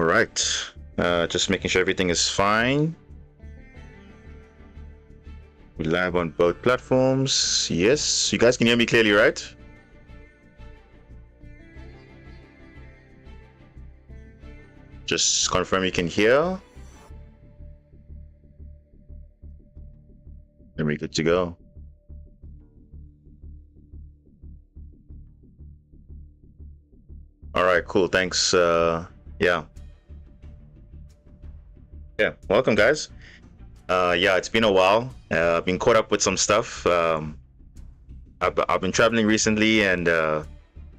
All right. Just making sure everything is fine. We're live on both platforms. Yes, you guys can hear me clearly, right? Just confirm you can hear. And we're good to go. All right, cool. Thanks. Yeah, welcome, guys. Yeah, it's been a while. I've been caught up with some stuff. I've been traveling recently and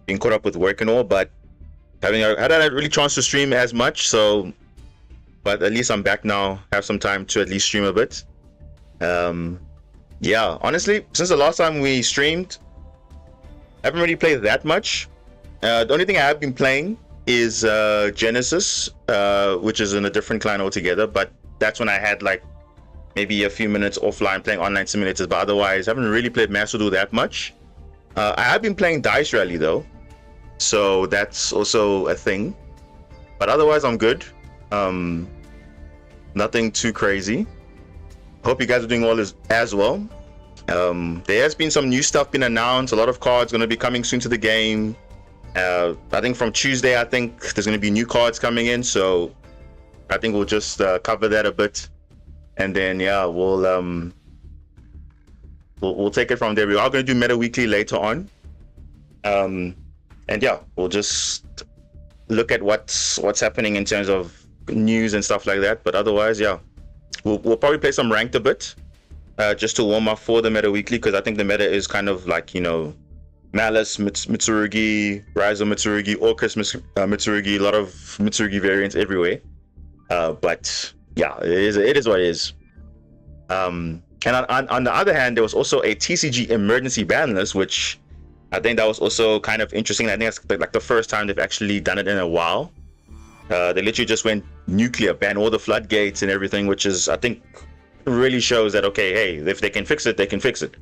been caught up with work and all, but I hadn't had really chance to stream as much. So, but at least I'm back now. Have some time to at least stream a bit. Yeah, honestly, since the last time we streamed, I haven't really played that much. The only thing I have been playing is Genesis, which is in a different client altogether. But that's when I had like maybe a few minutes offline playing online simulators. But otherwise, I haven't really played masterduel that much. I have been playing Dice Rally though, so that's also a thing. But otherwise, I'm good. Nothing too crazy. Hope you guys are doing all this as well. There has been some new stuff being announced. A lot of cards going to be coming soon to the game. I think from Tuesday, I think there's going to be new cards coming in. So I think we'll just cover that a bit, and then yeah, we'll take it from there. We are going to do Meta Weekly later on, and yeah, we'll just look at what's happening in terms of news and stuff like that. But otherwise, yeah, we'll probably play some ranked a bit, just to warm up for the Meta Weekly, because I think the meta is kind of like, you know, Malice, Mitsurugi, Rise of Mitsurugi, Orcus Mitsurugi, a lot of Mitsurugi variants everywhere. But yeah, it is what it is. And on the other hand, there was also a TCG emergency ban list, which I think that was also kind of interesting. I think that's like the first time they've actually done it in a while. They literally just went nuclear, ban all the floodgates and everything, which is, I think, really shows that, okay, hey, if they can fix it, they can fix it.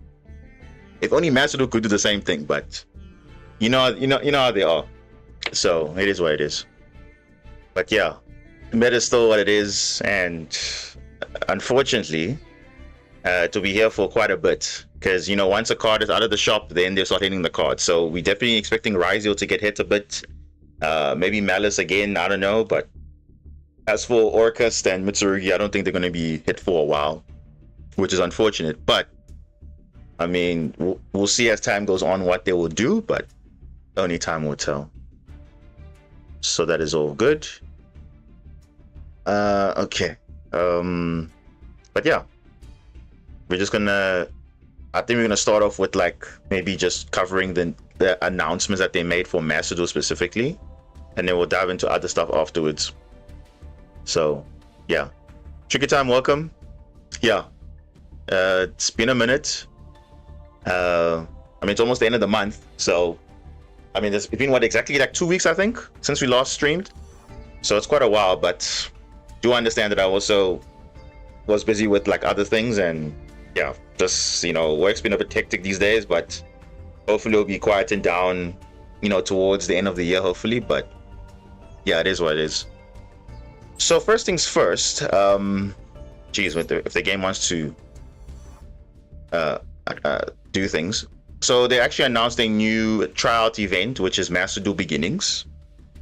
If only masterduel could do the same thing, but you know how they are. So it is what it is. But yeah, meta is still what it is, and unfortunately, to be here for quite a bit, because you know, once a card is out of the shop, then they start hitting the card. So we're definitely expecting Ryzeo to get hit a bit. Maybe Malice again, I don't know. But as for Orcus and Mitsurugi, I don't think they're going to be hit for a while, which is unfortunate. But I mean, we'll see as time goes on what they will do, but only time will tell. So that is all good. Okay. But yeah, we're just gonna, I think we're gonna start off with like maybe just covering the announcements that they made for masterduel specifically, and then we'll dive into other stuff afterwards. So yeah, Tricky Time, welcome. Yeah, it's been a minute. I mean, it's almost the end of the month, so I mean, it's been what, exactly like 2 weeks, I think, since we last streamed. So it's quite a while, but do understand that I also was busy with like other things, and yeah, just, you know, work's been a bit hectic these days, but hopefully it'll be quieting down, you know, towards the end of the year, hopefully. But yeah, it is what it is. So first things first, geez, if the game wants to do things. So they actually announced a new tryout event, which is masterduel Beginnings,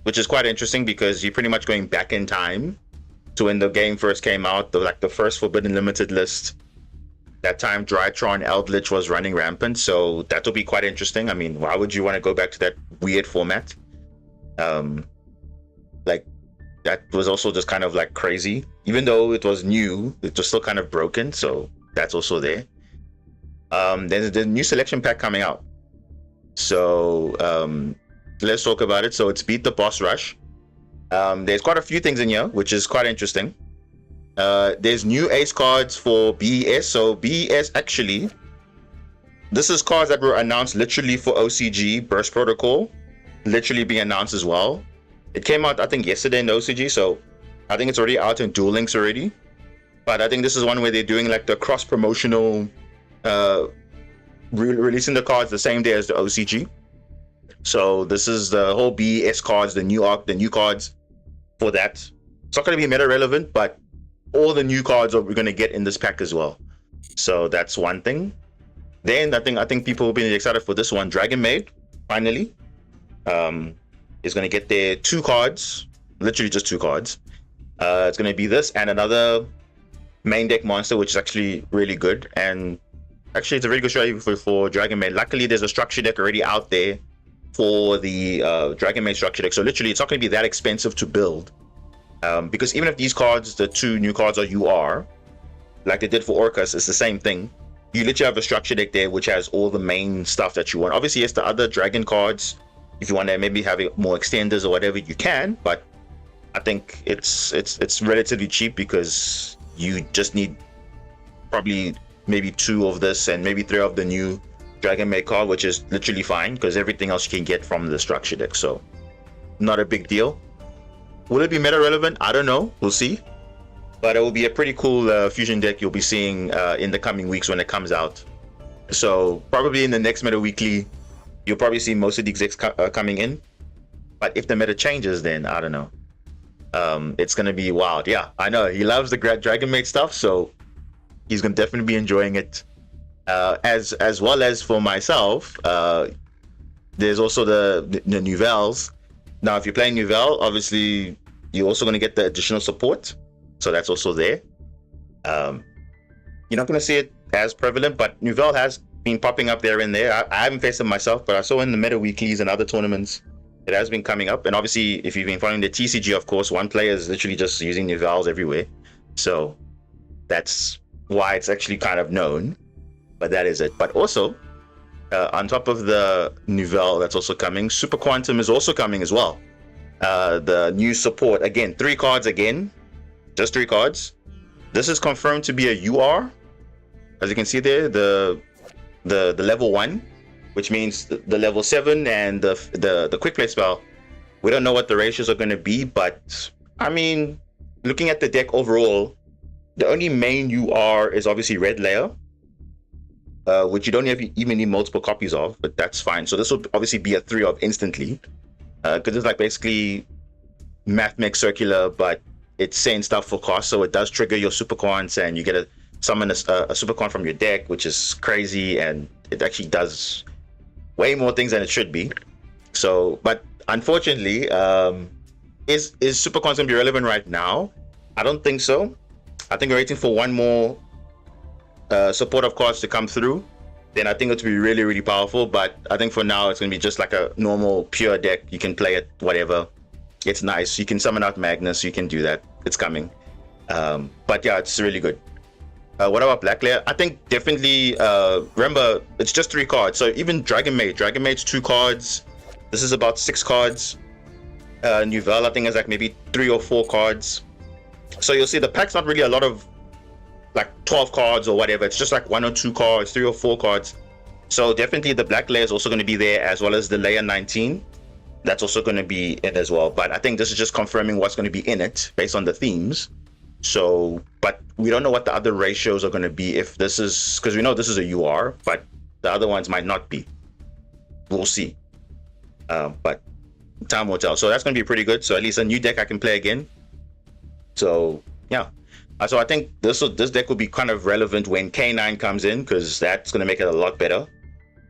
which is quite interesting because you're pretty much going back in time to when the game first came out, like the first Forbidden Limited list. That time Drytron Eldritch was running rampant, so that will be quite interesting. I mean, why would you want to go back to that weird format? Like, that was also just kind of like crazy. Even though it was new, it was still kind of broken, so that's also there. There's the new selection pack coming out, so let's talk about it. So it's Beat the Boss Rush. There's quite a few things in here, which is quite interesting. There's new ace cards for BES. So BES, actually, this is cards that were announced literally for OCG Burst Protocol, literally being announced as well. It came out, I think, yesterday in OCG, so I think it's already out in Duel Links already. But I think this is one where they're doing like the cross promotional, releasing the cards the same day as the OCG. So this is the whole BES cards, the new cards for that. It's not going to be meta relevant, but all the new cards are we're going to get in this pack as well. So that's one thing. Then I think people will be excited for this one. Dragon Maid finally is going to get their 2 cards, literally just 2 cards. It's going to be this and another main deck monster, which is actually really good. And actually, it's a really good strategy for Dragon Maid. Luckily, there's a structure deck already out there for the Dragon Maid structure deck. So literally, it's not going to be that expensive to build. Because even if these cards, the 2 new cards are UR, like they did for Orcus, it's the same thing. You literally have a structure deck there which has all the main stuff that you want. Obviously, it's the other dragon cards. If you want to maybe have it more extenders or whatever, you can. But I think it's relatively cheap because you just need probably maybe 2 of this and maybe 3 of the new Dragon Maid card, which is literally fine because everything else you can get from the structure deck. So not a big deal. Will it be meta relevant? I don't know. We'll see. But it will be a pretty cool fusion deck you'll be seeing in the coming weeks when it comes out. So probably in the next Meta Weekly, you'll probably see most of these decks coming in. But if the meta changes, then I don't know. It's going to be wild. Yeah, I know. He loves the Dragon Maid stuff, so he's going to definitely be enjoying it. As well as for myself, there's also the Nouvelles. Now, if you're playing Nouvelle, obviously, you're also going to get the additional support. So that's also there. You're not going to see it as prevalent, but Nouvelle has been popping up there and there. I haven't faced it myself, but I saw in the Meta Weeklies and other tournaments, it has been coming up. And obviously, if you've been following the TCG, of course, one player is literally just using Nouvelles everywhere. So that's why it's actually kind of known. But that is it. But also, on top of the Nouvelle that's also coming, Super Quantum is also coming as well. The new support, again, 3 cards again. Just 3 cards. This is confirmed to be a UR. As you can see there, the level 1, which means the level 7 and the quick play spell. We don't know what the ratios are going to be, but I mean, looking at the deck overall, the only main UR is obviously Red Layer, which you don't even need multiple copies of, but that's fine. So this will obviously be a 3 of instantly, because it's like basically Math Mech Circular, but it's saying stuff for cost, so it does trigger your super quants and you get a summon a super quant from your deck, which is crazy, and it actually does way more things than it should be. So, but unfortunately, is super quants gonna be relevant right now? I don't think so. I think we're waiting for one more supportive cards to come through. Then I think it's gonna be really, really powerful. But I think for now it's gonna be just like a normal pure deck. You can play it, whatever. It's nice. You can summon out Magnus. You can do that. It's coming. But yeah, it's really good. What about Black Layer? I think definitely, remember, it's just 3 cards. So even Dragon Maid's 2 cards. This is about 6 cards. Nouvelle, I think, is like maybe 3 or 4 cards. So you'll see the pack's not really a lot of like 12 cards or whatever. It's just like 1 or 2 cards, 3 or 4 cards. So definitely the Black Layer is also going to be there, as well as the Layer 19. That's also going to be in as well. But I think this is just confirming what's going to be in it based on the themes. So, but we don't know what the other ratios are going to be if this is, because we know this is a UR, but the other ones might not be. We'll see. But time will tell. So that's going to be pretty good. So at least a new deck I can play again. So yeah. So I think this deck will be kind of relevant when K9 comes in, because that's going to make it a lot better.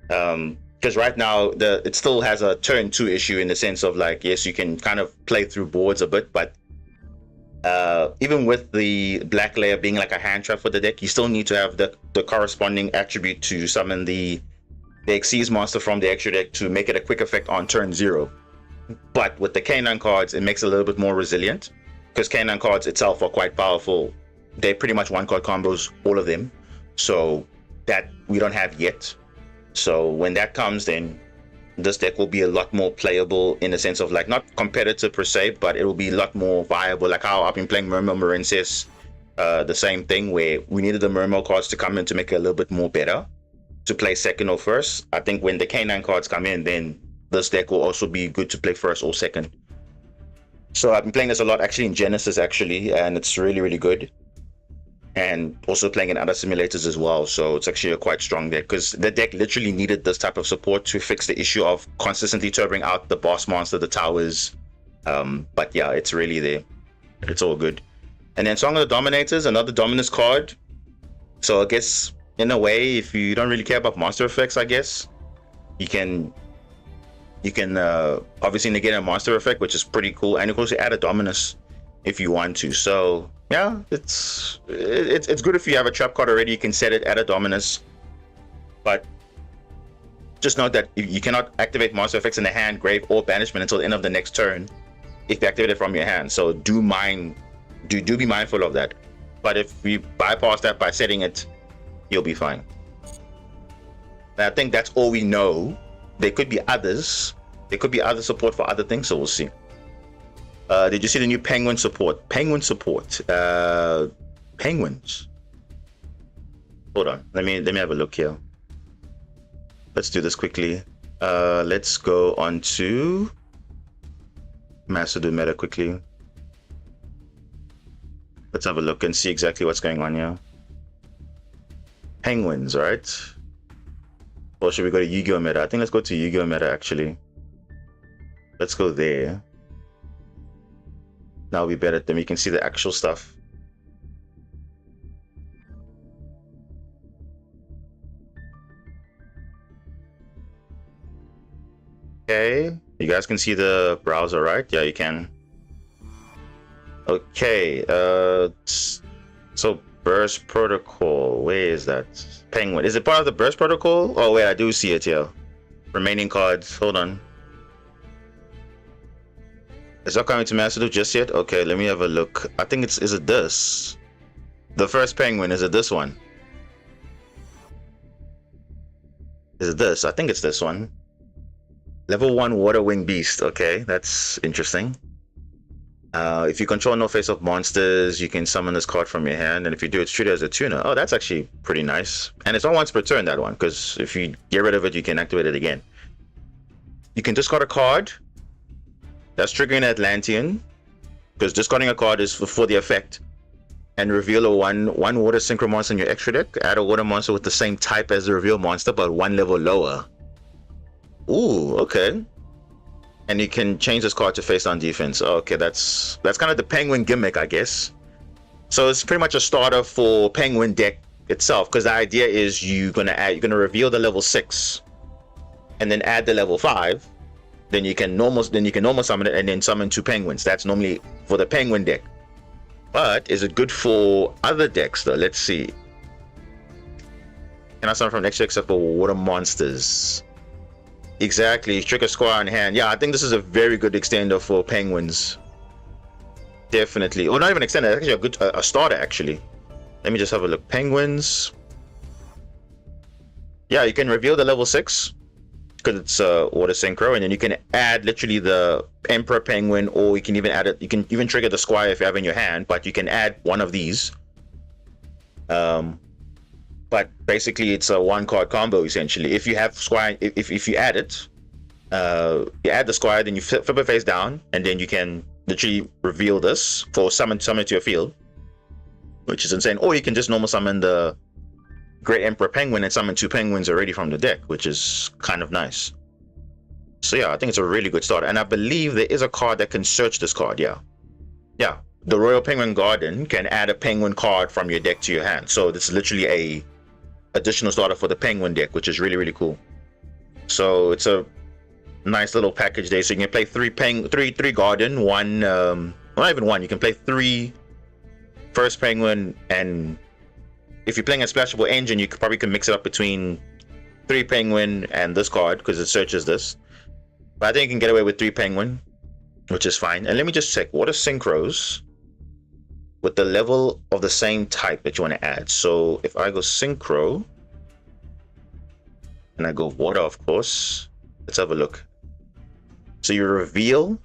Because right now it still has a turn 2 issue in the sense of like, yes, you can kind of play through boards a bit, but even with the Black Layer being like a hand trap for the deck, you still need to have the corresponding attribute to summon the Xyz monster from the extra deck to make it a quick effect on turn 0. But with the K9 cards, it makes it a little bit more resilient, because K9 cards itself are quite powerful. They're pretty much 1-card combos, all of them. So that we don't have yet. So when that comes, then this deck will be a lot more playable in the sense of like not competitive per se, but it will be a lot more viable. Like how I've been playing Murmur Marensis, the same thing where we needed the Murmur cards to come in to make it a little bit more better to play second or first. I think when the K9 cards come in, then this deck will also be good to play first or second. So I've been playing this a lot actually in Genesis actually, and it's really, really good. And also playing in other simulators as well, so it's actually a quite strong deck, because the deck literally needed this type of support to fix the issue of consistently turboing out the boss monster, the towers, But yeah, it's really there. It's all good. And then Song of the Dominators, another Dominus card. So I guess in a way, if you don't really care about monster effects, I guess you can obviously negate a monster effect, which is pretty cool, and of course you add a Dominus if you want to. So yeah, it's good if you have a trap card already. You can set it, add a Dominus, but just note that you cannot activate monster effects in the hand, grave, or banishment until the end of the next turn if you activate it from your hand. So do be mindful of that. But if you bypass that by setting it, you'll be fine. And I think that's all we know. There could be others. There could be other support for other things, so we'll see. Did you see the new penguin support? Penguin support. Penguins. Hold on. Let me have a look here. Let's do this quickly. Let's go on to masterduel meta quickly. Let's have a look and see exactly what's going on here. Penguins, right? Or should we go to Yu-Gi-Oh meta? I think let's go to Yu-Gi-Oh meta actually. Let's go there. Now we better, then we can see the actual stuff. Okay, you guys can see the browser, right? Yeah, you can. Okay, so Burst Protocol, where is that? Penguin, is it part of the Burst Protocol? Oh wait, I do see it here. Remaining cards, hold on. It's not coming to Masterduel just yet? Okay, let me have a look. I think is it this? The first Penguin, is it this one? Is it this? I think it's this one. Level 1 Water Wing Beast, okay, that's interesting. If you control no face-up monsters, you can summon this card from your hand, and if you do, it's treated as a tuner. Oh, that's actually pretty nice. And it's not once per turn, that one, because if you get rid of it, you can activate it again. You can discard a card. That's triggering Atlantean, because discarding a card is for the effect. And reveal a one water synchro monster in your extra deck. Add a water monster with the same type as the reveal monster, but 1 level lower. Ooh, okay. And you can change this card to face down defense. Okay, that's kind of the Penguin gimmick, I guess. So it's pretty much a starter for Penguin deck itself, because the idea is you're gonna reveal the level 6 and then add the level 5. Then you can normal summon it and then summon 2 penguins. That's normally for the Penguin deck. But is it good for other decks though? Let's see. Can I summon from next year except for water monsters? Exactly, trick a squire in hand. Yeah, I think this is a very good extender for penguins. Definitely. Or not even extender, actually a starter actually. Let me just have a look. Penguins. Yeah, you can reveal the level 6 because it's water synchro, and then you can add literally the Emperor Penguin, or you can even add it. You can even trigger the squire if you have in your hand, but you can add one of these. But basically it's a 1-card combo essentially. If you have squire, if you add it, you add the squire, then you flip it face down, and then you can literally reveal this for summon to your field, which is insane. Or you can just normal summon the Great Emperor Penguin and summon 2 penguins already from the deck, which is kind of nice. So yeah, I think it's a really good starter, and I believe there is a card that can search this card. Yeah, the Royal Penguin Garden can add a penguin card from your deck to your hand. So this is literally a additional starter for the Penguin deck, which is really, really cool. So it's a nice little package there. So you can play three Garden, one, well, not even one. You can play 3 first Penguin, and if you're playing a splashable engine, you probably can mix it up between 3 Penguin and this card because it searches this. But I think you can get away with 3 Penguin, which is fine. And let me just check. What are synchros with the level of the same type that you want to add? So if I go synchro and I go water, of course, let's have a look. So you reveal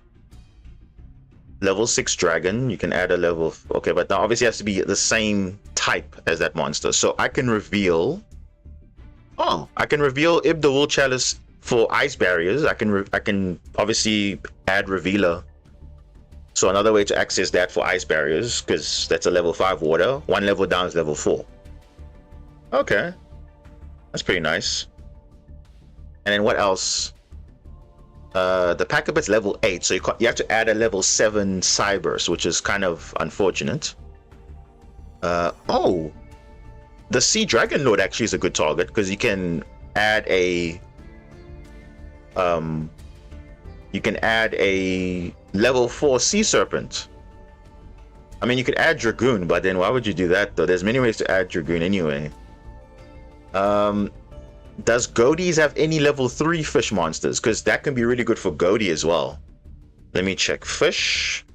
level 6 dragon. You can add a level, okay, but now obviously it has to be the same type as that monster. So I can reveal, I can reveal Ib the Wool Chalice for ice barriers. I can obviously add revealer. So another way to access that for ice barriers, because that's a level 5 water. 1 level down is level 4. Okay, that's pretty nice. And then what else? The pack up is level 8, so you have to add a level 7 Cybers, which is kind of unfortunate. Oh, the Sea Dragon Lord actually is a good target because you can add a level 4 Sea Serpent. I mean, you could add Dragoon, but then why would you do that though? There's many ways to add Dragoon anyway. Does Goaties have any level 3 fish monsters? Because that can be really good for Goaty as well. Let me check. Fish.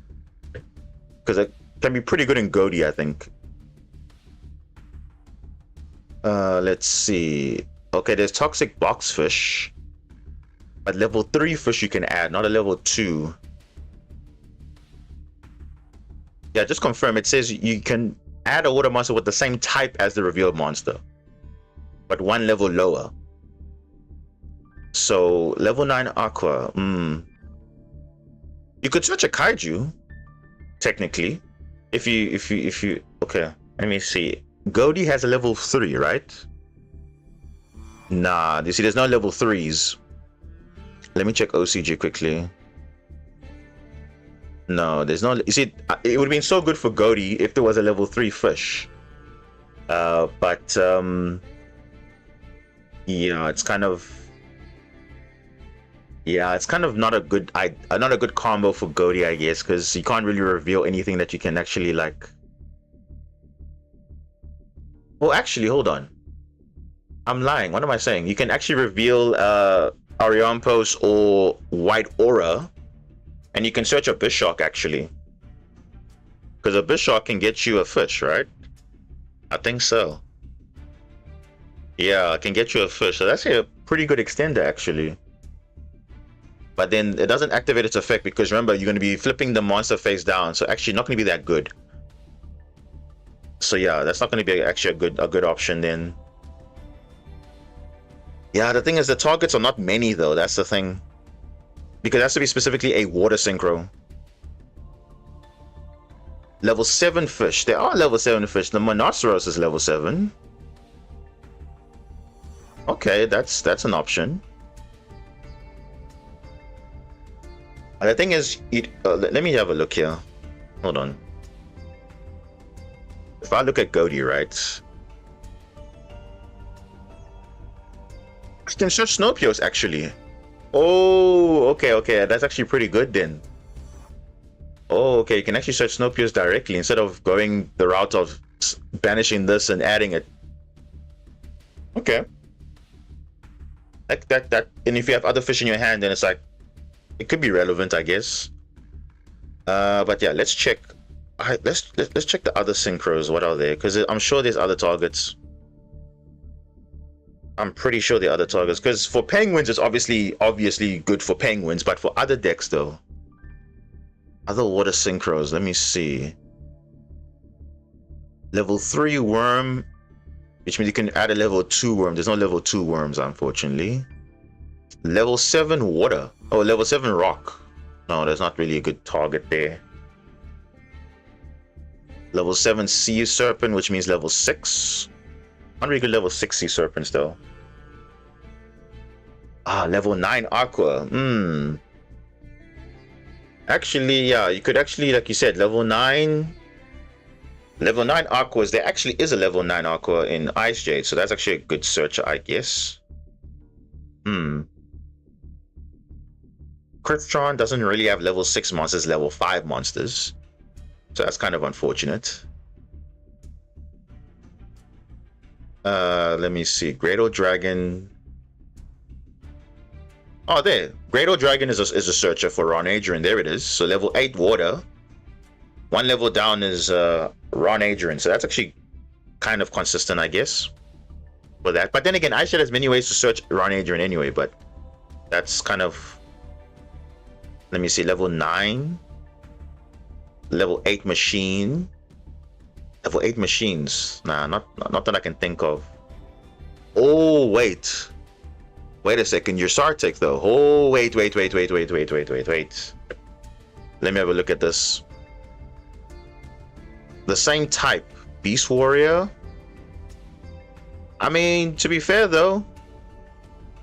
Because it can be pretty good in Goaty, I think. Let's see. Okay, there's Toxic Boxfish. But level 3 fish you can add, not a level 2. Yeah, just confirm. It says you can add a water monster with the same type as the revealed monster, but 1 level lower. So level 9 Aqua. You could search a Kaiju, technically. If you okay, let me see. Goaty has a level 3, right? Nah, you see there's no level 3s. Let me check OCG quickly. No, there's no. You see, it would have been so good for Goaty if there was a level 3 fish. But yeah, it's kind of not a good combo for Goaty, I guess, because you can't really reveal anything that you can actually like. Well, actually, hold on. I'm lying. What am I saying? You can actually reveal Ariampos or White Aura. And you can search a Bishark actually, because a Bishark can get you a fish, right? I think so. Yeah, it can get you a fish. So that's a pretty good extender actually. But then it doesn't activate its effect because remember you're going to be flipping the monster face down, so actually not going to be that good. So yeah, that's not going to be actually a good option then. Yeah, the thing is the targets are not many though. That's the thing. Because it has to be specifically a water synchro. Level 7 fish. There are level 7 fish. The Monoceros is level 7. Okay, that's an option. The thing is, let me have a look here. Hold on. If I look at Goaty, right? I can search Snowpios actually. Oh, okay. That's actually pretty good then. Oh, okay. You can actually search Snowpios directly instead of going the route of banishing this and adding it. Okay. Like that. And if you have other fish in your hand, then it's like it could be relevant, I guess. But yeah, let's check. Let's check the other synchros. What are there? Because I'm sure there's other targets. I'm pretty sure the other targets, because for penguins it's obviously good for penguins, but for other decks though, other water synchros, let me see. Level 3 worm, which means you can add a level 2 worm. There's no level 2 worms, unfortunately. Level 7 water. Oh, level 7 rock. No, there's not really a good target there. Level 7 sea serpent, which means level 6. Not really good level 6 sea serpents though. Level 9 aqua. Actually, yeah, you could actually, like you said, level 9 aquas. There actually is a level 9 aqua in Ice Jade, so that's actually a good searcher, I guess. Cryptron doesn't really have level 6 monsters, level 5 monsters, so that's kind of unfortunate. Let me see. Great Old Dragon. Oh, there. Great Old Dragon is a searcher for Ron Adrian. There it is. So level 8 water. 1 level down is Ron Adrian. So that's actually kind of consistent, I guess, for that. But then again, I said there's many ways to search Ron Adrian anyway, but that's kind of... Let me see. Level 9. Level 8 machine. Level 8 machines. Nah, not that I can think of. Oh, wait. Wait a second, you're Sartek though. Oh, wait. Let me have a look at this. The same type. Beast Warrior. I mean, to be fair though,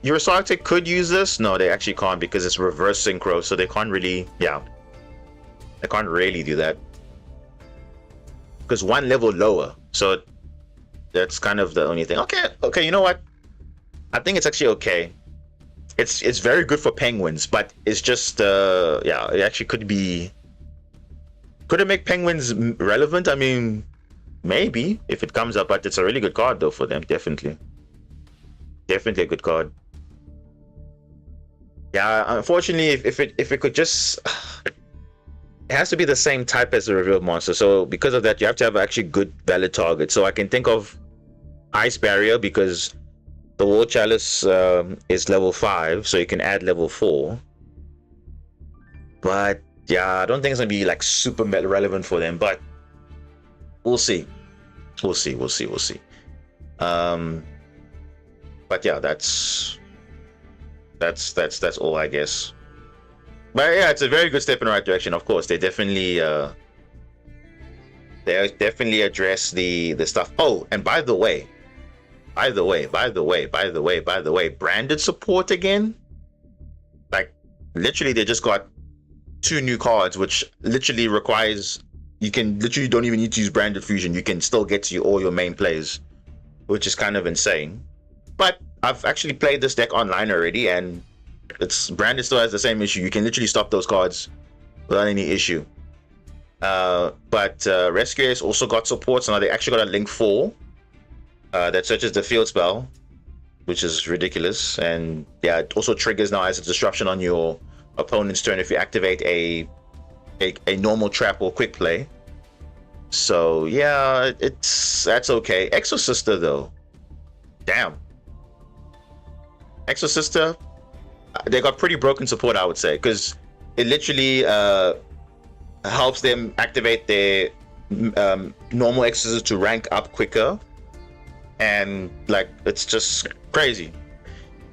your Sartic could use this. No, they actually can't because it's reverse synchro, so they can't really. Yeah, they can't really do that because one level lower. So that's kind of the only thing. Okay, you know what? I think it's actually okay. It's very good for penguins, but it's just yeah, it actually could be. Could it make penguins relevant? I mean, maybe if it comes up, but it's a really good card though for them. Definitely a good card. Yeah, unfortunately, if it could just, it has to be the same type as the revealed monster. So because of that, you have to have actually good valid target. So I can think of Ice Barrier because the War Chalice is level 5, so you can add level 4. But yeah, I don't think it's gonna be like super relevant for them. But we'll see. We'll see. But yeah, that's all, I guess. But yeah, it's a very good step in the right direction. Of course, they definitely address the stuff. Oh, and by the way, branded support again. Like literally, they just got 2 new cards, which literally requires you don't even need to use branded fusion. You can still get to all your main plays, which is kind of insane. But I've actually played this deck online already, and it's branded still has the same issue. You can literally stop those cards without any issue. But Rescue Ace also got support, so now they actually got a Link 4 that searches the field spell, which is ridiculous. And yeah, it also triggers now as a disruption on your opponent's turn if you activate a normal trap or quick play. So yeah, that's okay. Exosister though, damn. Exosister, they got pretty broken support, I would say, because it literally helps them activate their normal Exorcist to rank up quicker, and like it's just crazy.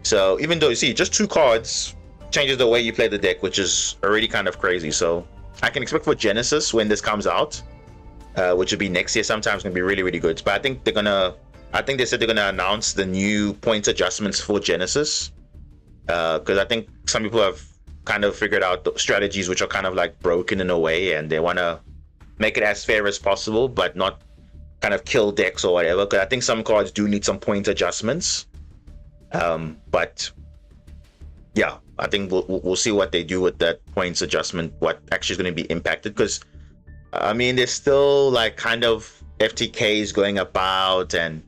So even though you see just 2 cards changes the way you play the deck, which is already kind of crazy. So I can expect for Genesis when this comes out, which will be next year sometime, it's gonna be really good. But I think they said they're gonna announce the new point adjustments for Genesis, because I think some people have kind of figured out the strategies which are kind of like broken in a way, and they want to make it as fair as possible, but not kind of kill decks or whatever. Because I think some cards do need some point adjustments. But yeah, I think we'll see what they do with that points adjustment, what actually is going to be impacted. Because I mean, there's still like kind of FTKs going about and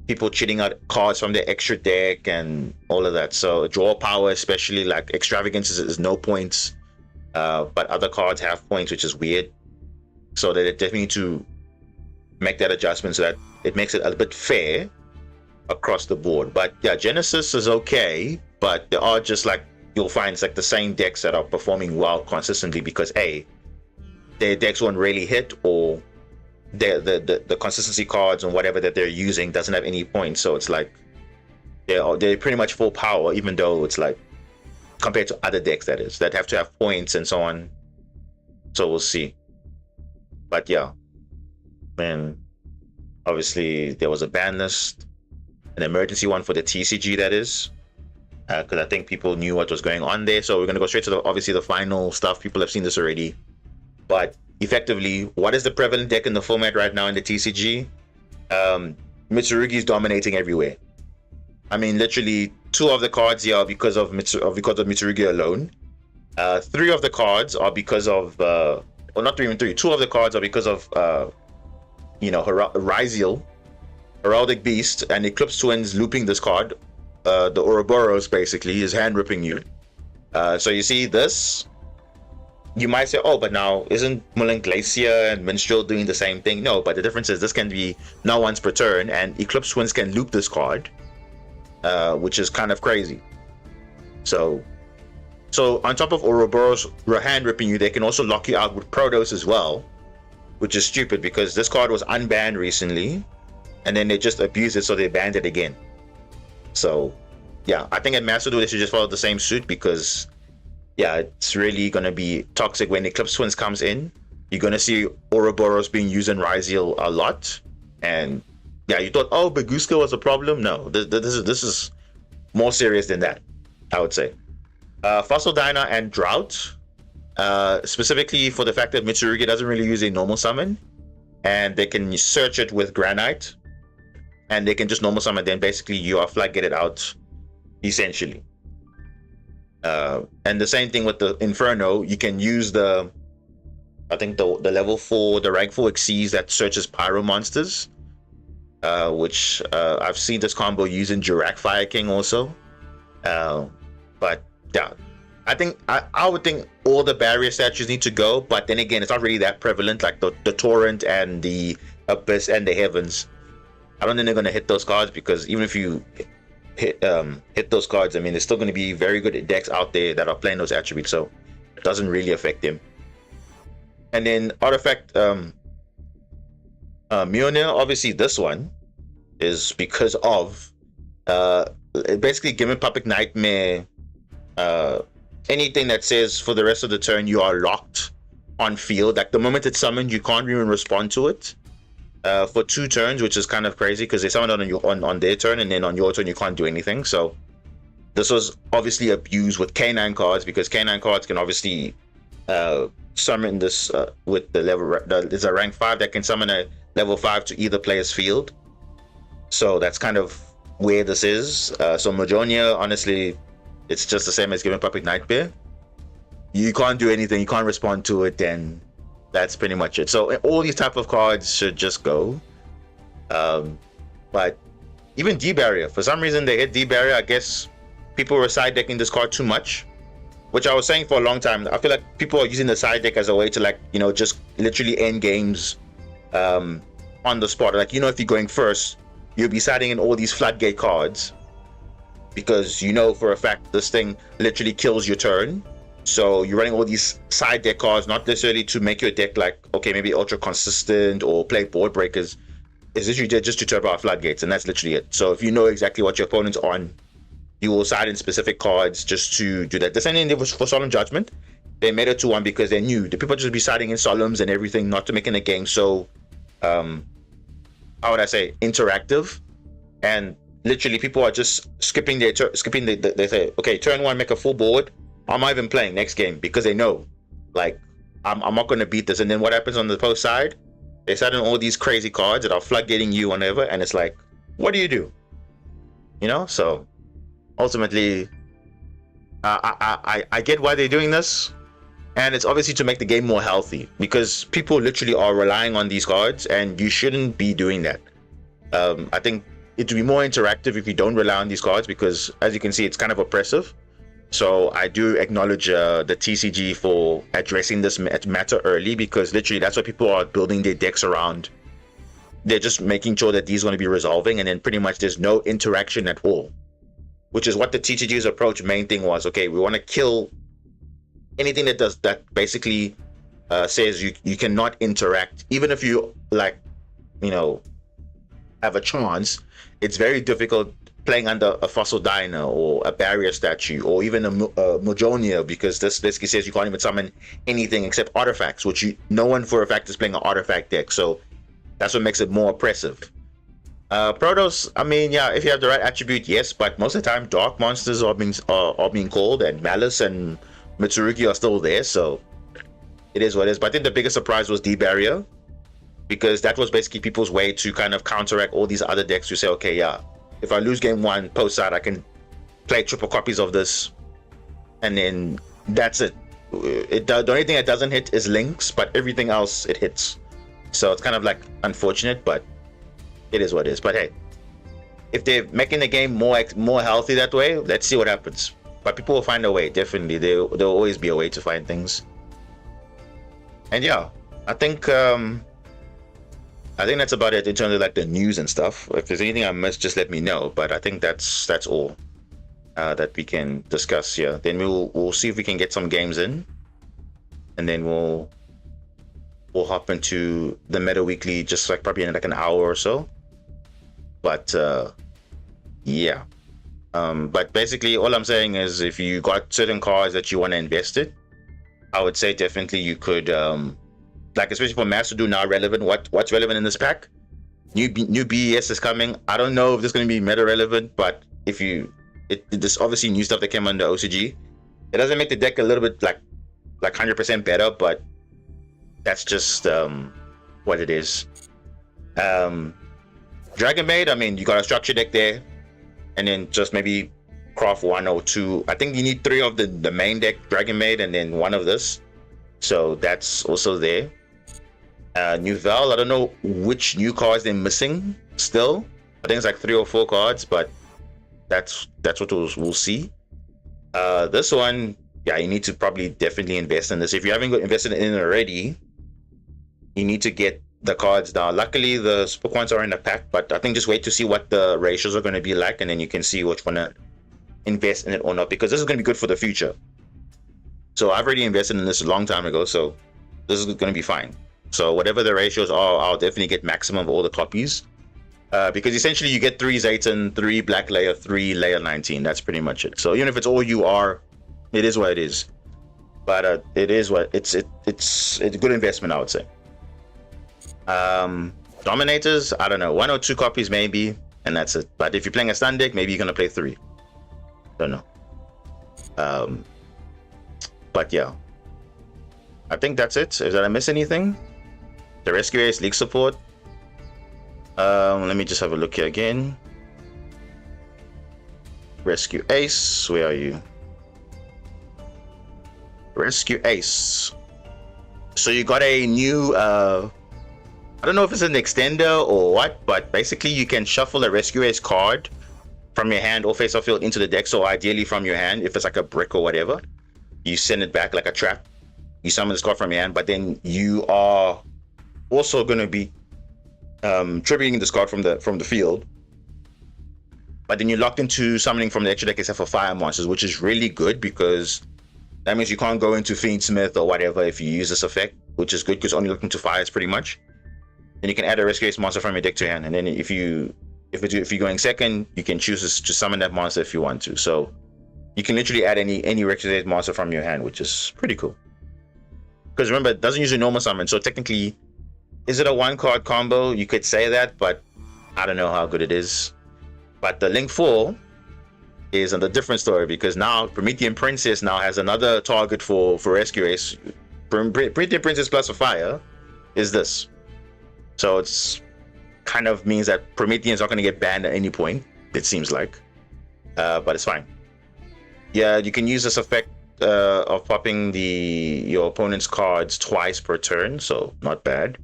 people cheating out cards from their extra deck and all of that. So draw power, especially like Extravagance is no points, but other cards have points, which is weird. So they definitely need to make that adjustment so that it makes it a bit fair across the board. But yeah, Genesis is okay, but there are just like, you'll find it's like the same decks that are performing well consistently because their decks won't really hit, or the consistency cards and whatever that they're using doesn't have any points. So it's like they're pretty much full power, even though it's like compared to other decks that have to have points and so on. So we'll see. But yeah, man, obviously there was a ban list, an emergency one for the TCG, that is, because I think people knew what was going on there. So we're going to go straight to obviously the final stuff. People have seen this already, but effectively, what is the prevalent deck in the format right now in the TCG? Mitsurugi is dominating everywhere. I mean, literally 2 of the cards here are because of Mitsurugi alone. 3 of the cards are because of well, not even 3. 2 of the cards are because of Ryziel, Heraldic Beast, and Eclipse Twins looping this card. The Ouroboros basically is hand ripping you. So you see this. You might say, oh, but now isn't Mullin Glacier and Minstrel doing the same thing? No, but the difference is this can be now once per turn, and Eclipse Twins can loop this card, which is kind of crazy. So on top of Ouroboros hand ripping you, they can also lock you out with Protos as well, which is stupid because this card was unbanned recently, and then they just abused it, so they banned it again. So yeah, I think at masterduel they should just follow the same suit, because yeah, it's really gonna be toxic when Eclipse Twins comes in. You're gonna see Ouroboros being used in Ryziel a lot, and yeah, you thought, oh, Baguska was a problem. No, this is more serious than that, I would say. Fossil Diner and Drought, specifically for the fact that Mitsurugi doesn't really use a normal summon, and they can search it with Granite, and they can just normal summon, then basically you are floodgate it out, essentially. And the same thing with the Inferno, you can use the level 4, the rank 4 Xyz that searches Pyro monsters, which I've seen this combo used in Jurak Fire King also. But yeah, I would think all the barrier statues need to go, but then again, it's not really that prevalent, like the Torrent and the Abyss and the Heavens. I don't think they're going to hit those cards, because even if you hit those cards, I mean, there's still going to be very good decks out there that are playing those attributes, so it doesn't really affect them. And then Artifact Mjolnir, obviously this one is because of basically giving Puppet Nightmare anything that says for the rest of the turn you are locked on field. Like the moment it's summoned, you can't even respond to it for 2 turns, which is kind of crazy because they summoned on their turn, and then on your turn you can't do anything. So this was obviously abused with K9 cards, because K9 cards can obviously summon this with the level. There's a rank 5 that can summon a level 5 to either player's field. So that's kind of where this is. So Mjolnir, honestly, it's just the same as giving Puppet Nightmare. You can't do anything, you can't respond to it, and that's pretty much it. So all these type of cards should just go. But even D-Barrier, for some reason they hit D-Barrier. I guess people were side decking this card too much, which I was saying for a long time. I feel like people are using the side deck as a way to, like, you know, just literally end games on the spot. Like, you know, if you're going first, you'll be siding in all these floodgate cards, because you know for a fact this thing literally kills your turn. So you're running all these side deck cards, not necessarily to make your deck like, okay, maybe ultra consistent or play board breakers. It's literally just to turbo out floodgates, and that's literally it. So if you know exactly what your opponent's on, you will side in specific cards just to do that. The same thing for Solemn Judgment. They made it to 1 because they knew the people just be siding in Solemns and everything, not to making the game so how would I say, interactive. And literally people are just skipping they say, okay, turn 1, make a full board, I'm not even playing next game, because they know, like, I'm not going to beat this. And then what happens on the post side? They side in all these crazy cards that are floodgating you whenever, and it's like, what do you do? You know? So ultimately, I get why they're doing this, and it's obviously to make the game more healthy, because people literally are relying on these cards, and you shouldn't be doing that. I think it would be more interactive if you don't rely on these cards, because as you can see, it's kind of oppressive. So I do acknowledge the TCG for addressing this matter early, because literally that's what people are building their decks around. They're just making sure that these are going to be resolving, and then pretty much there's no interaction at all, which is what the TCG's approach main thing was. Okay, we want to kill anything that basically says you cannot interact. Even if you, like, you know, have a chance, it's very difficult playing under a Fossil Diner or a Barrier Statue or even a Mjolnir, because this basically says you can't even summon anything except artifacts, which no one for a fact is playing an artifact deck. So that's what makes it more oppressive. Protoss, I mean, yeah, if you have the right attribute, yes, but most of the time dark monsters are being called, and Malice and Mitsurugi are still there, so it is what it is. But I think the biggest surprise was D-Barrier, because that was basically people's way to kind of counteract all these other decks who say, okay, yeah, if I lose game 1 post side, I can play triple copies of this, and then that's it. The only thing that doesn't hit is Lynx, but everything else it hits. So it's kind of like unfortunate, but it is what it is. But hey, if they're making the game more healthy that way, let's see what happens. But people will find a way, definitely. There'll always be a way to find things. And yeah, I think that's about it in terms of like the news and stuff. If there's anything I missed, just let me know. But I think that's all that we can discuss here. Then we'll see if we can get some games in, and then we'll hop into the Meta Weekly just like probably in like an hour or so. But yeah. But basically all I'm saying is, if you got certain cards that you want to invest in, I would say definitely you could, like especially for Masterduel now relevant. What's relevant in this pack? New BES is coming. I don't know if this is going to be meta relevant, but if you This obviously new stuff that came under OCG. It doesn't make the deck a little bit like 100% better, but that's just what it is. Dragon Maid, I mean, you got a structure deck there, and then just maybe craft 1 or 2. I think you need 3 of the main deck Dragon Maid and then 1 of this. So that's also there. New Val, I don't know which new cards they're missing still. I think it's like 3 or 4 cards, but that's what we'll see. This one, yeah, you need to probably definitely invest in this. If you haven't invested in it already, you need to get the cards down. Luckily, the super coins are in the pack, but I think just wait to see what the ratios are going to be like, and then you can see which one to invest in it or not, because this is going to be good for the future. So I've already invested in this a long time ago, so this is going to be fine. So whatever the ratios are, I'll definitely get maximum of all the copies, because essentially you get 3 Zayton, 3 Black Layer, 3 Layer 19. That's pretty much it. So even if it's all you are, it is what it is. But it is what it's a good investment, I would say. Dominators, I don't know, 1 or 2 copies maybe, and that's it. But if you're playing a stun deck, maybe you're gonna play 3. Don't know. But yeah, I think that's it. Did I miss anything? The Rescue Ace League support. Let me just have a look here again. Rescue Ace, where are you? Rescue Ace. So you got a new I don't know if it's an extender or what, but basically you can shuffle a Rescue Ace card from your hand or face-off field into the deck. So ideally from your hand, if it's like a brick or whatever, you send it back like a trap. You summon this card from your hand, but then you are also going to be tributing this card from the field. But then you're locked into summoning from the extra deck except for fire monsters, which is really good because that means you can't go into Fiendsmith or whatever if you use this effect, which is good because only looking to fires pretty much. Then you can add a Rescue Ace monster from your deck to your hand, and then if you're going second, you can choose to summon that monster if you want to. So you can literally add any Rescue Ace monster from your hand, which is pretty cool. Because remember, it doesn't use a normal summon, so technically, is it a 1-card combo? You could say that, but I don't know how good it is. But the Link 4 is a different story because now Promethean Princess now has another target for Rescue Ace. Promethean Princess plus a fire is this. So it's kind of means that Promethean's not going to get banned at any point, it seems like. But it's fine. Yeah, you can use this effect of popping your opponent's cards twice per turn, so not bad.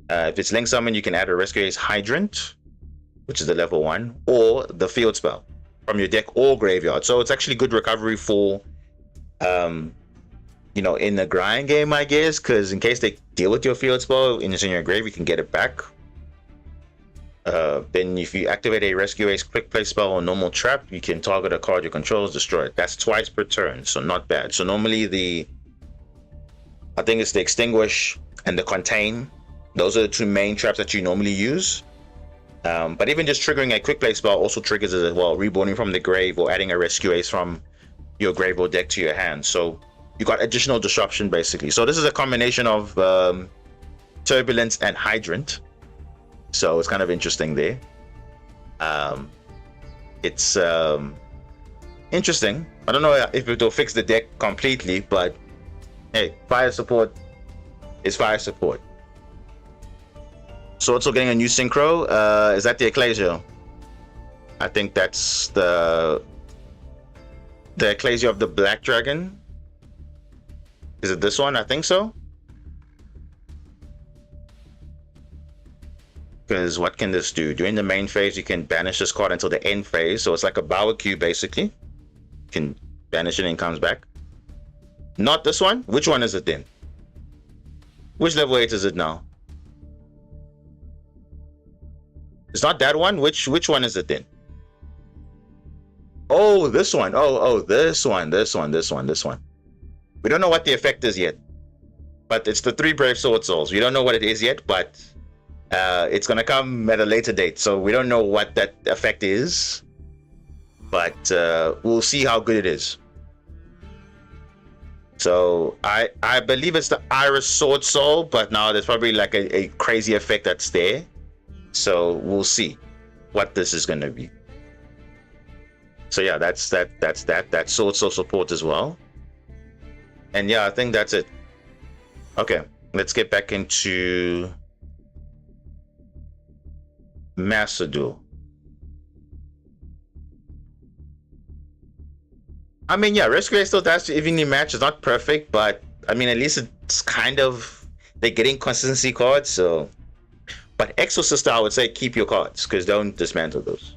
If it's Link Summon, you can add a Rescue Ace Hydrant, which is the level 1, or the field spell from your deck or graveyard. So it's actually good recovery for in the grind game, I guess, because in case they deal with your field spell and it's in your grave, you can get it back. Then if you activate a Rescue Ace quick play spell or normal trap, you can target a card your controls, destroy it. That's twice per turn, so not bad. So normally I think it's the Extinguish and the Contain. Those are the 2 main traps that you normally use. But even just triggering a quick play spell also triggers it as well, reborning from the grave or adding a Rescue Ace from your grave or deck to your hand. So you got additional disruption basically. So this is a combination of Turbulence and Hydrant. So it's kind of interesting there. It's interesting. I don't know if it will fix the deck completely, but hey, fire support is fire support. So also getting a new synchro. Is that the Ecclesia? I think that's the Ecclesia of the Black Dragon. Is it this one? I think so. Because what can this do? During the main phase, you can banish this card until the end phase. So it's like a Bower Cube, basically. You can banish it and it comes back. Not this one? Which one is it then? Which level 8 is it now? It's not that one? Which one is it then? Oh, this one. Oh, this one. We don't know what the effect is yet. But it's the 3 Brave Sword Souls. We don't know what it is yet, but it's going to come at a later date. So we don't know what that effect is. But we'll see how good it is. So I believe it's the Iris Sword Soul, but now there's probably like a crazy effect that's there. So we'll see what this is going to be. So yeah, that's that. That's sword soul support as well. And yeah, I think that's it. Okay, let's get back into Master Duel. I mean, yeah, Rescue still does evenly match. It's not perfect, but I mean, at least it's kind of they're getting consistency cards. So, but Exo Sister, I would say keep your cards because don't dismantle those.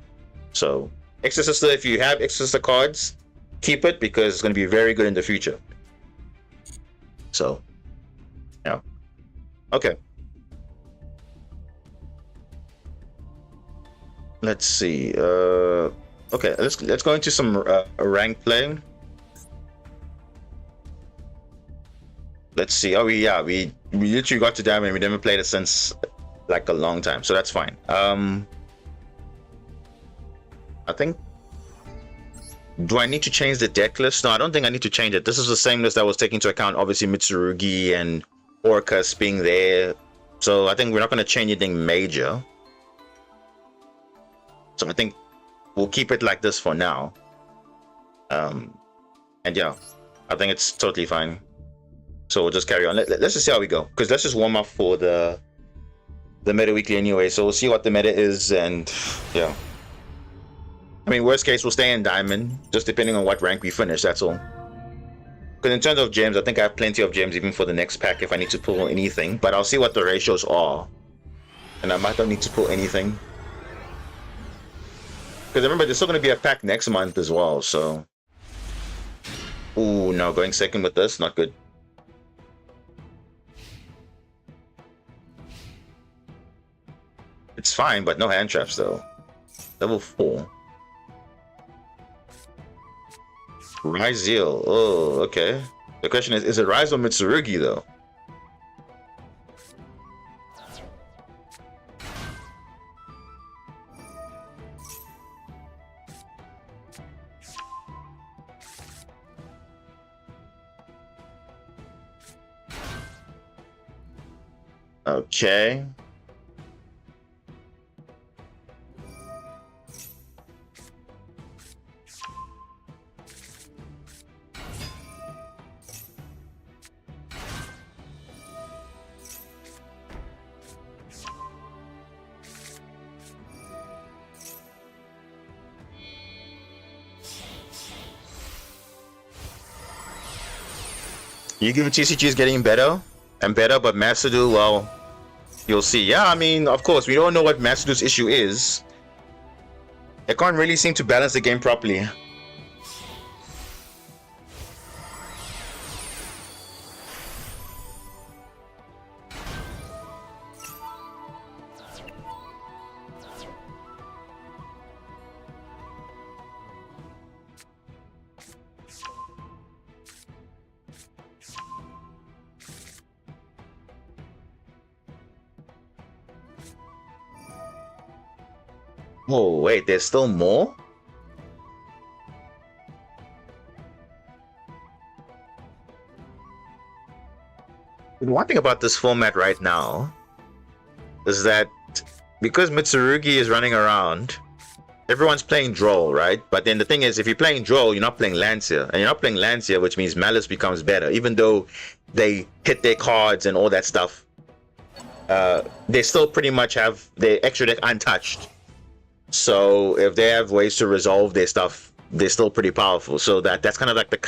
So, Exo Sister, if you have Exo Sister cards, keep it because it's going to be very good in the future. So, yeah. Okay. Let's see. Okay, let's go into some rank play. Let's see. Oh, we literally got to diamond. We never played it since like a long time, so that's fine. I think. Do I need to change the deck list? No, I don't think I need to change it. This is the same list that was taking into account, obviously, Mitsurugi and Orcus being there. So I think we're not going to change anything major. So I think we'll keep it like this for now. And yeah, I think it's totally fine. So we'll just carry on. Let's just see how we go. Because let's just warm up for the meta weekly anyway. So we'll see what the meta is and yeah. I mean, worst case, we'll stay in diamond, just depending on what rank we finish, that's all. Because in terms of gems, I think I have plenty of gems even for the next pack if I need to pull anything. But I'll see what the ratios are. And I might not need to pull anything. Because remember, there's still going to be a pack next month as well, so... Ooh, no, going second with this, not good. It's fine, but no hand traps, though. Level 4. Rise Zeal. Oh, okay. The question is it Rise or Mitsurugi, though? Okay. Yu-Gi-Oh! TCG is getting better and better, but Master Duel, well, you'll see. Yeah, I mean, of course, we don't know what Master Duel's issue is. They can't really seem to balance the game properly. Oh, wait, there's still more? One thing about this format right now is that because Mitsurugi is running around, everyone's playing Droll, right? But then the thing is, if you're playing Droll, you're not playing Lancia. And you're not playing Lancia, which means Malice becomes better. Even though they hit their cards and all that stuff, they still pretty much have their extra deck untouched. So if they have ways to resolve their stuff, they're still pretty powerful. So that's kind of like the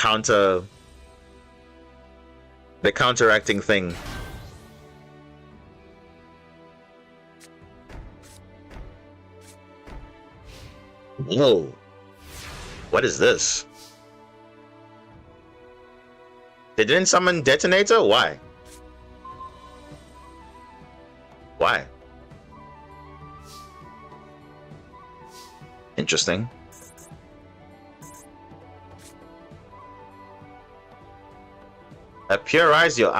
counteracting thing. Whoa. What is this? They didn't summon Detonator? Why? Why? Interesting. A pure Izio.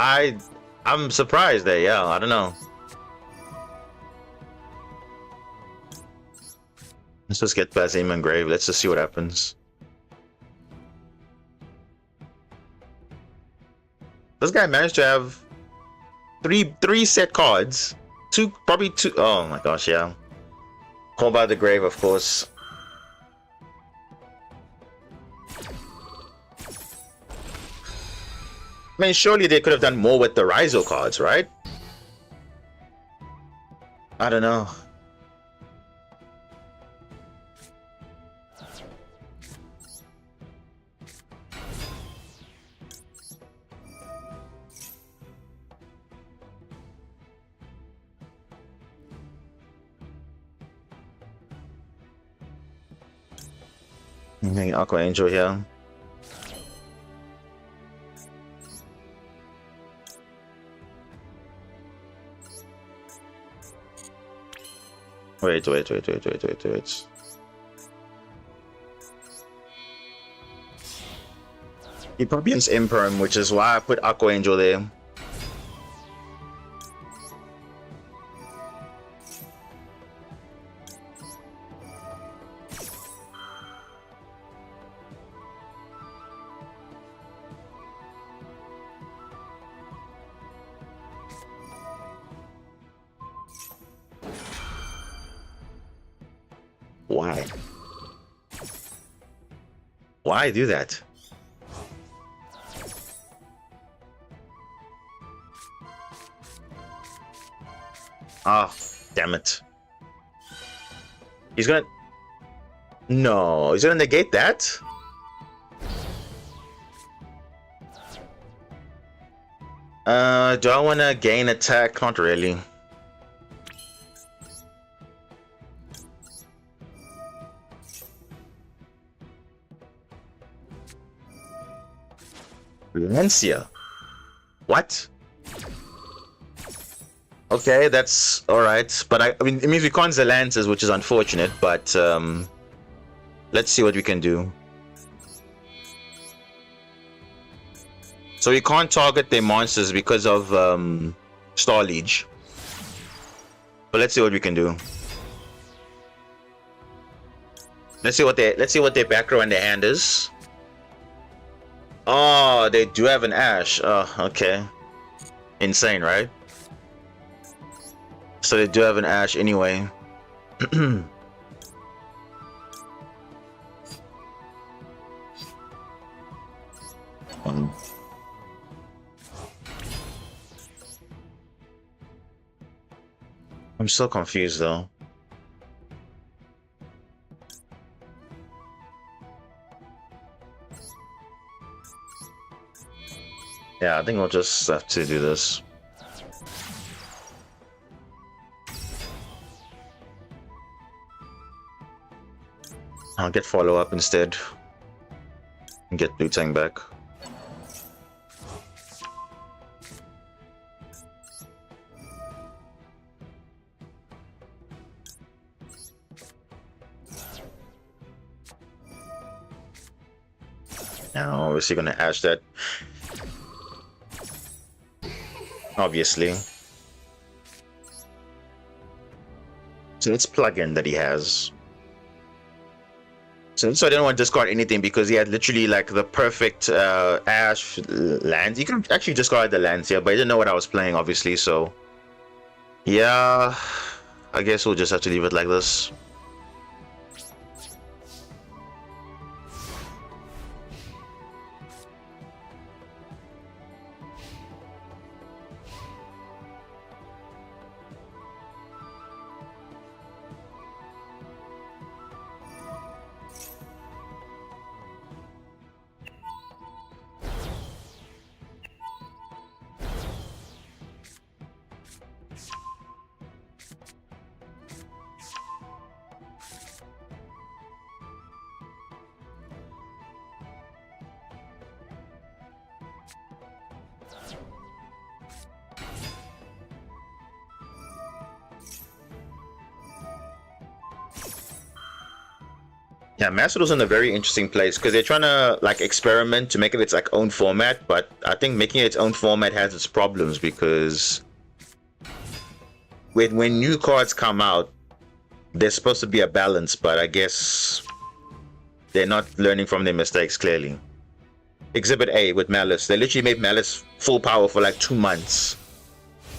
I'm surprised there, yeah, I don't know. Let's just get Bazim and Grave. Let's just see what happens. This guy managed to have three set cards. Probably two. Oh my gosh, yeah. Call by the Grave, of course. I mean, surely they could have done more with the Raizo cards, right? I don't know. Aqua Angel here. Wait. He probably has Imperm, which is why I put Aqua Angel there. Why? Why do that? Ah, damn it. He's gonna... No, he's gonna negate that? Do I want to gain attack? Not really. Lancia. What? Okay, that's alright. But I mean, it means we can't Zelances, which is unfortunate, but let's see what we can do. So we can't target their monsters because of Star Liege. But let's see what we can do. Let's see what their back row and their hand is. Oh, they do have an Ash. Oh, okay. Insane, right? So they do have an Ash anyway. I'm so confused though. Yeah, I think we'll just have to do this. I'll get follow-up instead. And get Blue Tang back. Now, obviously gonna Ash that. Obviously. So let's plug in that he has. So I didn't want to discard anything because he had literally like the perfect Ash lands. You can actually discard the lands here, but I didn't know what I was playing, obviously. So yeah, I guess we'll just have to leave it like this. Yeah, masterduel's in a very interesting place because they're trying to like experiment to make it its like own format, but I think making it its own format has its problems because when new cards come out, there's supposed to be a balance, but I guess they're not learning from their mistakes clearly. Exhibit A with Malice, they literally made Malice full power for like 2 months,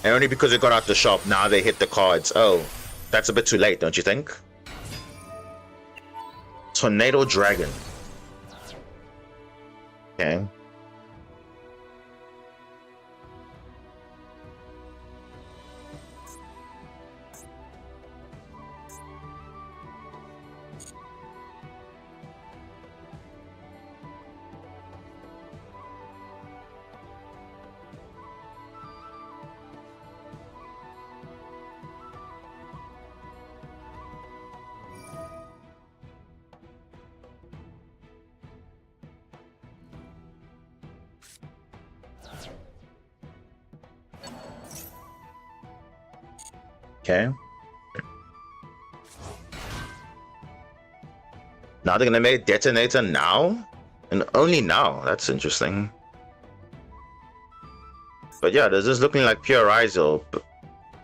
and only because it got out the shop now they hit the cards. Oh, that's a bit too late, don't you think? Tornado Dragon. Okay. Okay. Now they're gonna make detonator now? And only now. That's interesting. But yeah, this is looking like pure ISO,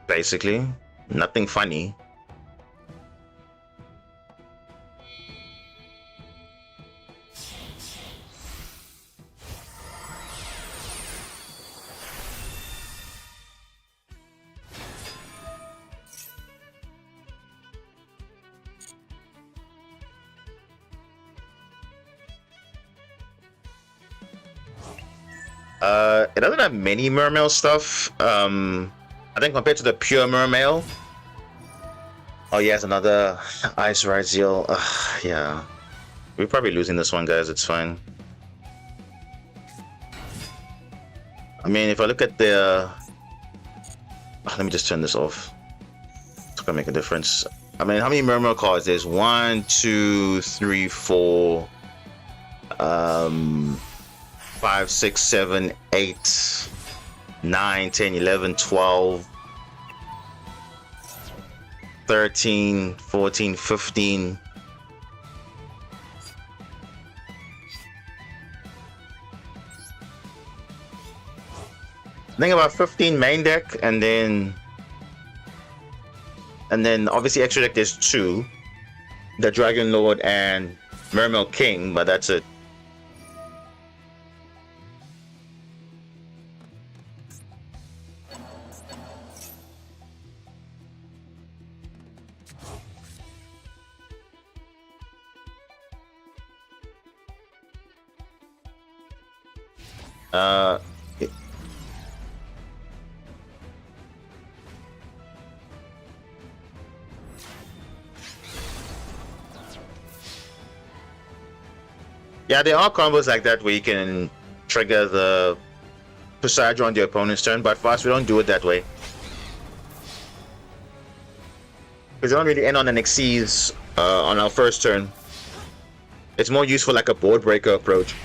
basically. Nothing funny. It doesn't have many mermail stuff. I think compared to the pure mermail. Oh yes, another ice ride zeal. Yeah, we're probably losing this one, guys. It's fine. I mean, if I look at the, let me just turn this off. It's gonna make a difference. I mean, how many mermail cards? There's 1, 2, 3, 4. 5, 6, 7, 8, 9, 10, 11, 12, 13, 14, 15. I think about 15 main deck, and then obviously extra deck there's 2. The Dragon Lord and Mermail King, but that's it. Yeah, there are combos like that where you can trigger the Presage on the opponent's turn, but for us, we don't do it that way. Because we don't really end on an Xyz on our first turn. It's more useful like a board breaker approach.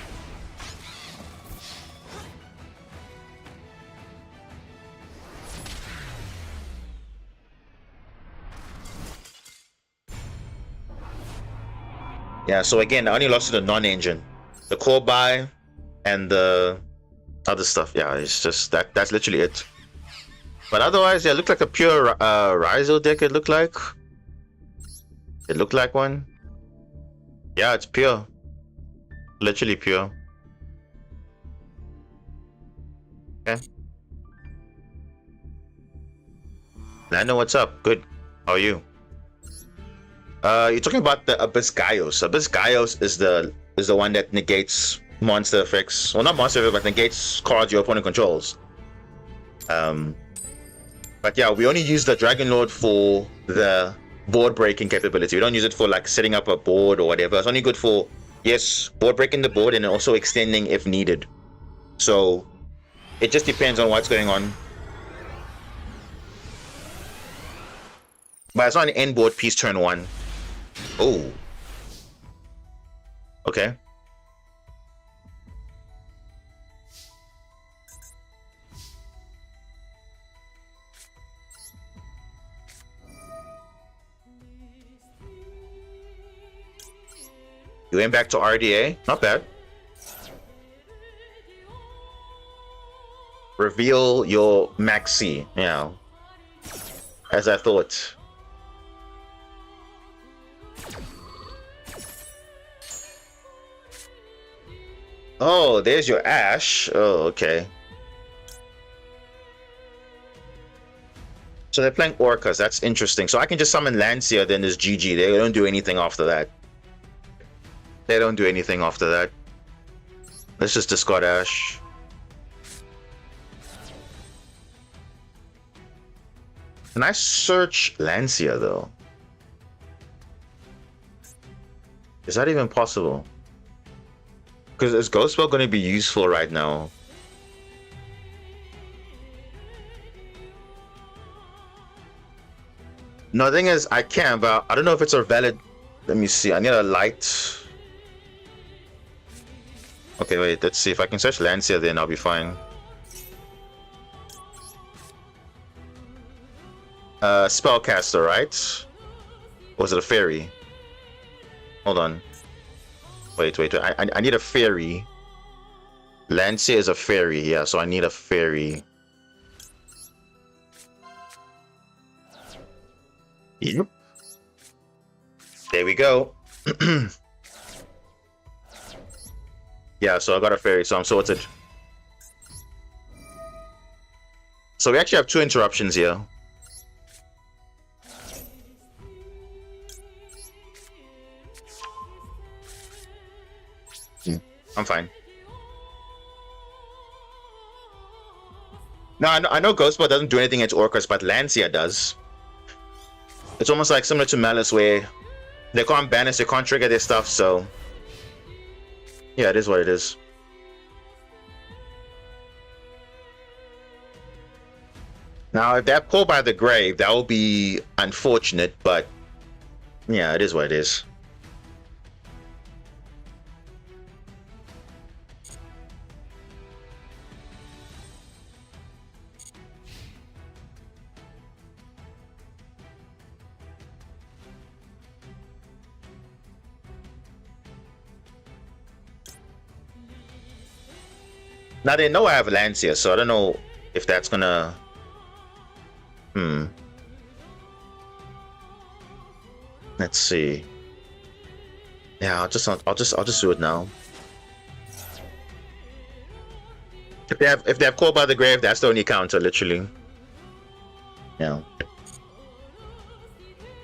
Yeah, so again, I only lost to the non-engine. The core buy and the other stuff. Yeah, it's just that's literally it. But otherwise, yeah, it looked like a pure Ryzo deck, it looked like. It looked like one. Yeah, it's pure. Literally pure. Okay. Lando, what's up? Good. How are you? You're talking about the Abyss Gaios. Abyss Gaios is the one that negates monster effects. Well, not monster effects, but negates cards your opponent controls. But yeah, we only use the Dragon Lord for the board breaking capability. We don't use it for like setting up a board or whatever. It's only good for, yes, board breaking the board and also extending if needed. So it just depends on what's going on. But it's not an end board piece turn 1. Oh. Okay. You went back to RDA? Not bad. Reveal your maxi. Yeah. As I thought. Oh, there's your Ash. Oh, okay. So they're playing Orcas. That's interesting. So I can just summon Lancia, then there's GG. They don't do anything after that. They don't do anything after that. Let's just discard Ash. Can I search Lancia, though? Is that even possible? Because is Ghost Spell going to be useful right now? No, the thing is, I can, but I don't know if it's a valid... Let me see. I need a light. Okay, wait. Let's see. If I can search Lancia, then I'll be fine. Spellcaster, right? Or was it a fairy? Hold on. Wait. I need a fairy. Lancia is a fairy, yeah, so I need a fairy. Yep. There we go. Yeah, so I got a fairy, so I'm sorted. So we actually have 2 interruptions here. I'm fine. No, I know Ghostbot doesn't do anything against Orcus, but Lancia does. It's almost like similar to Malice, where they can't banish, they can't trigger their stuff, so... yeah, it is what it is. Now, if they're pulled by the grave, that will be unfortunate, but... yeah, it is what it is. Now they know I have Lancia, so I don't know if that's gonna... let's see. Yeah, I'll just do it now. If they have Called by the Grave, that's the only counter, literally. Yeah.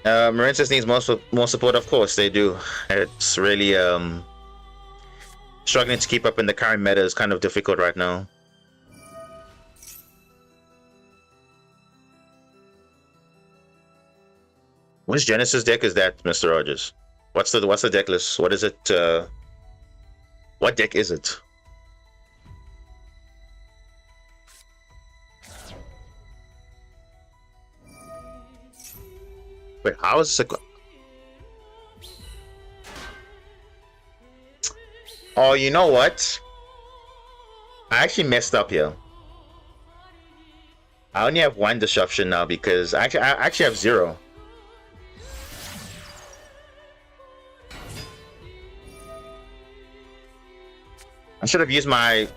Marincis needs more support, of course they do. It's really struggling to keep up in the current meta is kind of difficult right now. Which Genesis deck is that, Mr. Rogers? What's the deck list? What is it? What deck is it? Wait, how is it? Oh, you know what? I actually messed up here. I only have 1 disruption now because I actually have 0. I should have used my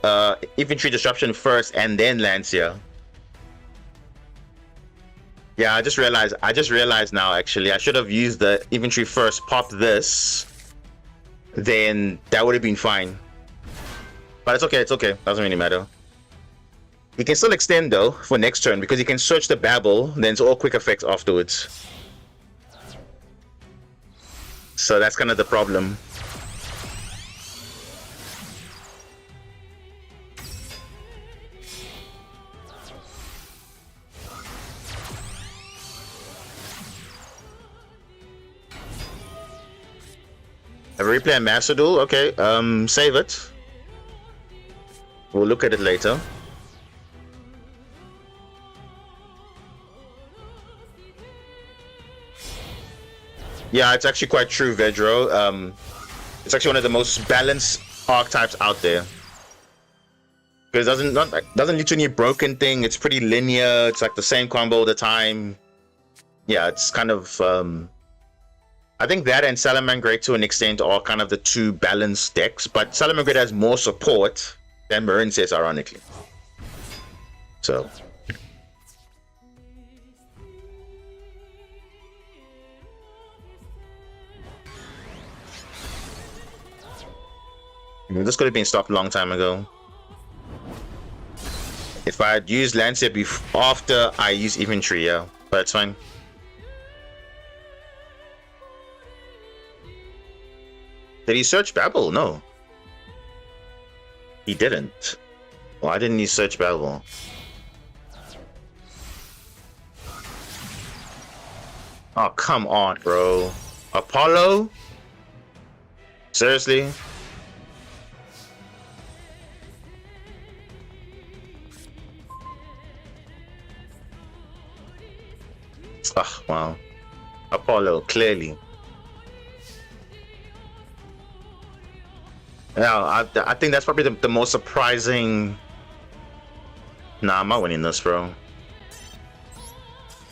infantry disruption first and then Lancia. Yeah, I just realized now actually. I should have used the infantry first, popped this, then that would have been fine. But it's okay, doesn't really matter. You can still extend though for next turn because you can search the Babel, then it's all quick effects afterwards. So that's kind of the problem. A replay and Master Duel? Okay, save it. We'll look at it later. Yeah, it's actually quite true, Vedro. It's actually one of the most balanced archetypes out there. Because it doesn't lead to any broken thing. It's pretty linear. It's like the same combo all the time. Yeah, it's kind of... I think that and Salamangreat to an extent are kind of the 2 balanced decks, but Salamangreat has more support than Marincis, ironically. So... this could have been stopped a long time ago. If I had used Lancia after I used infantry, yeah, but it's fine. Did he search Babel? No. He didn't. Why didn't he search Babel? Oh, come on, bro. Apollo? Seriously? Oh, wow. Apollo, clearly. Yeah, I think that's probably the most surprising... Nah, I'm not winning this, bro.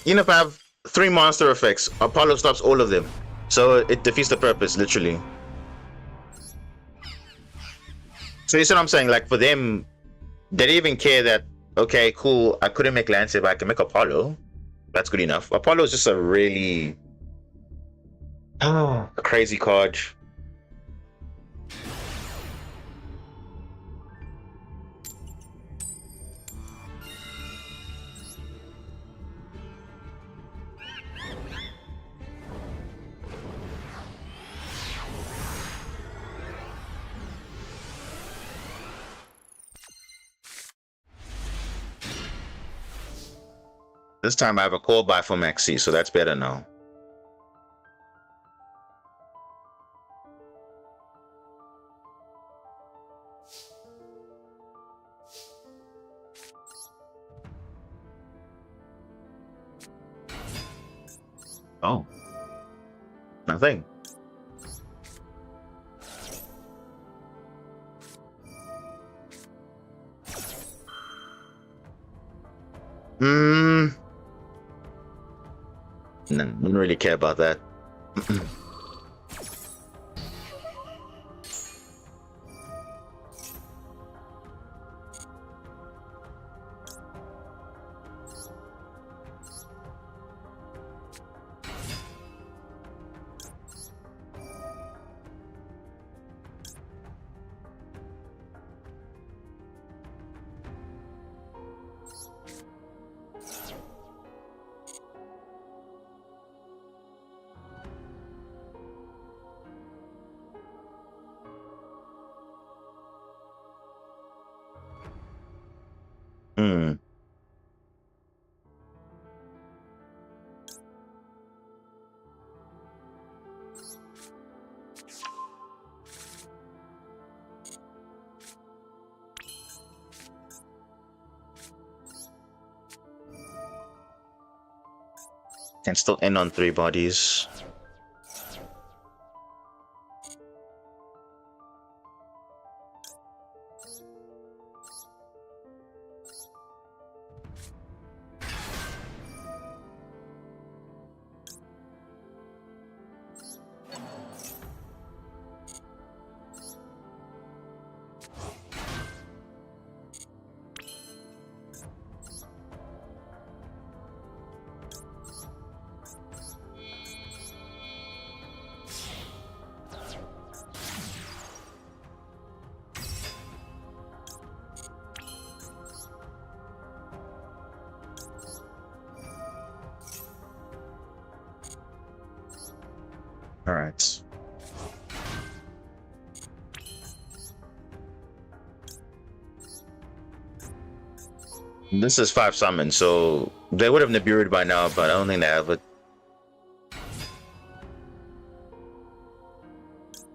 Even if I have 3 monster effects, Apollo stops all of them. So it defeats the purpose, literally. So you see what I'm saying? Like for them, they didn't even care that, okay, cool, I couldn't make Lance, but I can make Apollo. That's good enough. Apollo is just a really a crazy card. This time I have a call by for Maxi, so that's better now. Oh. Nothing. No, I don't really care about that. Hmm. Can still end on 3 bodies. All right. This is 5 summons, so they would have Nibiru'd by now, but I don't think they have it.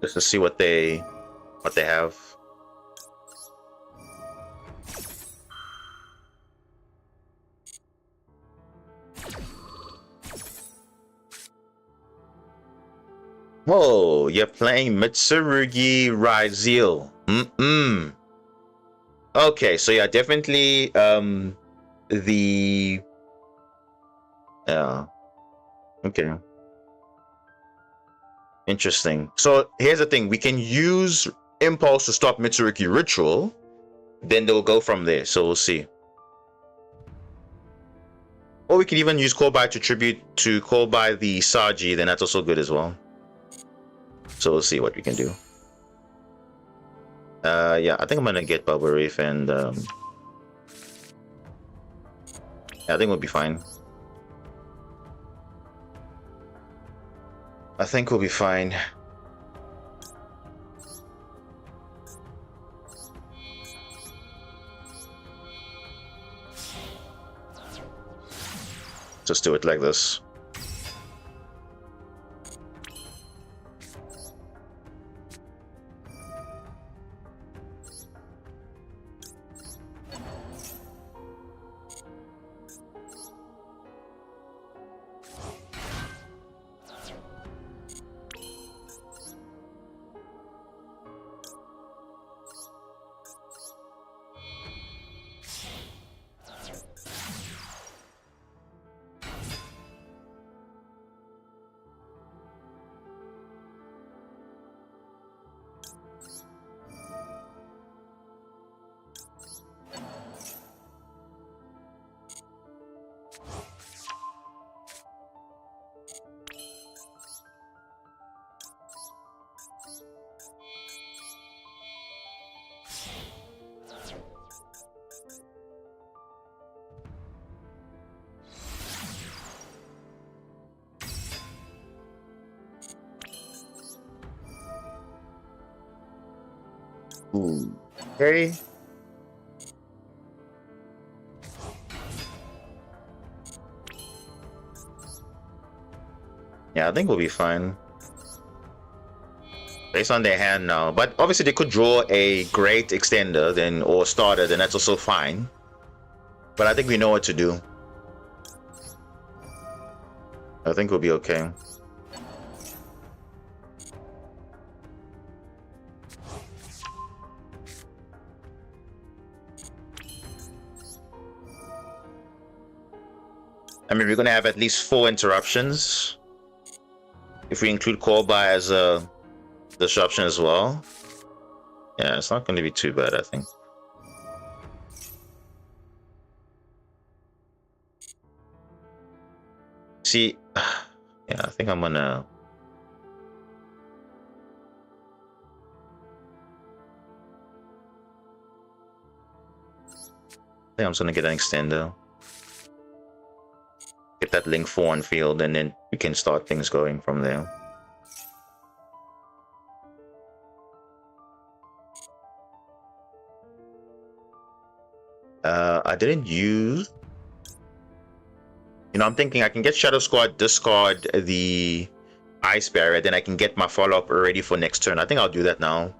Just to see what they have. Whoa, you're playing Mitsurugi Raizel. Okay, so yeah, definitely the okay. Interesting. So here's the thing, we can use Impulse to stop Mitsurugi Ritual, then they'll go from there, so we'll see. Or we can even use Call By to tribute to Call By the Saji, then that's also good as well. So we'll see what we can do. Yeah, I think I'm gonna get Bubble Reef and yeah, I think we'll be fine. I think we'll be fine. Just do it like this. Ooh. Okay. Yeah, I think we'll be fine. Based on their hand now. But obviously they could draw a great extender then or starter, then that's also fine. But I think we know what to do. I think we'll be okay. I mean, we're going to have at least 4 interruptions. If we include callby as a disruption as well. Yeah, it's not going to be too bad, I think. See, yeah, I think I'm gonna... I think I'm just gonna get an extender. Get that link 4 on field, and then we can start things going from there. I didn't use... You know, I'm thinking I can get Shadow Squad, discard the Ice Barrier, then I can get my follow-up ready for next turn. I think I'll do that now.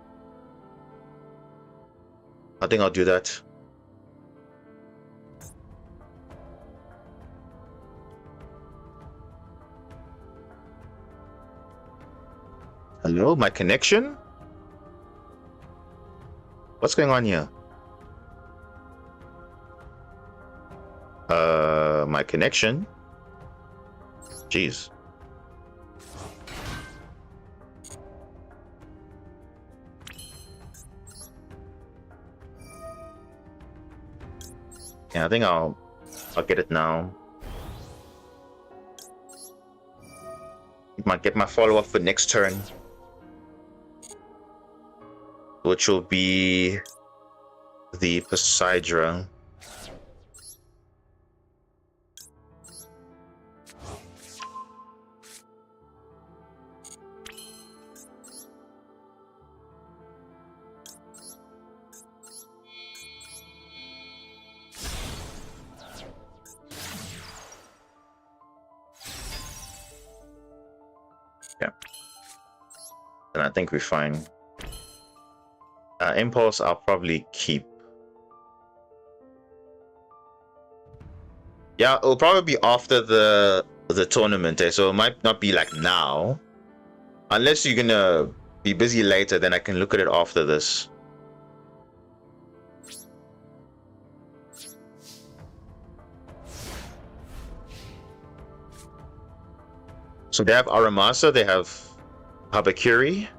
I think I'll do that. Hello, my connection? What's going on here? My connection? Jeez. Yeah, I think I'll get it now. Might get my follow-up for next turn, which will be the Poseidra. Yeah, and I think we're fine. Impulse, I'll probably keep. Yeah, it'll probably be after the tournament, so it might not be like now. Unless you're gonna be busy later, then I can look at it after this. So they have Aramasa, they have Habakiri.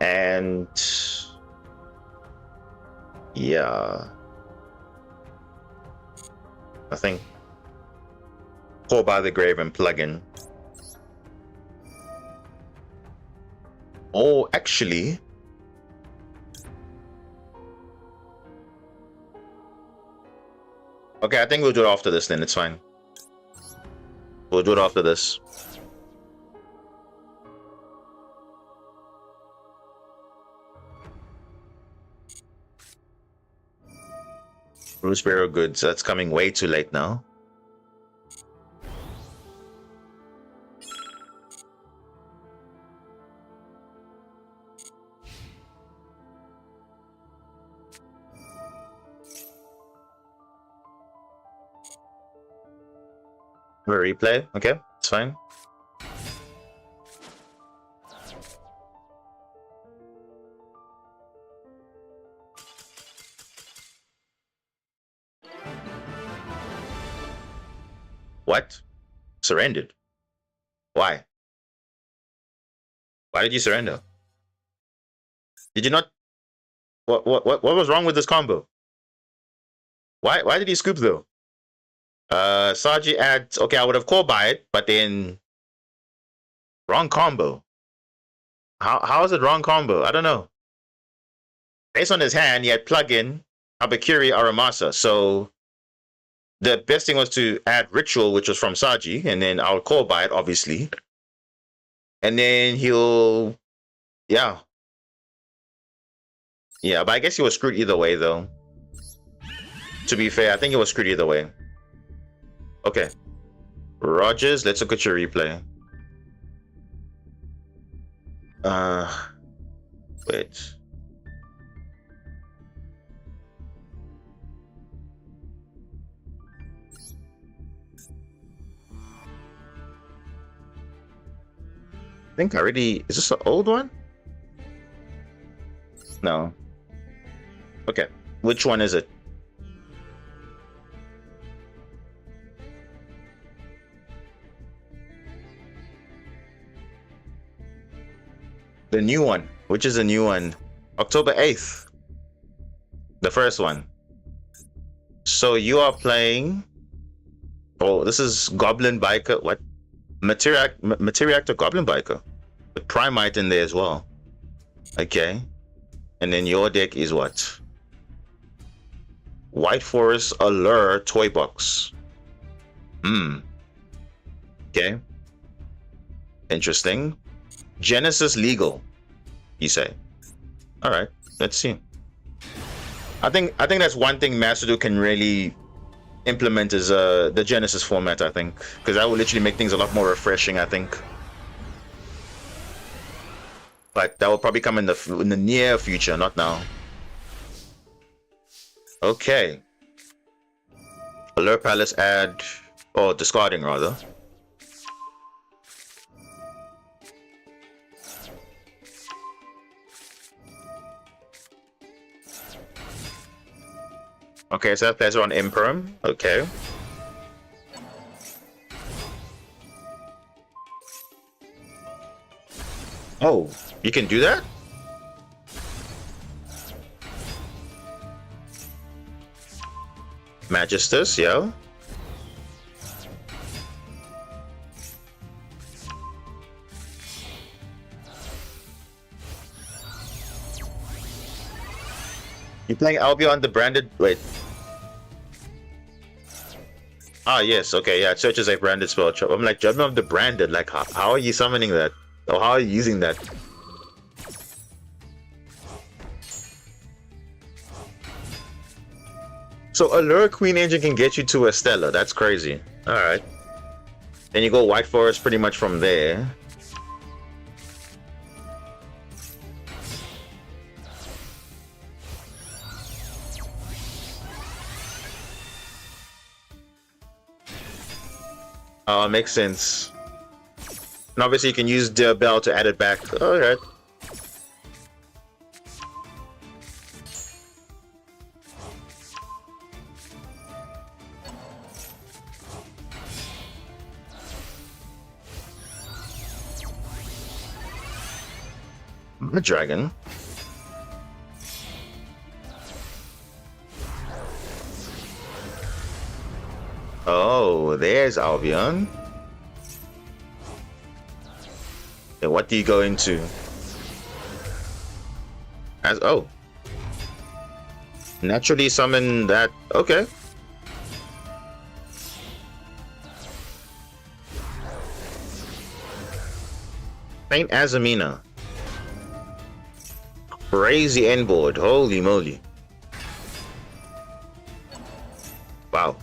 And yeah, I think Call by the Grave and plugin. Oh, actually, okay, I think we'll do it after this then. It's fine. We'll do it after this. Bruce Barrow goods. That's coming way too late now. A replay. Okay, it's fine. What? Surrendered? Why? Why did you surrender? Did you not? What was wrong with this combo? Why did he scoop though? Saji adds. Okay, I would have called by it, but then wrong combo. How is it wrong combo? I don't know. Based on his hand, he had plug-in Habakiri Aramasa, so the best thing was to add Ritual, which was from Saji, and then I'll call by it, obviously. And then he'll Yeah. Yeah, but I guess he was screwed either way, though. To be fair, I think he was screwed either way. Okay. Rogers, let's look at your replay. Wait. I think I already... Is this an old one? No. Okay. Which one is it? The new one. Which is the new one? October 8th. The first one. So you are playing... Oh, this is Goblin Biker. What? Materiactor Goblin Biker. With Primite in there as well. Okay. And then your deck is what? White Forest Allure Toy Box. Okay. Interesting. Genesis Legal, you say? All right, let's see. I think that's one thing masterduel can really implement is the Genesis format. I think because that will literally make things a lot more refreshing. I think, but that will probably come in the near future, not now. Okay. Allure Palace add, or discarding rather. Okay, so that plays on Imperm. Okay. Oh, you can do that? Magistus, yeah. You're playing Albion the branded... Wait. Ah, yes. Okay, yeah. It searches a branded spell trap. I'm like, judgment of the branded. Like, how are you summoning that? Or how are you using that? So, Allure Queen Engine can get you to a Stella. That's crazy. Alright. Then you go White Forest pretty much from there. Oh, makes sense. And obviously you can use the bell to add it back. Alright. A dragon. Oh, there's Albion. And what do you go into? As oh. Naturally summon that. Okay. Saint Azamina. Crazy end board. Holy moly. Wow.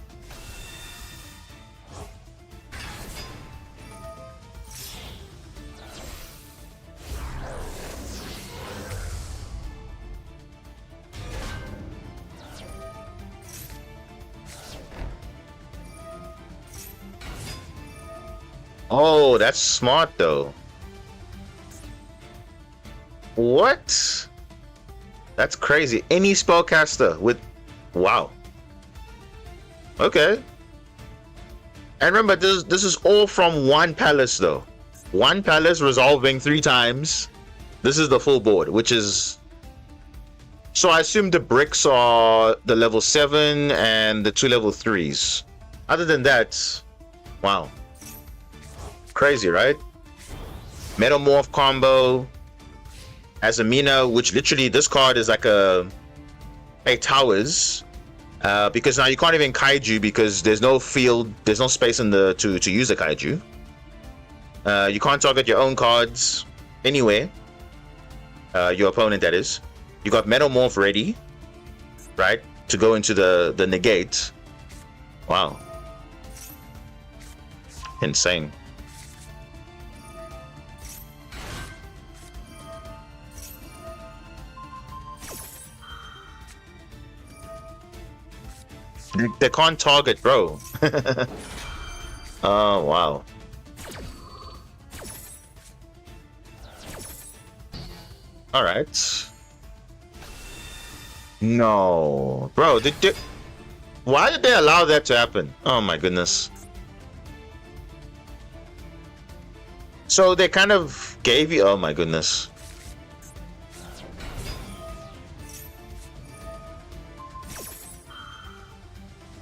Oh, that's smart though. What? That's crazy. Any spellcaster with... Wow. Okay. And remember, this is all from one palace though. One palace resolving 3 times. This is the full board, which is... So I assume the bricks are the level 7 and the 2 level 3s. Other than that, wow. Crazy, right? Metamorph combo. Azamina, which literally this card is like a towers, because now you can't even kaiju because there's no field, there's no space in the to use a kaiju. You can't target your own cards anywhere. Your opponent, that is. You got Metamorph ready, right? To go into the negate. Wow. Insane. They can't target, bro. Oh, wow. Alright. No. Bro, why did they allow that to happen? Oh my goodness. So they kind of gave you... Oh my goodness.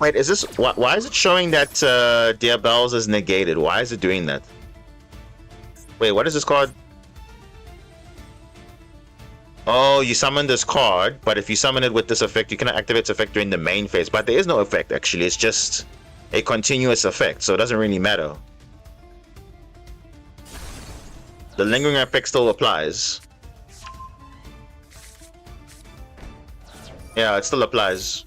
Wait, is this... Why is it showing that Diabells is negated? Why is it doing that? Wait, what is this card? Oh, you summon this card, but if you summon it with this effect, you cannot activate its effect during the main phase. But there is no effect, actually. It's just a continuous effect, so it doesn't really matter. The lingering effect still applies. Yeah, it still applies.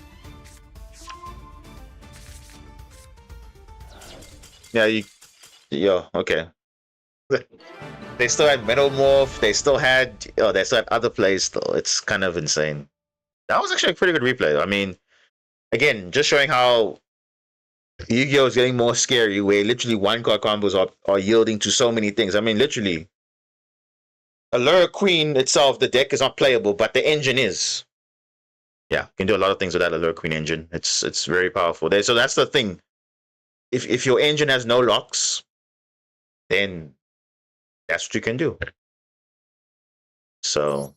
Yeah, okay. They still had Metamorph, they still had other plays still. It's kind of insane. That was actually a pretty good replay. I mean, again, just showing how Yu-Gi-Oh! Is getting more scary, where literally one card combos are yielding to so many things. I mean, literally, Allure Queen itself, the deck is not playable, but the engine is. Yeah, you can do a lot of things with that Allure Queen engine. It's very powerful. So that's the thing. If your engine has no locks, then that's what you can do. So,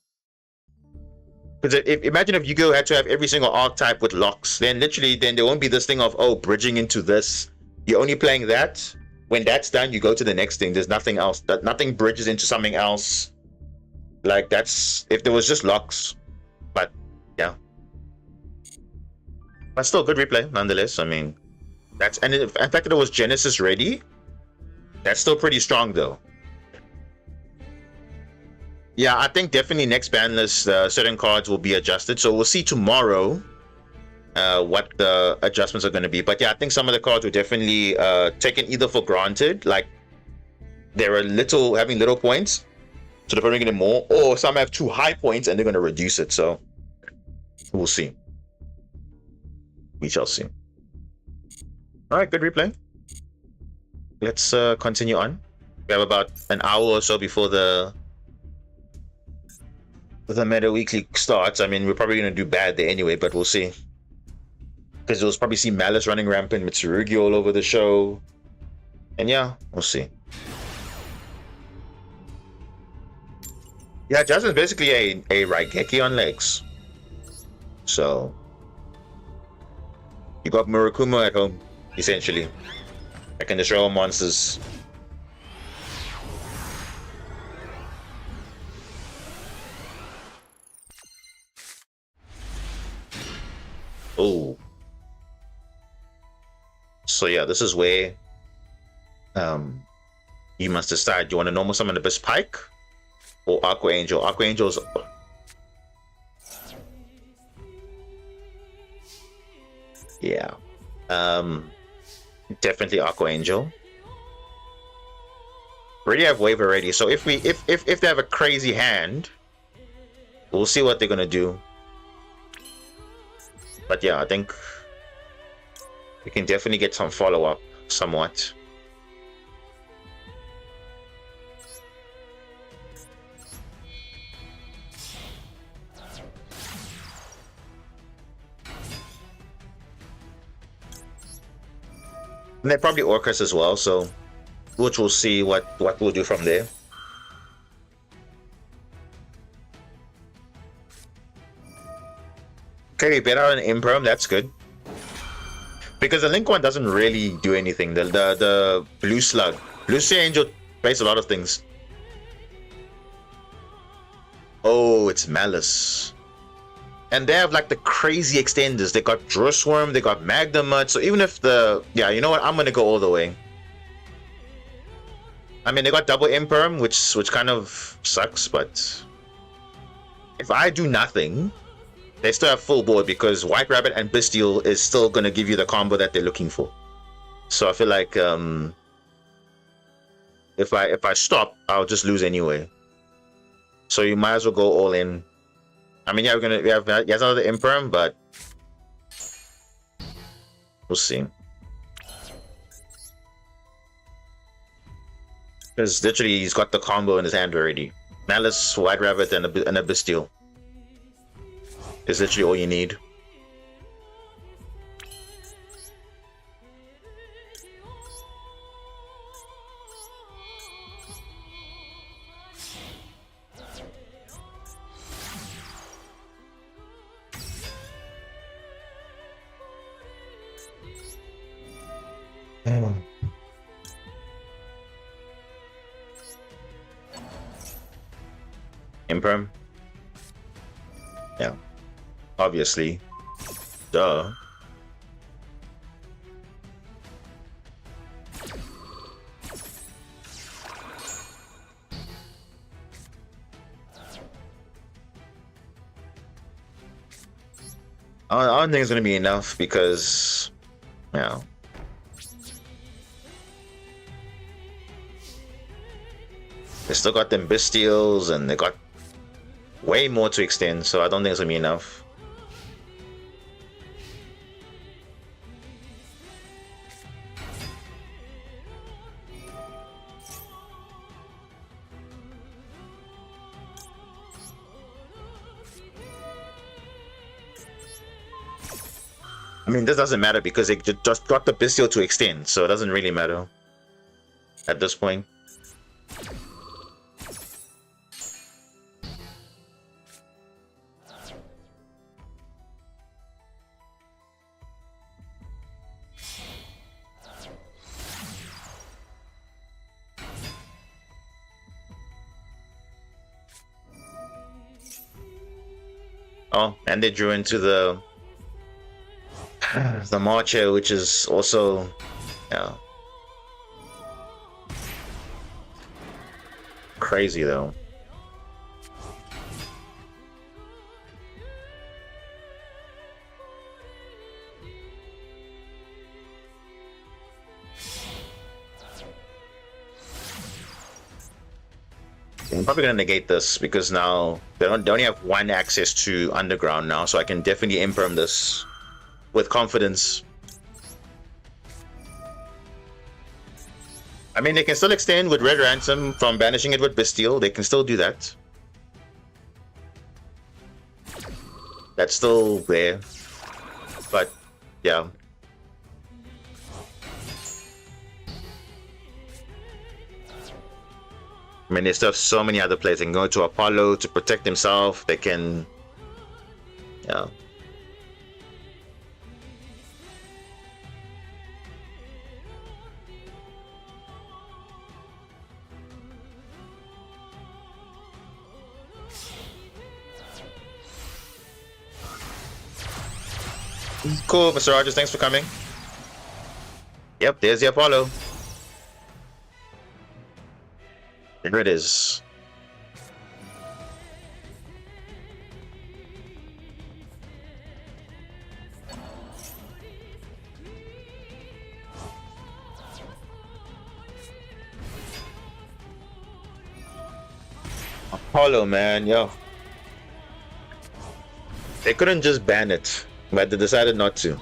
because imagine if Yu-Gi-Oh! Had to have every single archetype with locks, then literally, then there won't be this thing of, oh, bridging into this. You're only playing that. When that's done, you go to the next thing. There's nothing else. Nothing bridges into something else. Like, that's if there was just locks. But yeah, but still good replay nonetheless. I mean, and the fact that it was Genesis ready, that's still pretty strong though. Yeah, I think definitely next ban list, certain cards will be adjusted. So we'll see tomorrow what the adjustments are going to be. But yeah, I think some of the cards were definitely taken either for granted, like they're having little points, so they're bringing in more, or some have too high points and they're going to reduce it. So we'll see. We shall see. All right, good replay. Let's continue on. We have about an hour or so before the meta weekly starts. I mean, we're probably going to do bad there anyway, but we'll see. Because you'll probably see Malice running rampant, Mitsurugi all over the show. And yeah, we'll see. Yeah, Jasmine's basically a Raigeki on legs. So, you got Murakumo at home, essentially. I can destroy all monsters. Oh. So yeah, this is where you must decide. Do you want to normal summon the Abyss Pike or Aqua Angel? Aqua Angel's yeah. Definitely Aqua Angel. Already have wave already. So if they have a crazy hand, we'll see what they're gonna do. But yeah, I think we can definitely get some follow-up somewhat. And they're probably Orcus as well, so which we'll see what we'll do from there. Okay, we bet out an Imperm, that's good. Because the Link one doesn't really do anything. The Blue Slug. Blue Sea Angel plays a lot of things. Oh, it's Malice. And they have like the crazy extenders. They got Drusworm, they got Magnemite. So even if yeah, you know what? I'm gonna go all the way. I mean, they got double Imperm, which kind of sucks, but if I do nothing, they still have full board because White Rabbit and Bestial is still going to give you the combo that they're looking for. So I feel like if I stop, I'll just lose anyway. So you might as well go all in. I mean, yeah, we have another Imperm, but we'll see. Because literally he's got the combo in his hand already. Malice, White Rabbit, and a Bestial. Is literally all you need. Imperm? Yeah. Obviously. Duh. I don't think it's gonna be enough because, yeah. They still got them Bestials and they got way more to extend, so I don't think it's gonna be enough. I mean, this doesn't matter because they just got the Bestial to extend, so it doesn't really matter at this point. Oh, and they drew into the Marcher, which is also, yeah, crazy though. I'm probably gonna negate this because now they only have one access to underground now, so I can definitely imperm this with confidence. I mean, they can still extend with Red Ransom from banishing it with Bestial. They can still do that. That's still there, but yeah. I mean, they still have so many other plays. They can go to Apollo to protect himself. They can, yeah. Cool, Mr. Rogers. Thanks for coming. Yep, there's the Apollo. Here it is. Apollo, man, yo. They couldn't just ban it, but they decided not to.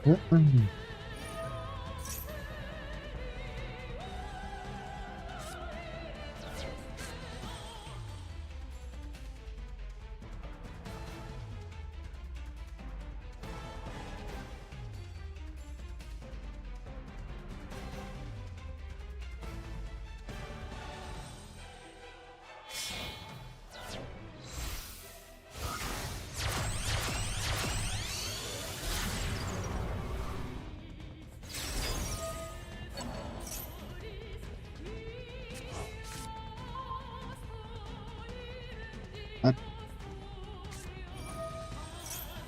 Mm-mm.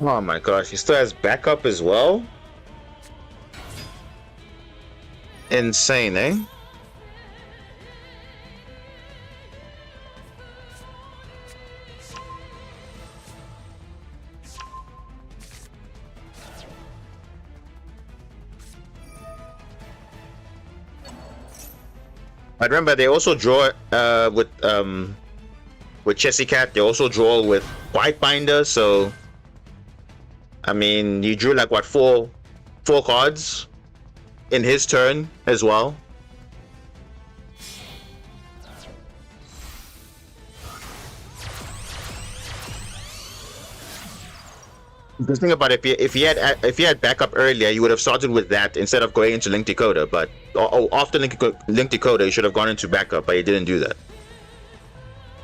Oh my gosh, he still has backup as well? Insane, eh? I remember they also draw with Chessy Cat, they also draw with White Binder, so I mean you drew like what four cards in his turn as well. Because think about it, if he had backup earlier, you would have started with that instead of going into Link Decoder. But after Link Decoder, you should have gone into backup, but he didn't do that.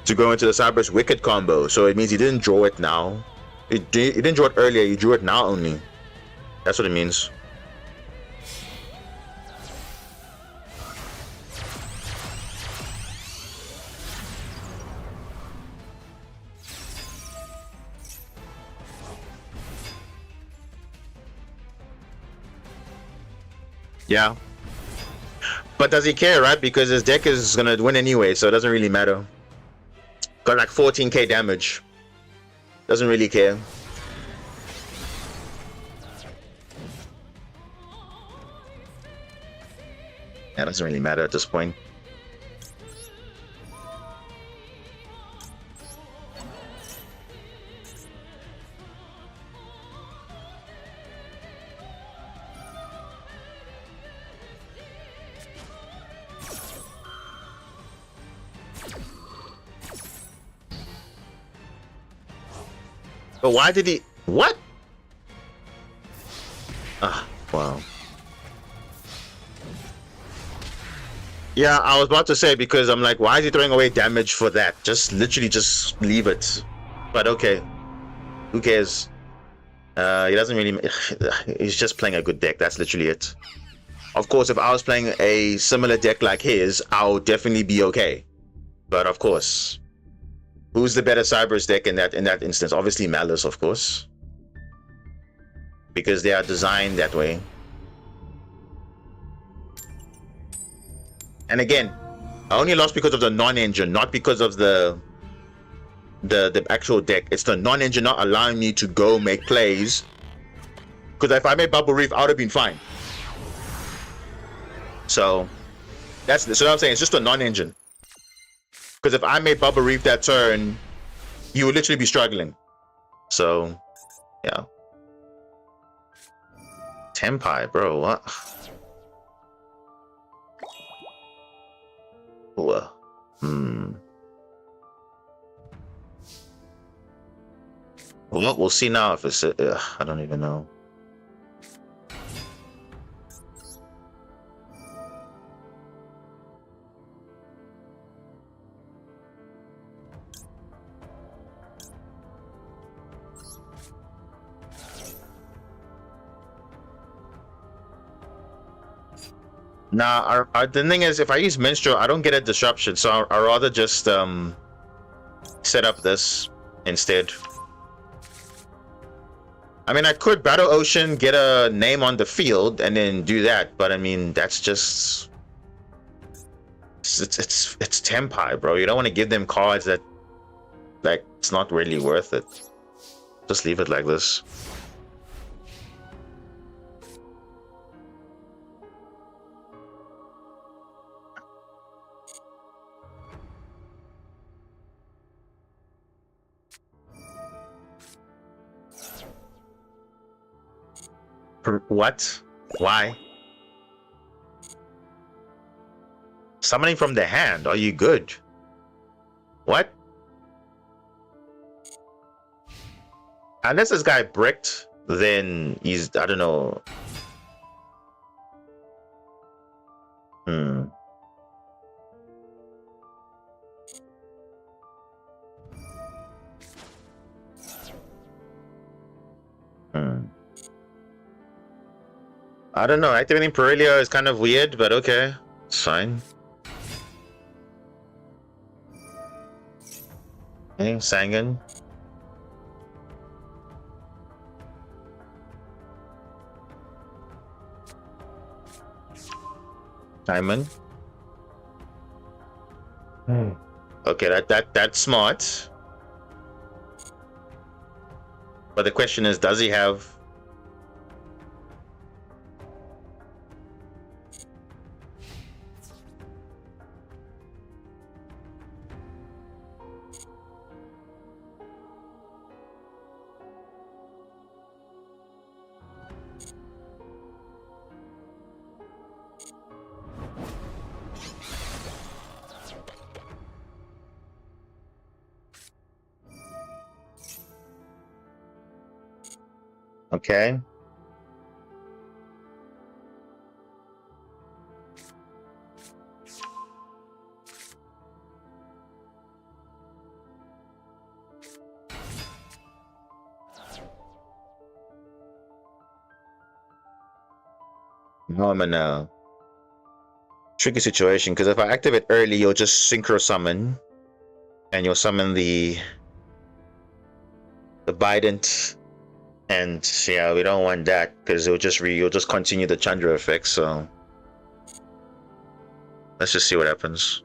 To go into the Cyber's Wicked combo, so it means he didn't draw it now. He didn't draw it earlier. He drew it now only. That's what it means. Yeah. But does he care, right? Because his deck is gonna win anyway, so it doesn't really matter. Got like 14k damage. Doesn't really care. Yeah, doesn't really matter at this point. But why did he? What? Ah, wow. Yeah, I was about to say because I'm like, why is he throwing away damage for that? Just literally just leave it. But okay, who cares? He doesn't really. He's just playing a good deck. That's literally it. Of course, if I was playing a similar deck like his, I would definitely be okay. But of course, who's the better Cyber's deck in that instance? Obviously, Malice, of course, because they are designed that way. And again, I only lost because of the non-engine, not because of the actual deck. It's the non-engine not allowing me to go make plays. Because if I made Bubble Reef, I would have been fine. So that's what I'm saying. It's just a non-engine. Because if I made Bubble Reef that turn, you would literally be struggling. So yeah. Tempai, bro. What? Well, we'll see now if it's. I don't even know. Nah, the thing is, if I use Minstrel, I don't get a disruption, so I'd rather just set up this instead. I mean, I could Battle Ocean, get a name on the field, and then do that, but I mean, that's just it's Tempai, bro. You don't want to give them cards that like it's not really worth it. Just leave it like this. What? Why? Summoning from the hand. Are you good? What? Unless this guy bricked, then he's, I don't know. Hmm. I don't know. Activating Perilia is kind of weird, but okay. It's fine. Okay, Sangan. Diamond. Okay, that's smart. But the question is, does he have... Okay. No, I'm in a tricky situation, because if I activate early, you'll just synchro summon, and you'll summon the Bident, and yeah, we don't want that, because you'll just continue the Chandra effect. So let's just see what happens.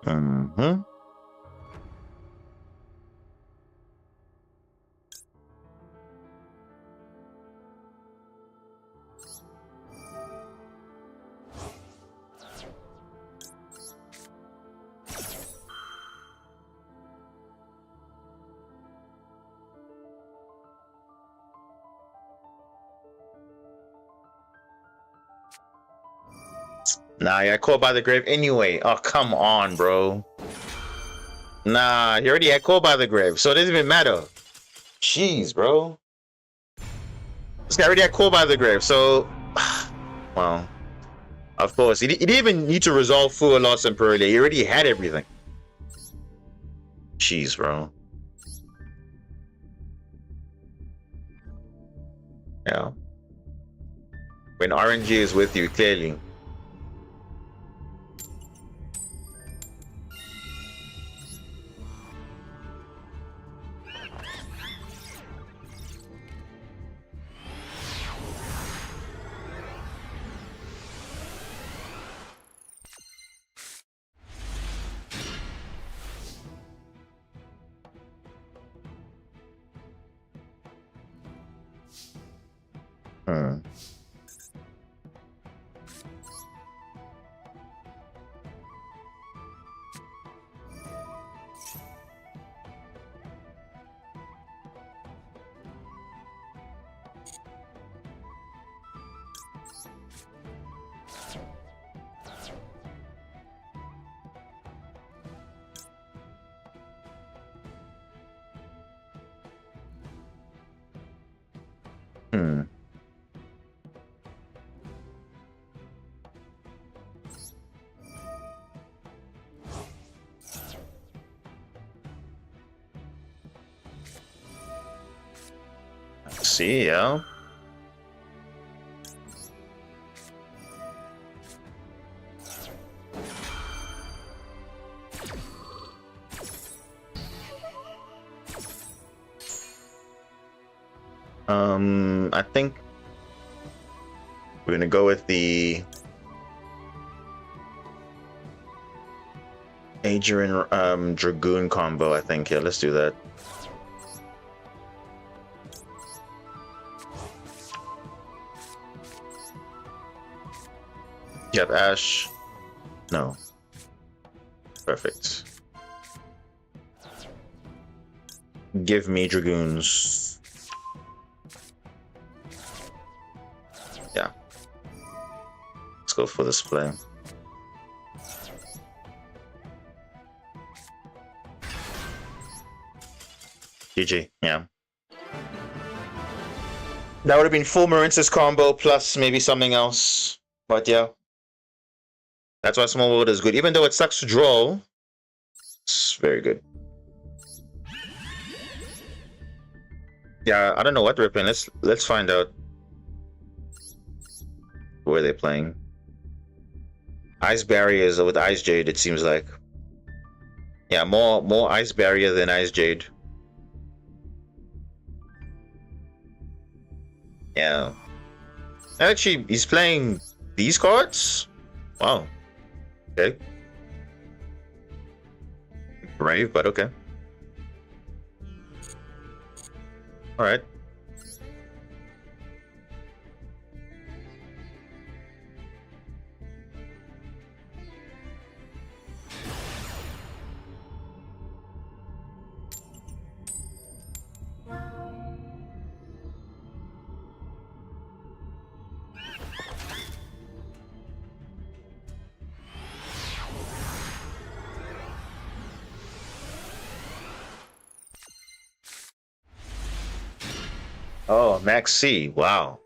Mm-hmm. Nah, I got caught by the grave anyway. Oh, come on, bro. Nah, he already had caught by the grave, so it doesn't even matter. Jeez, bro. This guy already had caught by the grave, so... Well, of course. He didn't even need to resolve Fua Loss and Perilia. He already had everything. Jeez, bro. Yeah. When RNG is with you, clearly. Hmm. Hmm. See, yeah. I think we're gonna go with the Adrian Dragoon combo, I think. Yeah, let's do that. You have Ash. No. Perfect. Give me Dragoons. Yeah. Let's go for this play. GG, yeah. That would have been full Marince's combo plus maybe something else. But yeah. That's why small world is good. Even though it sucks to draw, it's very good. Yeah, I don't know what they're playing. Let's find out. Where are they playing? Ice barriers with Ice Jade, it seems like. Yeah, more Ice Barrier than Ice Jade. Yeah. Actually, he's playing these cards? Wow. Okay. Brave, but okay. Alright. Oh, Max C. Wow.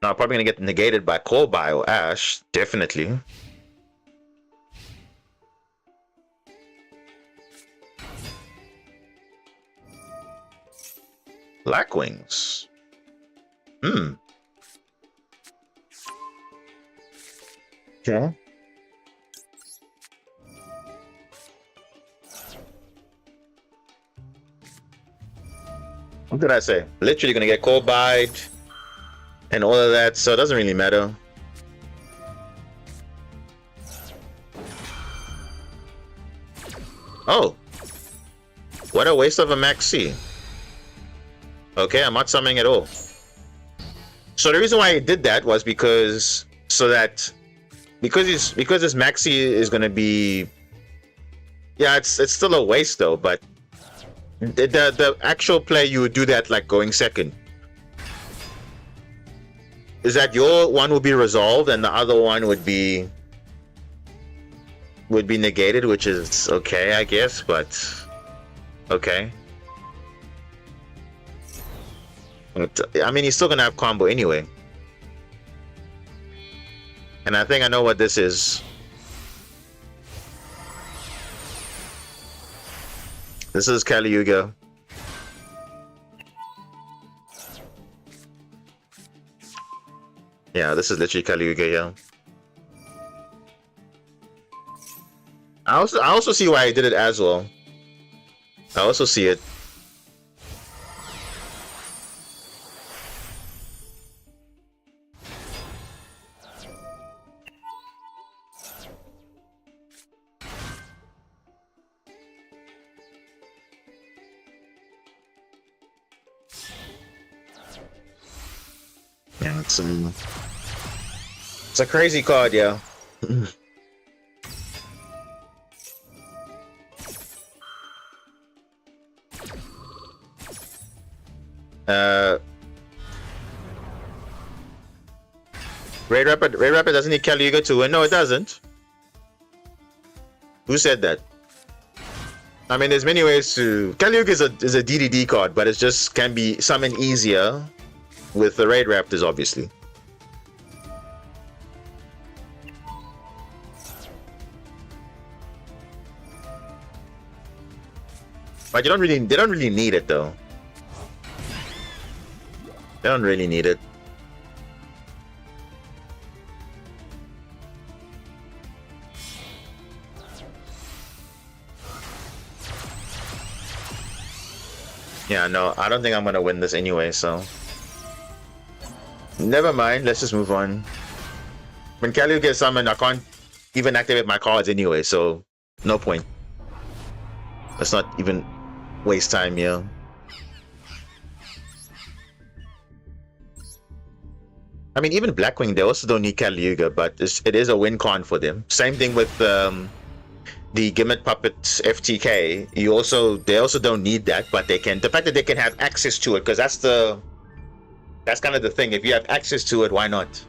Now, probably gonna get negated by Cold Bio Ash. Definitely. Black Wings. Hmm. Okay. What did I say? Literally gonna get Cold Bite and all of that, so it doesn't really matter. Oh. What a waste of a Max C. Okay, I'm not summoning at all. So the reason why I did that was because because this Max C is gonna be, yeah, it's still a waste though, but the actual play you would do that like going second. Is that your one will be resolved and the other one would be negated, which is okay, I guess, but okay. I mean, he's still gonna have combo anyway. And I think I know what this is. This is Kali Yugioh. Yeah, this is literally Kali Yugioh, yeah. I also see why I did it as well. I also see it. Yeah, it's a crazy card, yeah. Raid Rapid doesn't need Kali Yugioh to win. No, it doesn't. Who said that? I mean, there's many ways to. Kali Yugioh is a DDD card, but it just can be summoned easier with the Raid Raptors, obviously. But they don't really need it though. They don't really need it. Yeah, no, I don't think I'm gonna win this anyway, so never mind. Let's just move on. When Kalu gets summoned, I can't even activate my cards anyway, so no point. Let's not even waste time here. I mean, even Blackwing, they also don't need Kalyuga, but it is a win con for them. Same thing with the Gimmet Puppet FTK. They also don't need that, but they can. The fact that they can have access to it, because that's kind of the thing. If you have access to it, why not?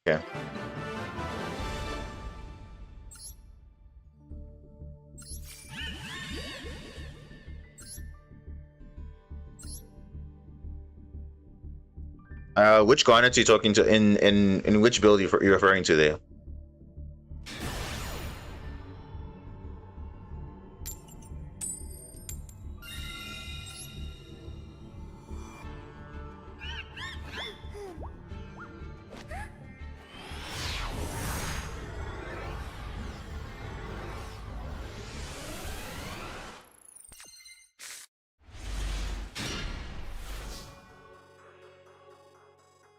Yeah. Which garnet are you talking to? In which build you're referring to there?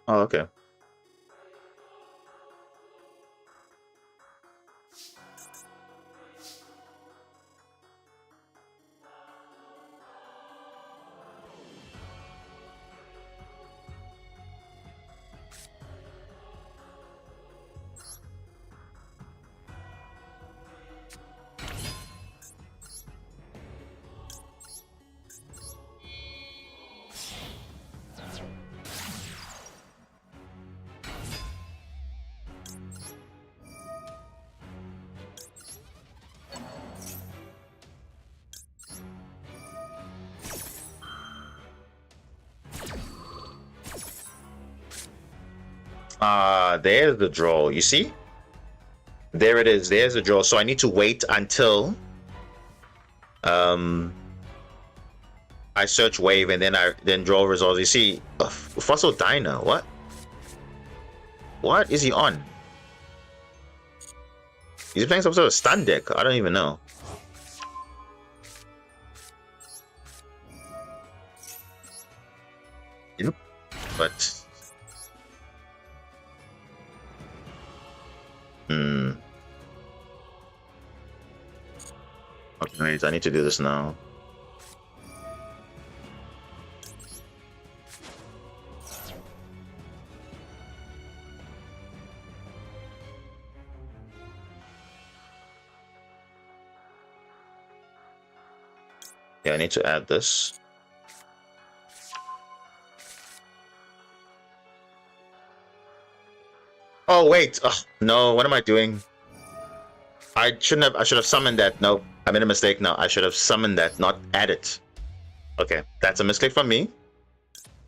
Oh, okay. There's the draw. You see? There it is. There's the draw. So I need to wait until I search wave and then draw results. You see, Fossil Diner. What is he on? He's playing some sort of stun deck. I don't even know. Yep. But okay, wait, I need to do this now. Yeah, I need to add this. Oh wait, no, what am I doing? I should have summoned that. No, I made a mistake now. I should have summoned that, not added. Okay, that's a mistake from me.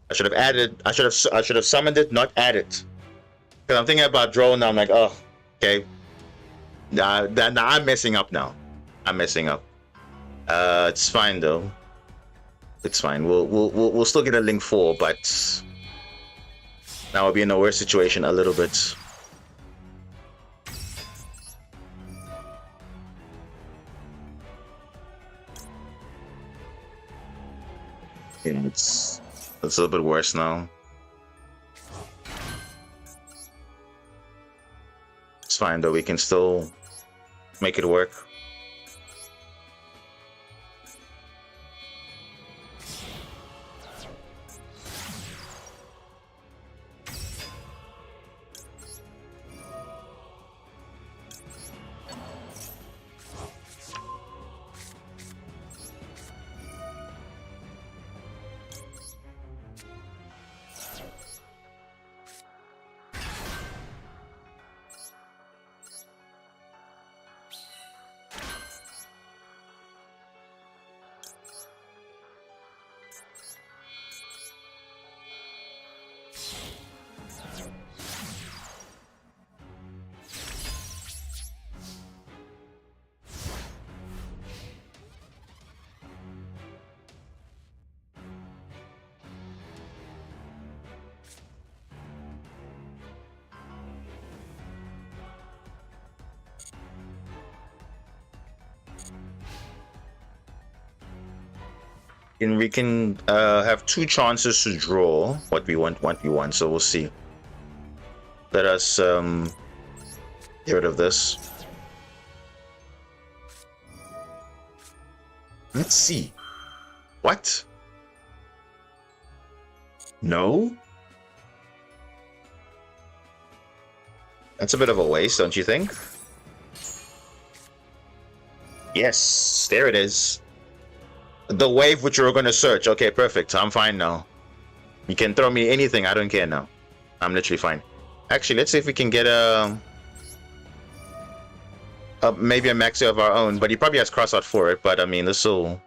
I should have summoned it, not added. Because I'm thinking about drone now. I'm like, oh, okay. Now I'm messing up now. I'm messing up. It's fine though. It's fine. We'll still get a link 4, but now we'll be in a worse situation a little bit. Yeah, it's a little bit worse now. It's fine though. We can still make it work. And we can have 2 chances to draw what we want. So we'll see. Let us get rid of this. Let's see. What? No? That's a bit of a waste, don't you think? Yes, there it is. The wave which you were going to search. Okay, perfect. I'm fine now. You can throw me anything. I don't care now. I'm literally fine. Actually, let's see if we can get maybe a maxi of our own. But he probably has cross out for it. But I mean, this will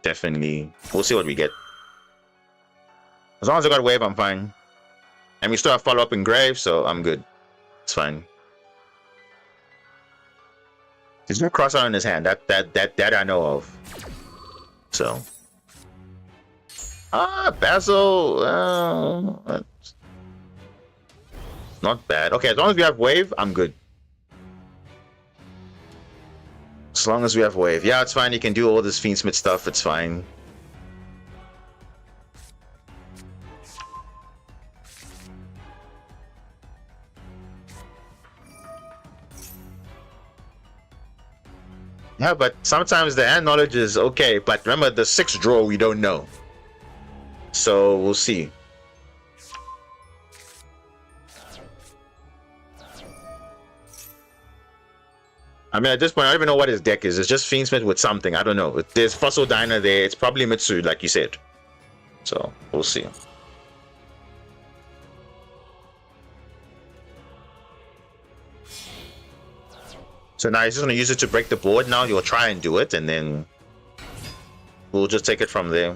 definitely... We'll see what we get. As long as I got wave, I'm fine. And we still have follow up in grave, so I'm good. It's fine. There's no cross out in his hand. That I know of. So. Basil. Not bad. Okay, as long as we have wave, I'm good. As long as we have wave. Yeah, it's fine. You can do all this Fiendsmith stuff. It's fine. Yeah, but sometimes the hand knowledge is okay. But remember, the 6th draw, we don't know. So, we'll see. I mean, at this point, I don't even know what his deck is. It's just Fiendsmith with something. I don't know. There's Fossil Diner there. It's probably Mitsui, like you said. So, we'll see. So now he's just going to use it to break the board now. You'll try and do it, and then we'll just take it from there.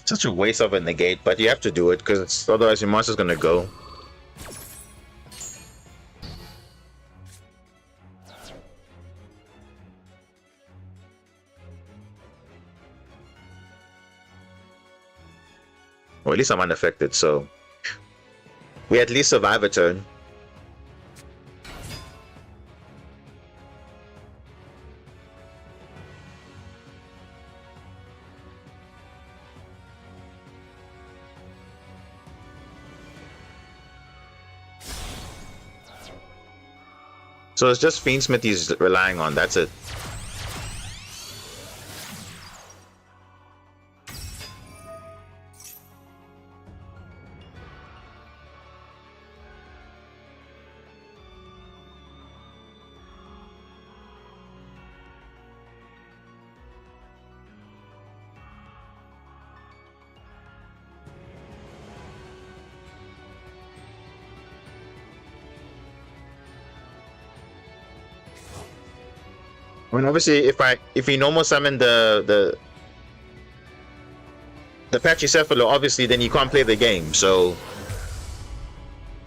Such a waste of a negate, but you have to do it because otherwise your monster's gonna go. Or at least I'm unaffected, so we at least survive a turn. So it's just Fiendsmith he's relying on, that's it. I mean, obviously, if we normal summon the Pachycephalo, obviously, then you can't play the game. So,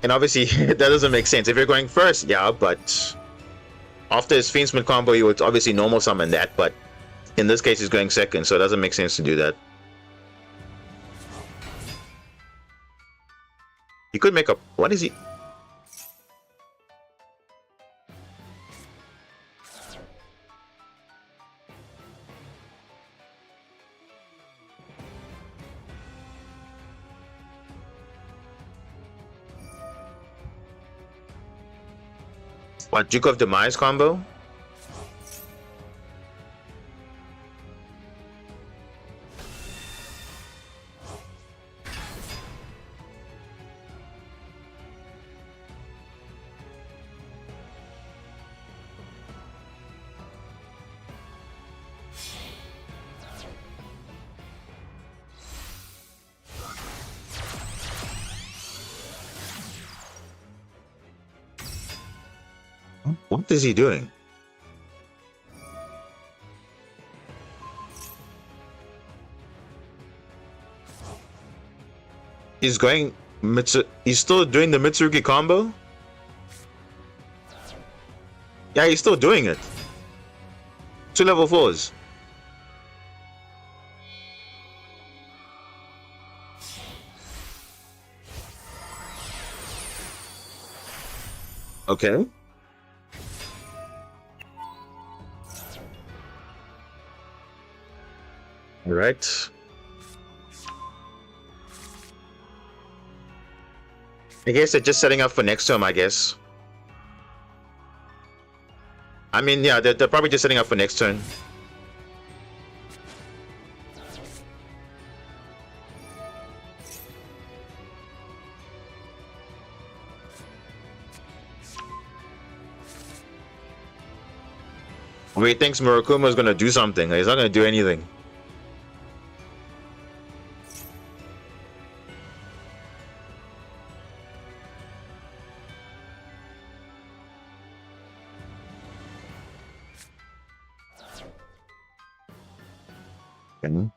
and obviously, that doesn't make sense. If you're going first, yeah, but after his Fiendsmith combo, you would obviously normal summon that. But in this case, he's going second, so it doesn't make sense to do that. He could make a... What is he... What, Duke of Demise combo? What is he doing? He's going he's still doing the Mitsurugi combo? Yeah, he's still doing it. 2 level 4s. Okay. All right. I guess they're just setting up for next term, I guess. I mean, yeah, they're probably just setting up for next turn. Where he thinks Murakumo is going to do something. He's not going to do anything. Okay.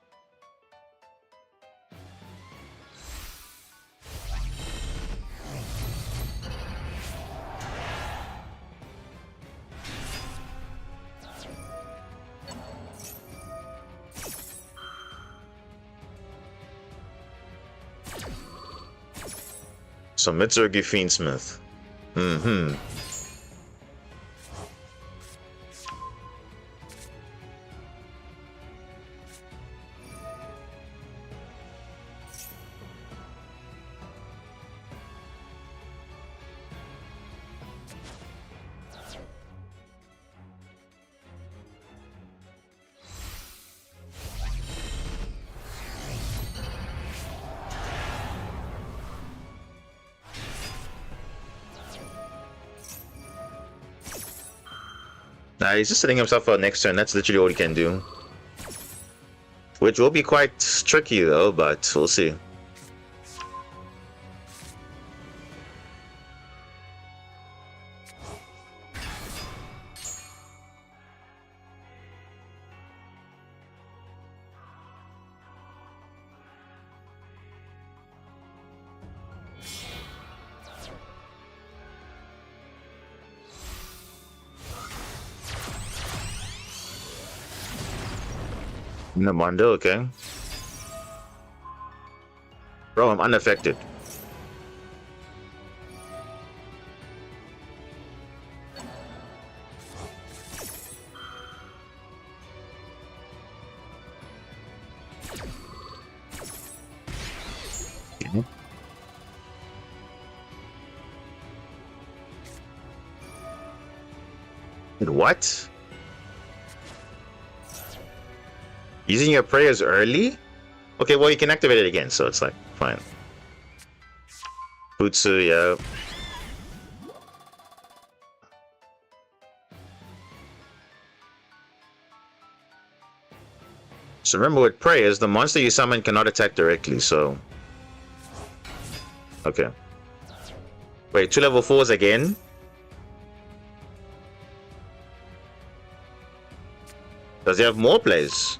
So Mitsurugi Fiendsmith. Mm-hmm. Nah, he's just setting himself for next turn. That's literally all he can do. Which will be quite tricky though, but we'll see. Namando, okay. Bro, I'm unaffected. What? Using your prayers early? Okay, well, you can activate it again, so it's like, fine. Butsu, yeah. So remember with prayers, the monster you summon cannot attack directly, so... Okay. Wait, 2 level 4s again? Does he have more plays?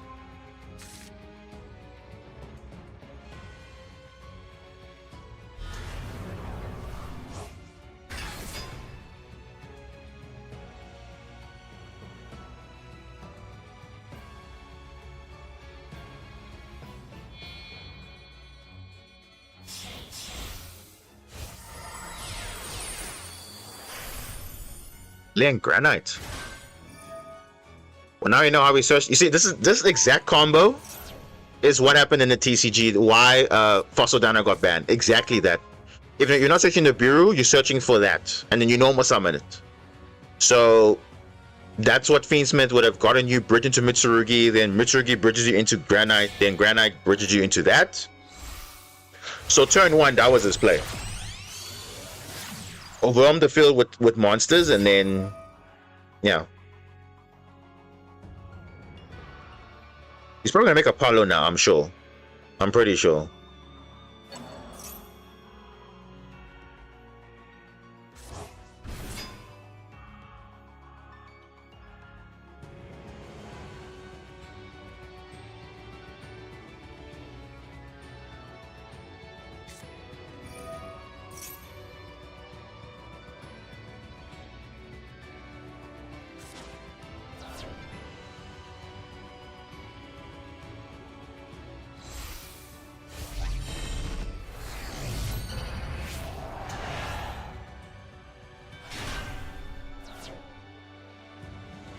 Laying Granite. Well, now you know how we search. You see, this exact combo is what happened in the TCG. Why Fossil Diner got banned. Exactly that. If you're not searching the Bureau, you're searching for that, and then you normal summon it. So that's what Fiendsmith would have gotten you. Bridge into Mitsurugi, then Mitsurugi bridges you into Granite, then Granite bridges you into that. So turn 1, that was his play. Overwhelm the field with monsters, and then yeah. He's probably gonna make a Paulo now, I'm sure. I'm pretty sure.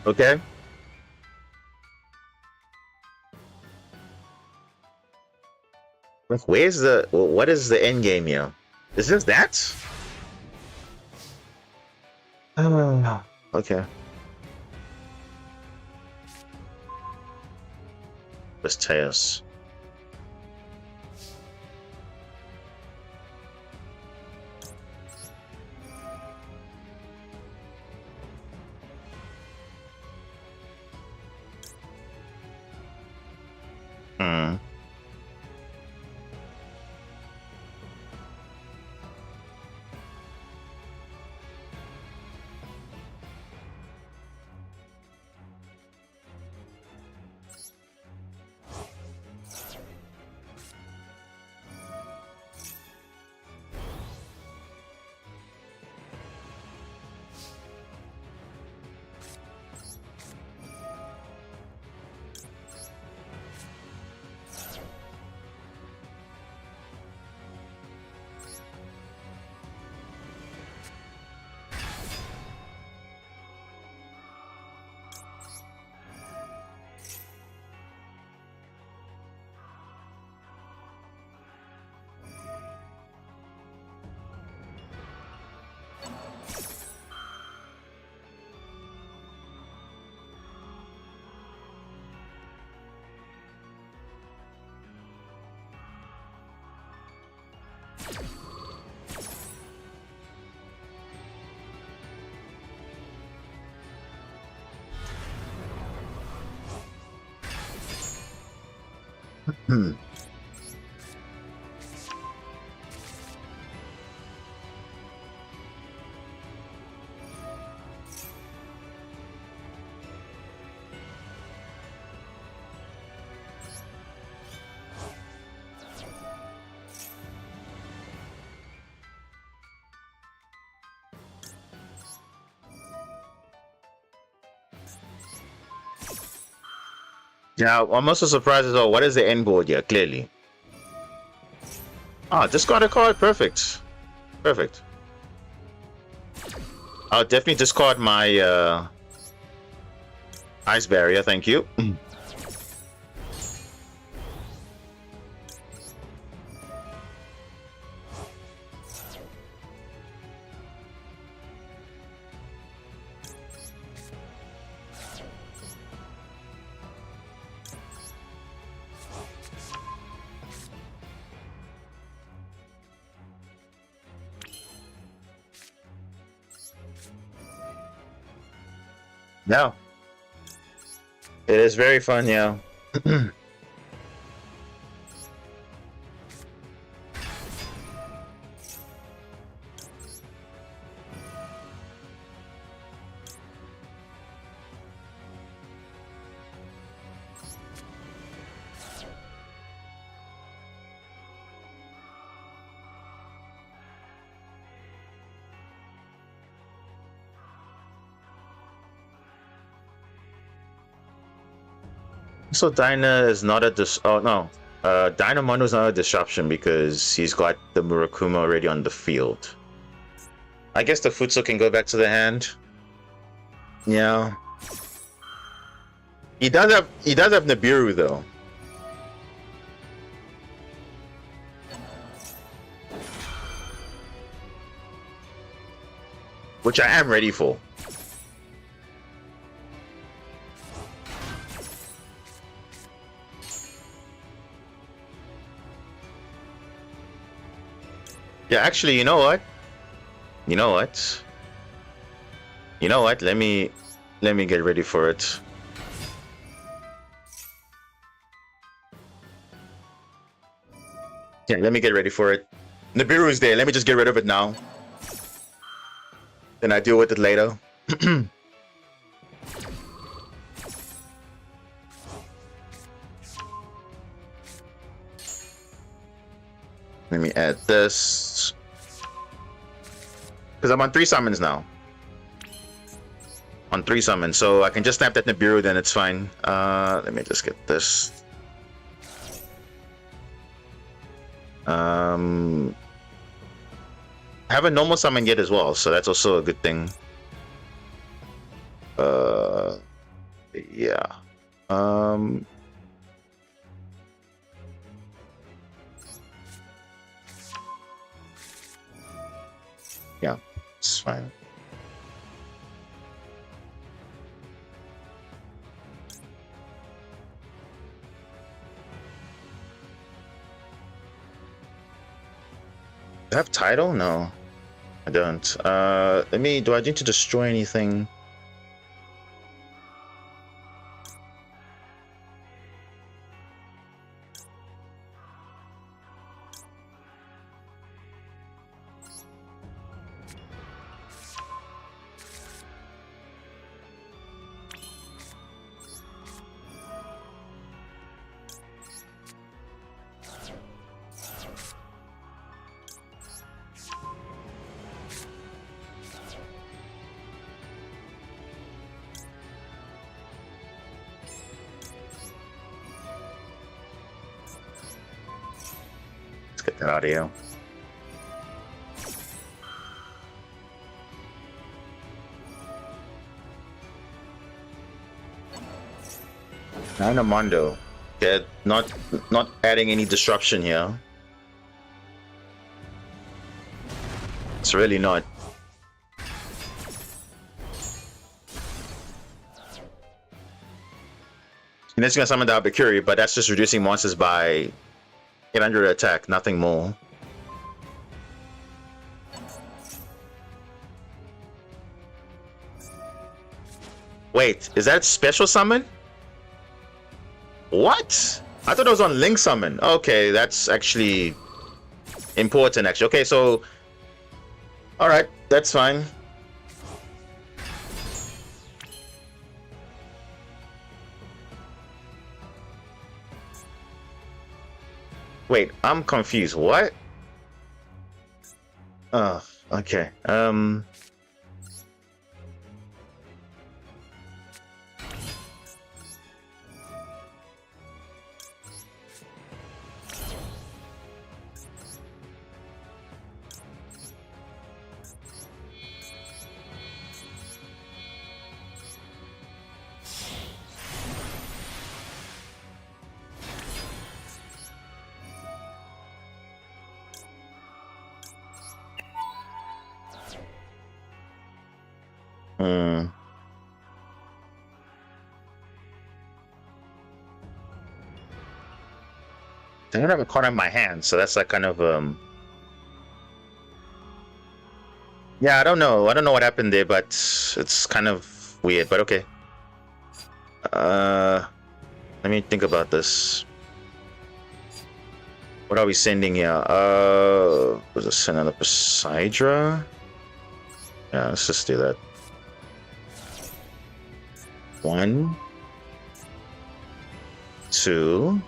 Okay. Where's the? What is the end game here? Is this that? Okay. Let's chaos. Hmm. Hmm. Yeah, I'm also surprised as well. What is the end board here? Clearly. Ah, discard a card. Perfect. Perfect. I'll definitely discard my ice barrier. Thank you. No. It is very fun, yeah. So Dyna is not a oh no. Dynamondo is not a disruption because he's got the Murakuma already on the field. I guess the Futsu can go back to the hand. Yeah. He does have Nibiru though. Which I am ready for. Yeah, actually, you know what? You know what? You know what? Let me get ready for it. Yeah, let me get ready for it. Nibiru is there. Let me just get rid of it now. Then I deal with it later. Let me add this. Because I'm on 3 summons now. On 3 summons. So I can just snap that Nibiru, then it's fine. Let me just get this. I haven't normal summon yet as well, so that's also a good thing. Yeah. Yeah, it's fine. Do I have title? No, I don't. Do I need to destroy anything? Let's get that audio. Mondo. Yeah, not adding any disruption here. It's really not. And it's gonna summon the Abakiri, but that's just reducing monsters by 800 attack, nothing more. Wait, is that special summon? What? I thought it was on Link summon. Okay, that's actually important, actually. Okay, so... Alright, that's fine. Wait, I'm confused. What? Oh, okay. I don't have a card in my hand, so that's like kind of yeah, I don't know what happened there, but it's kind of weird, but okay. Let me think about this. What are we sending here? Was it send another Poseidra? Yeah, let's just do that. 1, 2.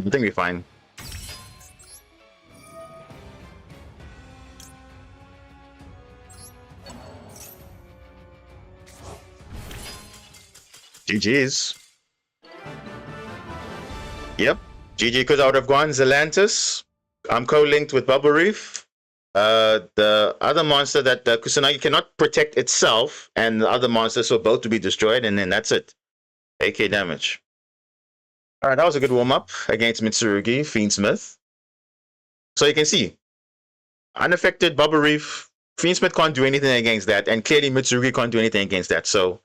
I think we're fine. GG's. Yep. GG could out have gone Zelantis. I'm co-linked with Bubble Reef. The other monster that Kusanagi cannot protect itself, and the other monsters were both to be destroyed, and then that's it. AK damage. All right, that was a good warm-up against Mitsurugi, Fiendsmith. So you can see, unaffected Bubble Reef, Fiendsmith can't do anything against that, and clearly Mitsurugi can't do anything against that. So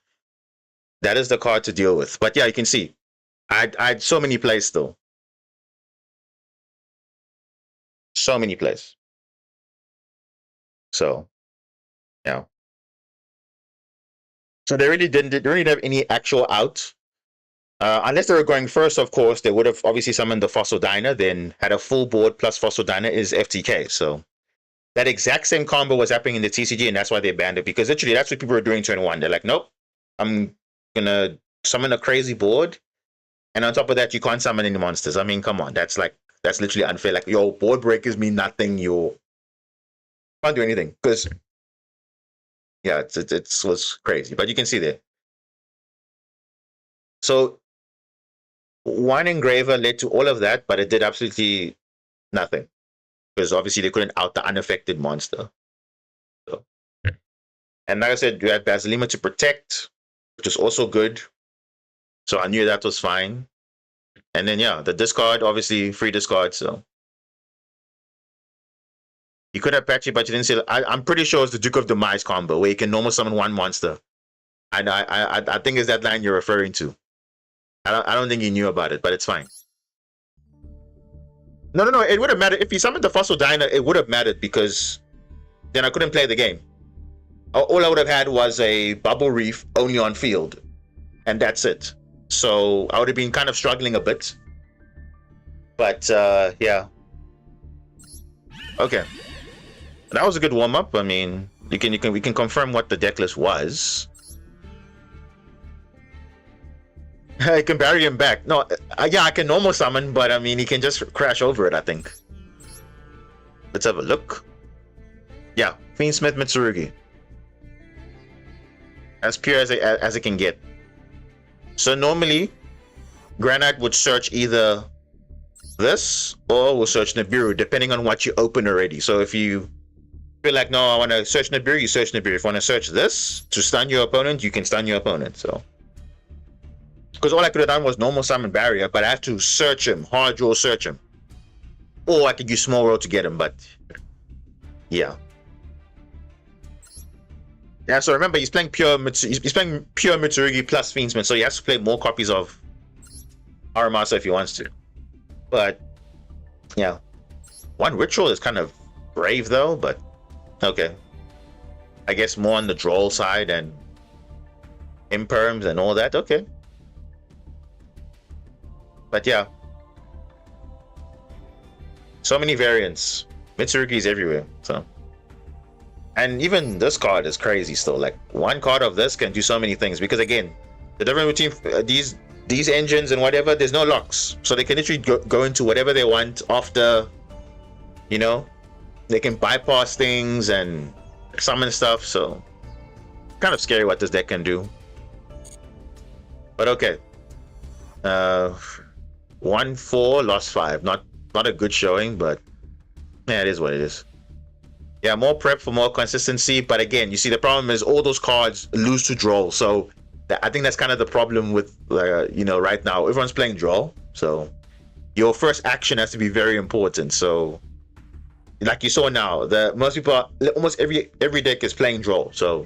that is the card to deal with. But yeah, you can see, I had so many plays still. So many plays. So, yeah. So they really didn't have any actual out. Unless they were going first, of course, they would have obviously summoned the Fossil Diner, then had a full board plus Fossil Diner is FTK. So that exact same combo was happening in the TCG, and that's why they banned it. Because literally, that's what people were doing turn 1. They're like, nope, I'm going to summon a crazy board. And on top of that, you can't summon any monsters. I mean, come on. That's like That's literally unfair. Like, yo, board breakers mean nothing. You can't do anything because, yeah, it was crazy. But you can see there. So one engraver led to all of that, but it did absolutely nothing because obviously they couldn't out the unaffected monster. So, and like I said, you had Basilima to protect, which is also good. So I knew that was fine. And then yeah, the discard, obviously free discard. So you could have patchy, but you didn't say. I'm pretty sure it's the Duke of Demise combo where you can normal summon one monster. And I think it's that line you're referring to. I don't think you knew about it, but it's fine. No. It would have mattered if you summoned the Fossil Diner. It would have mattered because then I couldn't play the game. All I would have had was a Bubble Reef only on field, and that's it. So I would have been kind of struggling a bit. But yeah. Okay. That was a good warm up. I mean, we can confirm what the deck list was. I can bury him back. No, yeah, I can normal summon, but I mean, he can just crash over it, I think. Let's have a look. Yeah, Fiendsmith Mitsurugi. As pure as it can get. So normally, Granite would search either this or will search Nibiru, depending on what you open already. So if you feel like, no, I want to search Nibiru, you search Nibiru. If you want to search this to stun your opponent, you can stun your opponent. So, because all I could have done was normal summon barrier, but I have to search him, hard draw search him, or I could use small roll to get him. But yeah. Yeah, so remember he's playing pure Mitsurugi plus Fiendsman, so he has to play more copies of Aramasa if he wants to. But yeah, one ritual is kind of brave though, but okay. I guess more on the droll side and imperms and all that. Okay. But yeah, so many variants. Mitsurugi's everywhere, so. And even this card is crazy still. Like, one card of this can do so many things. Because again, the difference between these engines and whatever, there's no locks. So they can literally go into whatever they want after, you know, they can bypass things and summon stuff. So, kind of scary what this deck can do. But okay. 1-4, lost 5. Not a good showing, but yeah, it is what it is. Yeah, more prep for more consistency, but again, you see the problem is all those cards lose to draw. So I think that's kind of the problem with you know, right now everyone's playing draw. So your first action has to be very important. So like you saw now, most people almost every deck is playing draw. So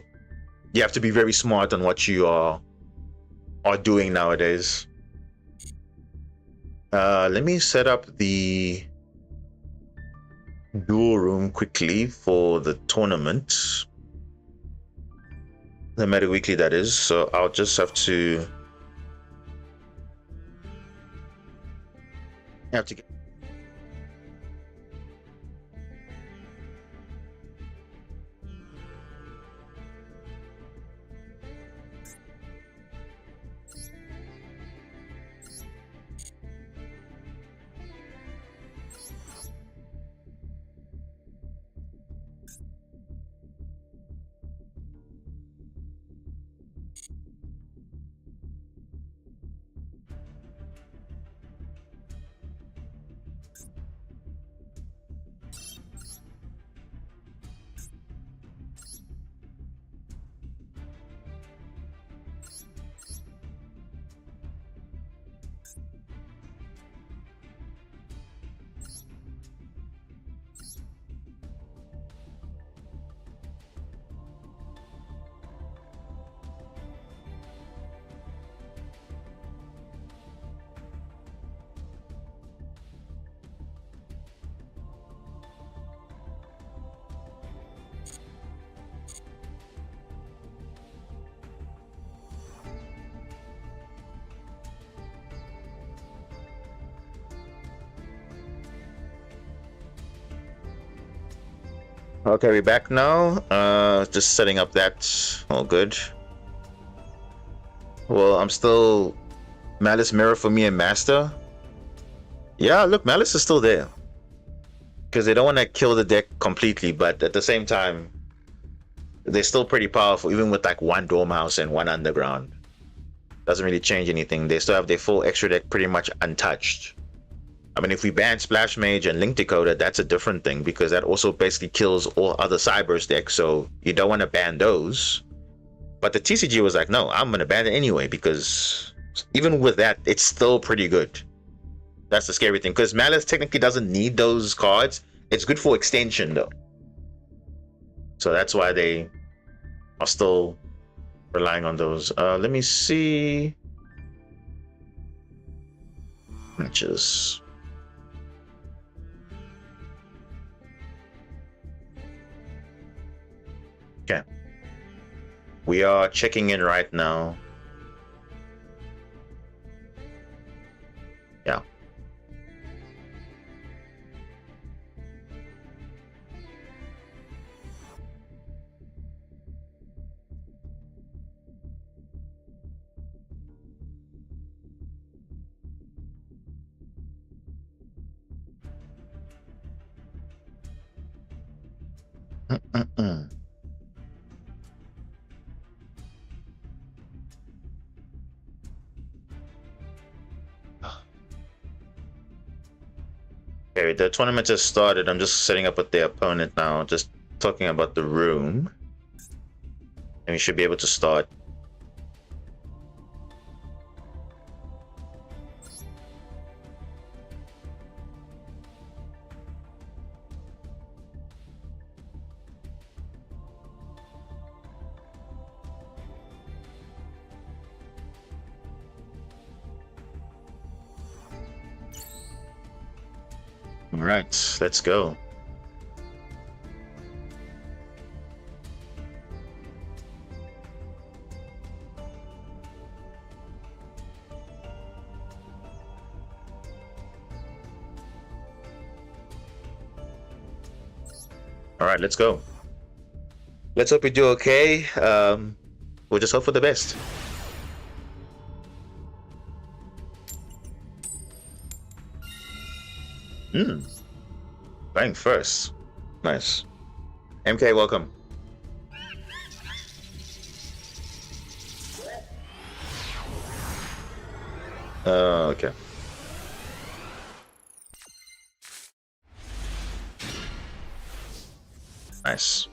you have to be very smart on what you are doing nowadays. Let me set up the duel room quickly for the tournament, the meta weekly that is. So I'll just have to get okay, we're back now. Just setting up that. All good. Well, I'm still Malice Mirror for me and Master. Yeah, look, Malice is still there. Because they don't want to kill the deck completely, but at the same time, they're still pretty powerful, even with like one Dormouse and one Underground. Doesn't really change anything. They still have their full extra deck pretty much untouched. I mean, if we ban Splash Mage and Link Decoder, that's a different thing, because that also basically kills all other Cyberse decks, so you don't want to ban those. But the TCG was like, no, I'm going to ban it anyway, because even with that, it's still pretty good. That's the scary thing, because Malice technically doesn't need those cards. It's good for extension, though. So that's why they are still relying on those. Let me see. Matches. Okay. We are checking in right now. Yeah. Okay, the tournament just started. I'm just setting up with the opponent now, just talking about the room. And we should be able to start. All right, let's go. All right, let's go. Let's hope we do okay. We'll just hope for the best. Playing first. Nice. MK, welcome. Okay. Nice.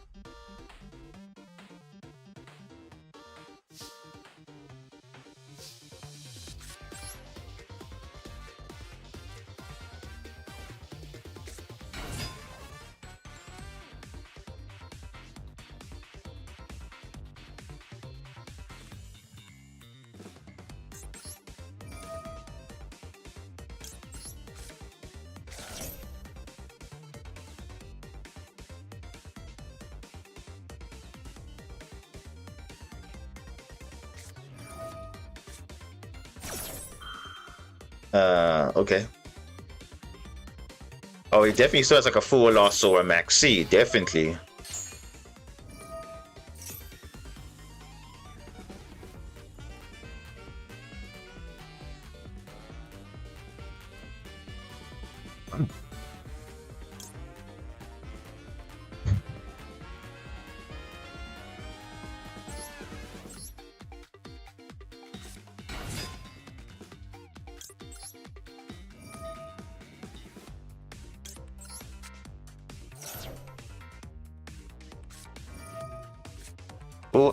Okay. Oh, he definitely still has like a full loss or a maxi, definitely.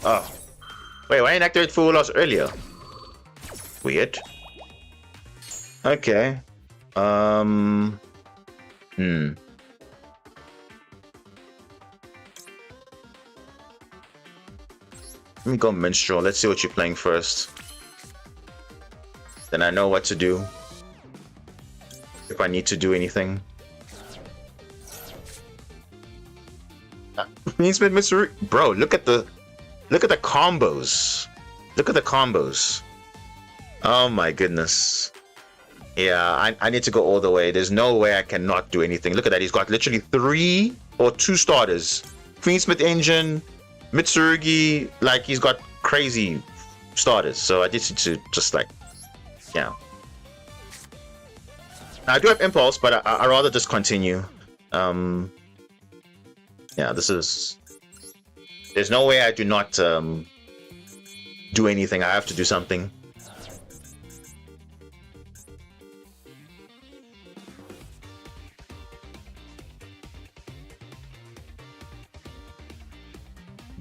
Oh. Wait, why didn't I activate full loss earlier? Weird. Okay. Let me go Minstrel. Let's see what you're playing first. Then I know what to do. If I need to do anything. Bro, look at the combos. Look at the combos. Oh my goodness. Yeah, I need to go all the way. There's no way I cannot do anything. Look at that. He's got literally 3 or 2 starters. Queensmith Engine, Mitsurugi. Like, he's got crazy starters. So I just need to just like, yeah. I do have impulse, but I rather just continue. Yeah, this is. There's no way I do not do anything. I have to do something.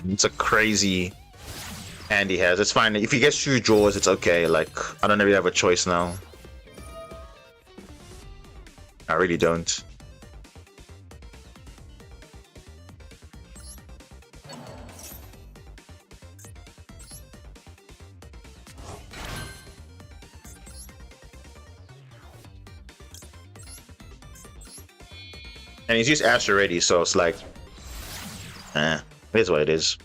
It's a crazy hand he has. It's fine. If he gets 2 draws, it's okay. Like, I don't really have a choice now. I really don't. And he's used Ash already, so it's like, here's what it is.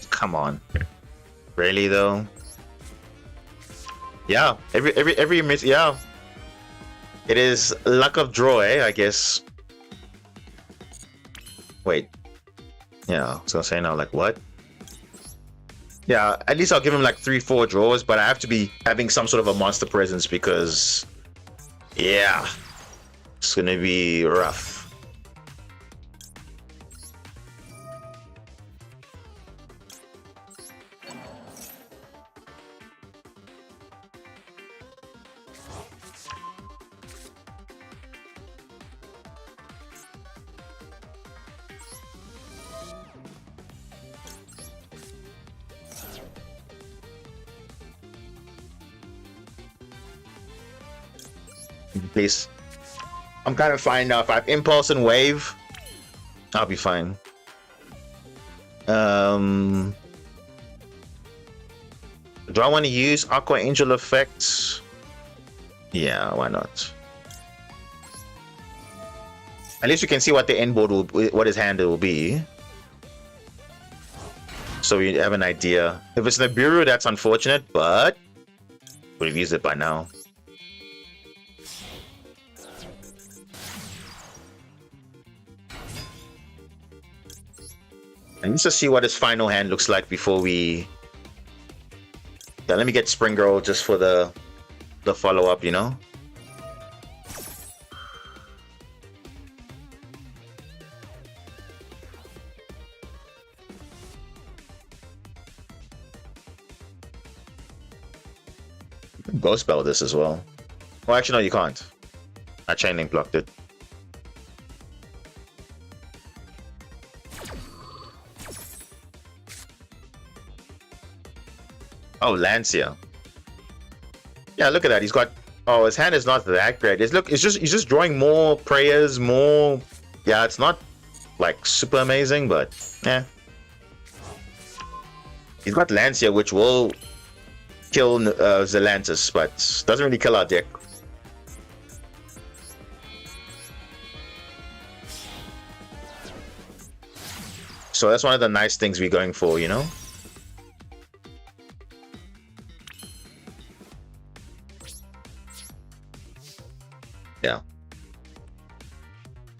Come on, really though? Yeah, every miss, yeah. It is luck of draw, I guess. Wait. Yeah, I was gonna say now, like, what? Yeah, at least I'll give him like 3-4 draws, but I have to be having some sort of a monster presence because, yeah, it's gonna be rough. Please. I'm kind of fine now. If I have impulse and wave, I'll be fine. Do I want to use Aqua Angel effects? Yeah, why not? At least you can see what the end board will, what his hand will be, so you have an idea. If it's Nibiru, that's unfortunate, but we've used it by now. I need to see what his final hand looks like before we. Yeah, let me get Spring Girl just for the follow up, you know. Ghost spell this as well. Well, actually, no, you can't. I chain link blocked it. Oh, Lancia. Yeah, look at that. He's got. Oh, his hand is not that great. It's look. It's just he's just drawing more prayers, more. Yeah, it's not like super amazing, but yeah. He's got Lancia, which will kill Zelantis, but doesn't really kill our deck. So that's one of the nice things we're going for, you know. Yeah.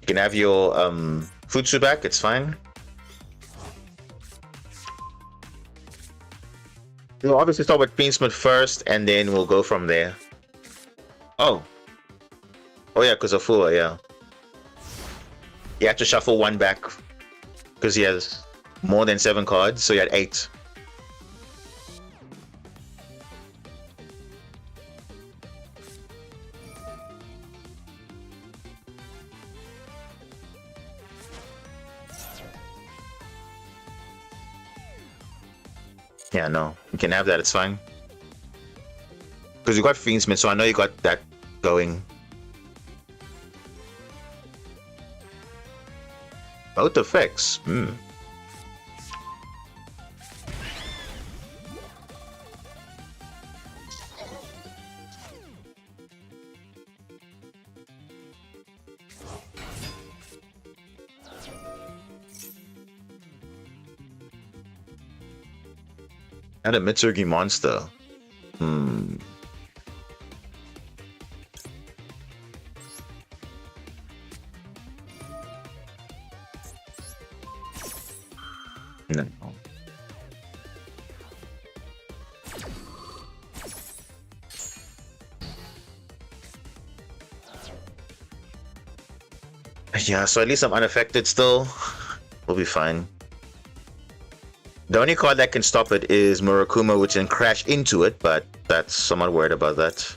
You can have your Futsu back, it's fine. We'll obviously start with Queensmith first, and then we'll go from there. Oh. Oh yeah, because of Fua, yeah. He had to shuffle 1 back because he has more than 7 cards, so he had 8. Yeah, no, you can have that, it's fine. Because you got Fiendsmith, so I know you got that going. Both effects, And a Mitsurugi monster. Yeah, so at least I'm unaffected still. We'll be fine. The only card that can stop it is Murakuma, which can crash into it, but that's I'm not worried about that.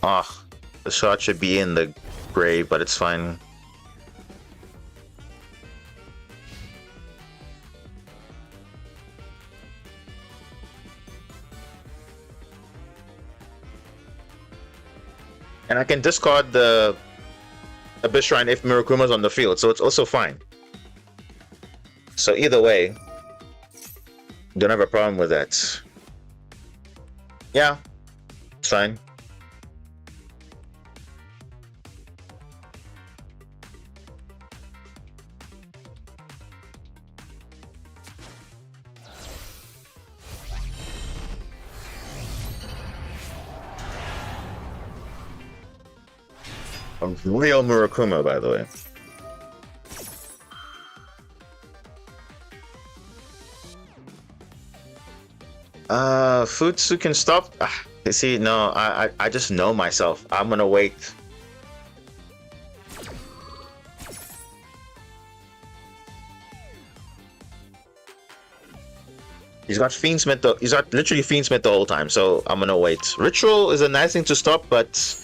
Ah, the shot should be in the grave, but it's fine. And I can discard the Abyss Shrine if Murakuma's on the field, so it's also fine. So either way, don't have a problem with that. Yeah, it's fine. A real Murakuma, by the way. Futsu can stop. You see, no, I just know myself. I'm gonna wait. He's got Fiendsmith though. He's got literally Fiendsmith the whole time, so I'm gonna wait. Ritual is a nice thing to stop, but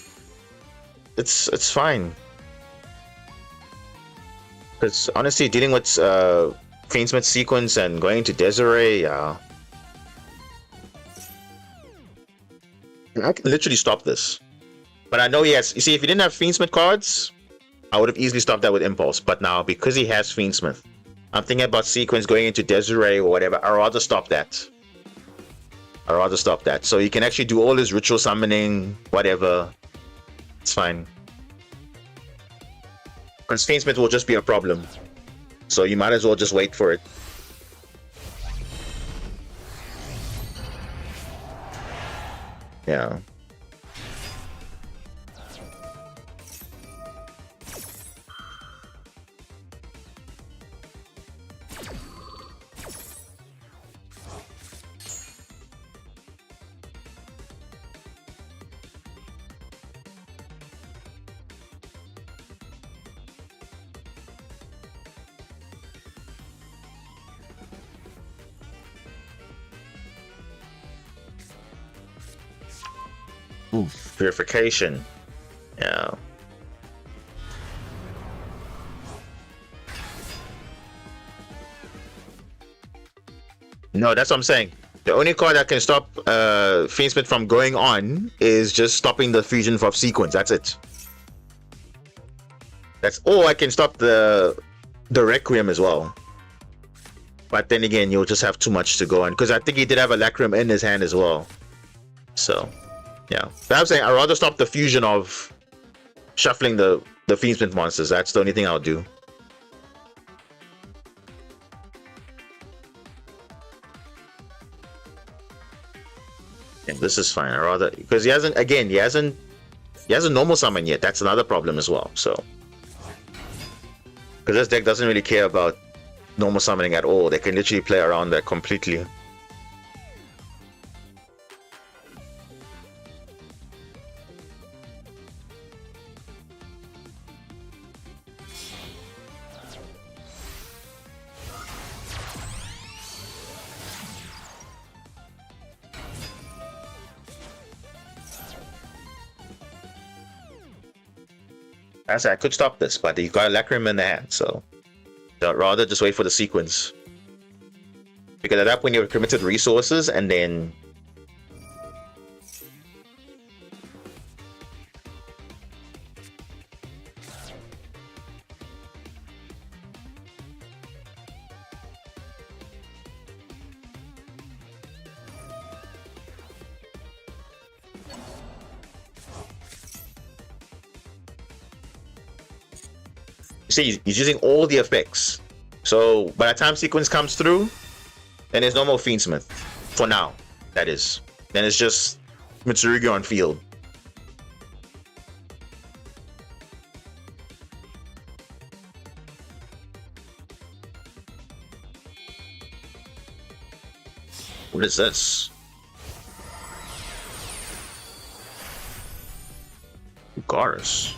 it's fine. Because honestly, dealing with Fiendsmith sequence and going to Desiree, yeah. I can literally stop this. But I know he has. You see, if he didn't have Fiendsmith cards, I would have easily stopped that with Impulse. But now, because he has Fiendsmith, I'm thinking about sequence going into Desiree or whatever. I'd rather stop that. I'd rather stop that. So he can actually do all his ritual summoning, whatever. It's fine. Because Fiendsmith will just be a problem. So you might as well just wait for it. Yeah. Oof. Purification. Yeah. No, that's what I'm saying. The only card that can stop Fiendsmith from going on is just stopping the fusion of sequence. That's it. That's all. I can stop the Requiem as well. But then again, you'll just have too much to go on. Because I think he did have a Lacrium in his hand as well. So, yeah. But I'm saying I'd rather stop the fusion of shuffling the Fiendsmith monsters. That's the only thing I'll do. Yeah, this is fine. I rather because he hasn't normal summon yet. That's another problem as well. So because this deck doesn't really care about normal summoning at all. They can literally play around that completely. I could stop this, but you've got a Lacrium in the hand, so I'd rather just wait for the sequence. Because at that point you're committed resources, and then you see he's using all the effects. So by the time sequence comes through, then there's no more Fiendsmith. For now, that is. Then it's just Mitsurugi on field. What is this? Garrus.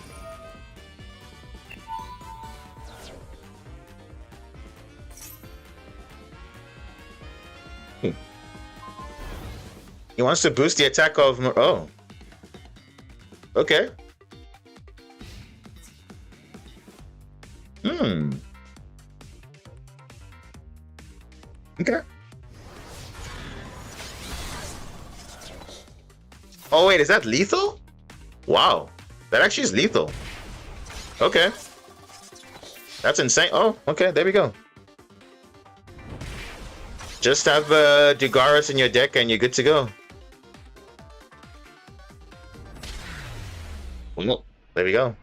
He wants to boost the attack of... Oh. Okay. Okay. Oh, wait, is that lethal? Wow. That actually is lethal. Okay. That's insane. Oh, okay, there we go. Just have Dugarus in your deck and you're good to go. Well, there we go.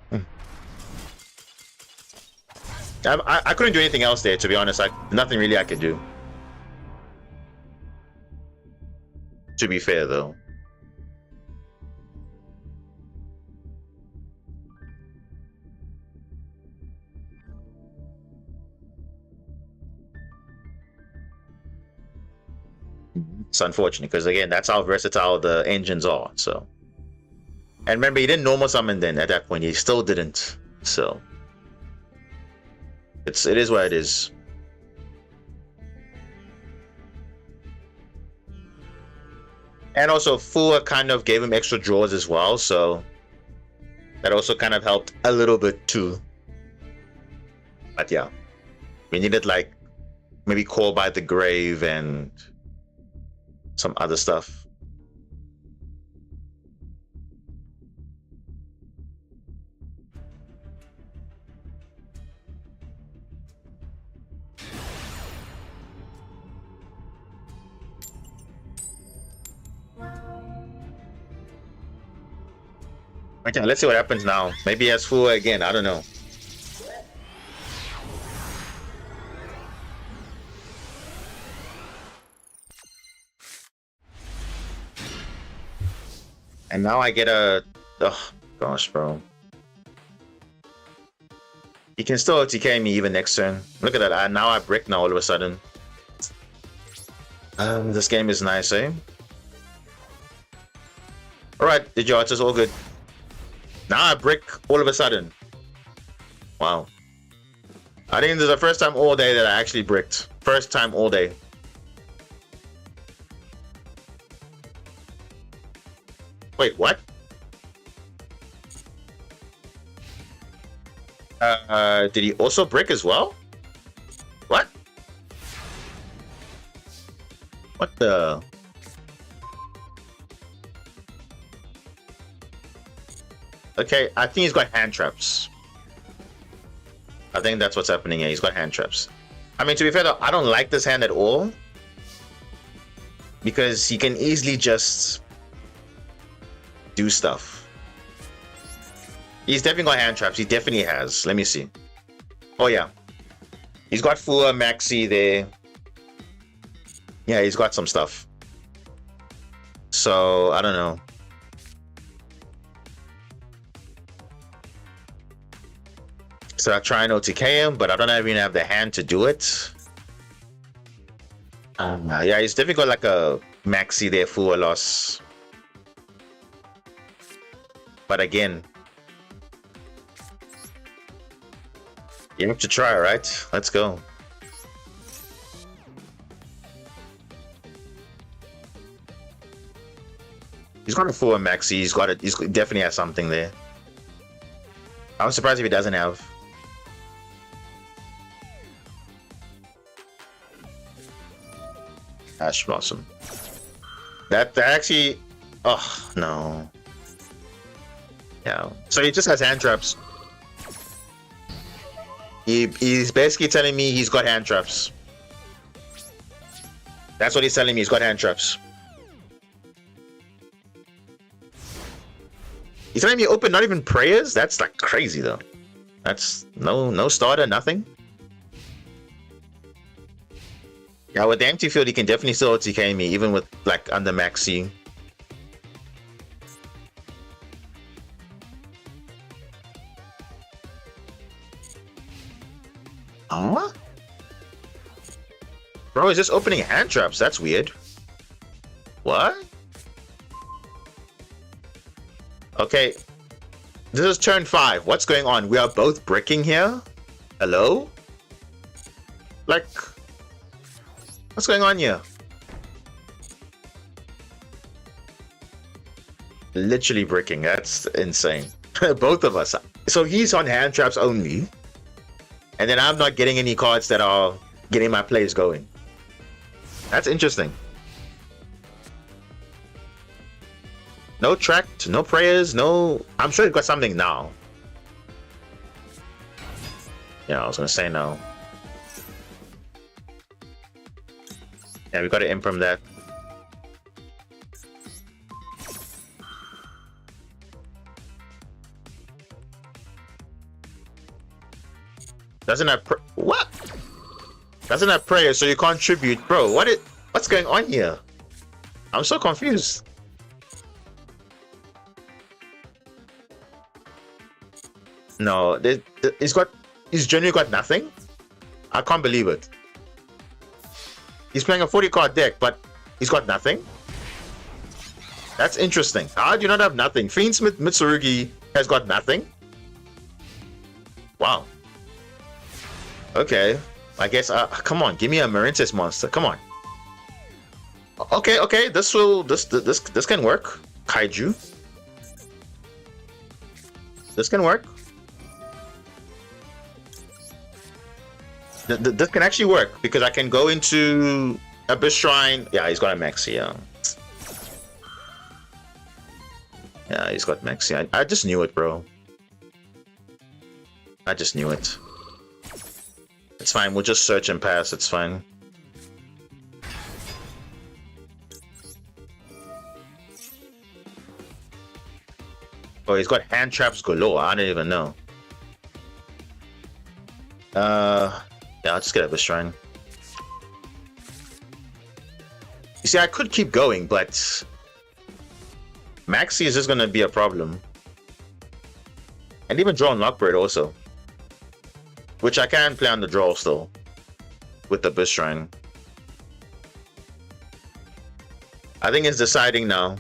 I couldn't do anything else there, to be honest. Nothing really I could do. To be fair, though. It's unfortunate, because again, that's how versatile the engines are, so. And remember, he didn't normal summon then at that point. He still didn't, so. It is what it is. And also, Fua kind of gave him extra draws as well, so that also kind of helped a little bit too. But yeah, we needed like maybe Call by the Grave and some other stuff. Okay, let's see what happens now. Maybe he has Fua again. I don't know. And now I get a... Oh, gosh, bro. He can still TK me even next turn. Look at that. Now I brick now all of a sudden. This game is nice, eh? Alright, yugioh, it's all good. Now I brick all of a sudden. Wow. I think this is the first time all day that I actually bricked. First time all day. Wait, what? Did he also brick as well? What? What the... Okay, I think he's got hand traps. I think that's what's happening here. He's got hand traps. I mean, to be fair though, I don't like this hand at all. Because he can easily just do stuff. He's definitely got hand traps. He definitely has. Let me see. Oh yeah. He's got Fua Maxi there. Yeah, he's got some stuff. So, I don't know. So I try and OTK him, but I don't even have the hand to do it. Yeah, he's definitely got like a Maxi there, Fua loss. But again, you have to try, right? Let's go. He's got a Fua Maxi. He's definitely has something there. I'm surprised if he doesn't have. Ash Blossom. That actually... Oh, no. Yeah. So he just has hand traps. He's basically telling me he's got hand traps. That's what he's telling me. He's got hand traps. He's telling me open not even prayers? That's like crazy though. That's no starter, nothing. Yeah, with the empty field, he can definitely still OTK me, even with like under Maxi. Huh? Bro, he's just opening hand traps. That's weird. What? Okay. This is turn 5. What's going on? We are both bricking here? Hello? Like, what's going on here? Literally bricking. That's insane. Both of us. So he's on hand traps only. And then I'm not getting any cards that are getting my plays going. That's interesting. No tract, no prayers, no... I'm sure he's got something now. Yeah, I was gonna say no. Yeah, we got to imprint that. Doesn't have... What? Doesn't have prayers, so you contribute. Bro, what's going on here? I'm so confused. No, he's genuinely got nothing. I can't believe it. He's playing a 40 card deck, but he's got nothing. That's interesting. How do you not have nothing? Fiendsmith Mitsurugi has got nothing. Wow. Okay. I guess. Come on, give me a Marintis monster. Come on. Okay. This can work. Kaiju. This can work. This can actually work because I can go into Abyss Shrine. Yeah, he's got a Maxi. Yeah, he's got Maxi. I just knew it, bro. I just knew it. It's fine. We'll just search and pass. It's fine. Oh, he's got hand traps galore. I don't even know. Yeah, I'll just get Abyss Shrine. You see, I could keep going, but Maxi is just gonna be a problem. And even draw on Lockbird also. Which I can play on the draw still. With the Abyss Shrine. I think it's deciding now.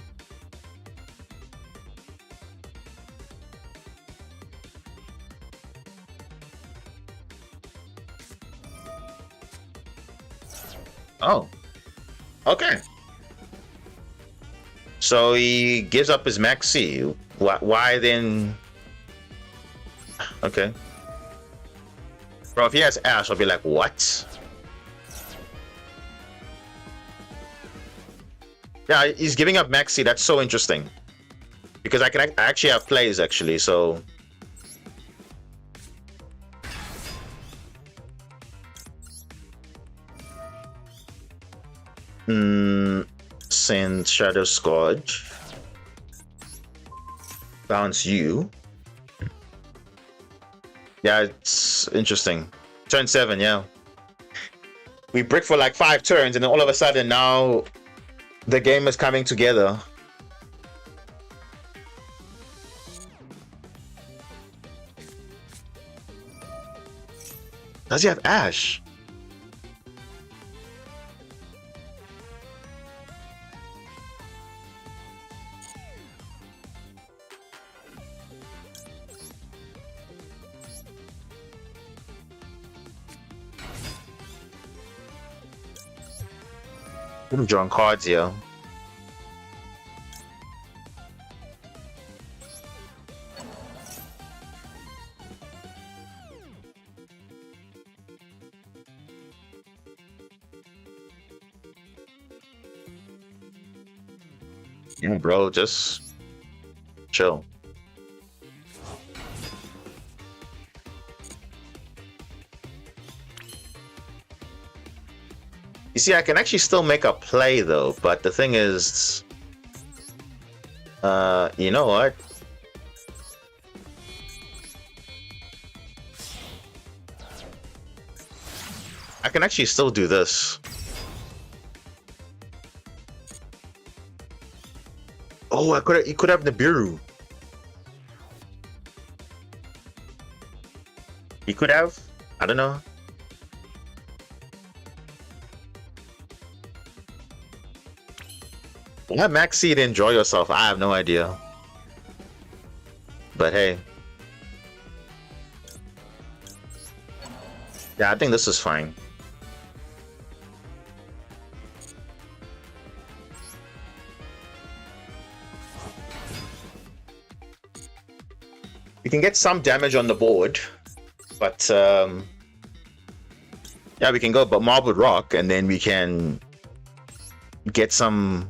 Oh. Okay. So he gives up his Maxi. Why then? Okay. Bro, if he has Ash, I'll be like, what? Yeah, he's giving up Maxi. That's so interesting. Because I actually have plays, actually, so... Send Shadow Scourge. Bounce you. Yeah, it's interesting. Turn 7, yeah. We brick for like 5 turns, and then all of a sudden now the game is coming together. Does he have Ash? I'm drawing cards here. Yeah, bro, just chill. You see, I can actually still make a play though, but the thing is, you know what? I can actually still do this. Oh, he could have Nibiru. He could have. I don't know. Yeah, Maxi to enjoy yourself. I have no idea. But hey. Yeah, I think this is fine. We can get some damage on the board, but yeah, we can go but Marbled Rock, and then we can get some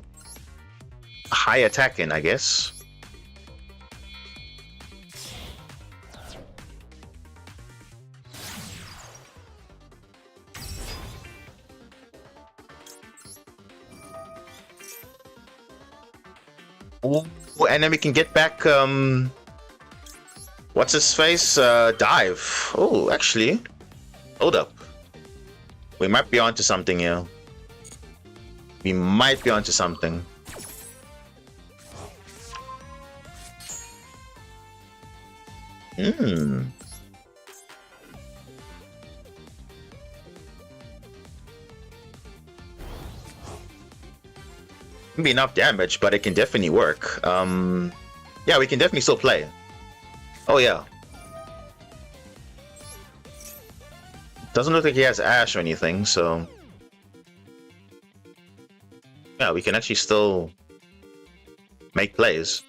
high attack in, I guess. Ooh, and then we can get back what's his face? Dive. Oh, actually. Hold up. We might be onto something here. We might be onto something. Be enough damage, but it can definitely work. Yeah, we can definitely still play. Oh yeah. Doesn't look like he has Ash or anything, so yeah, we can actually still make plays.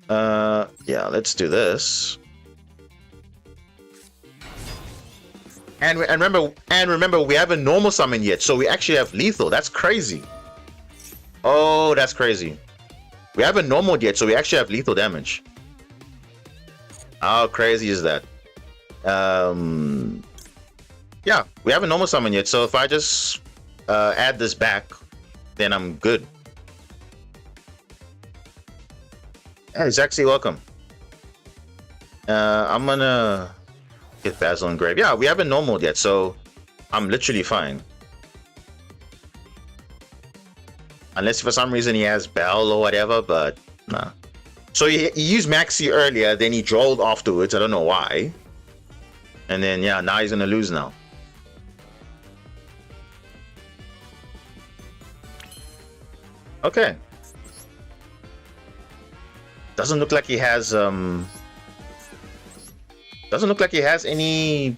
Yeah, let's do this. And remember, we haven't normal summon yet, so we actually have lethal. That's crazy. Oh, that's crazy. We haven't normal yet, so we actually have lethal damage. How crazy is that? Yeah, we haven't normal summon yet, so if I just add this back, then I'm good. Yeah, he's actually welcome. I'm gonna get Basil and Grave. Yeah, we haven't normal yet, so I'm literally fine. Unless for some reason he has Bell or whatever, but nah. So he used Maxi earlier, then he drolled afterwards. I don't know why. And then, yeah, now he's gonna lose now. Okay. Doesn't look like he has doesn't look like he has any.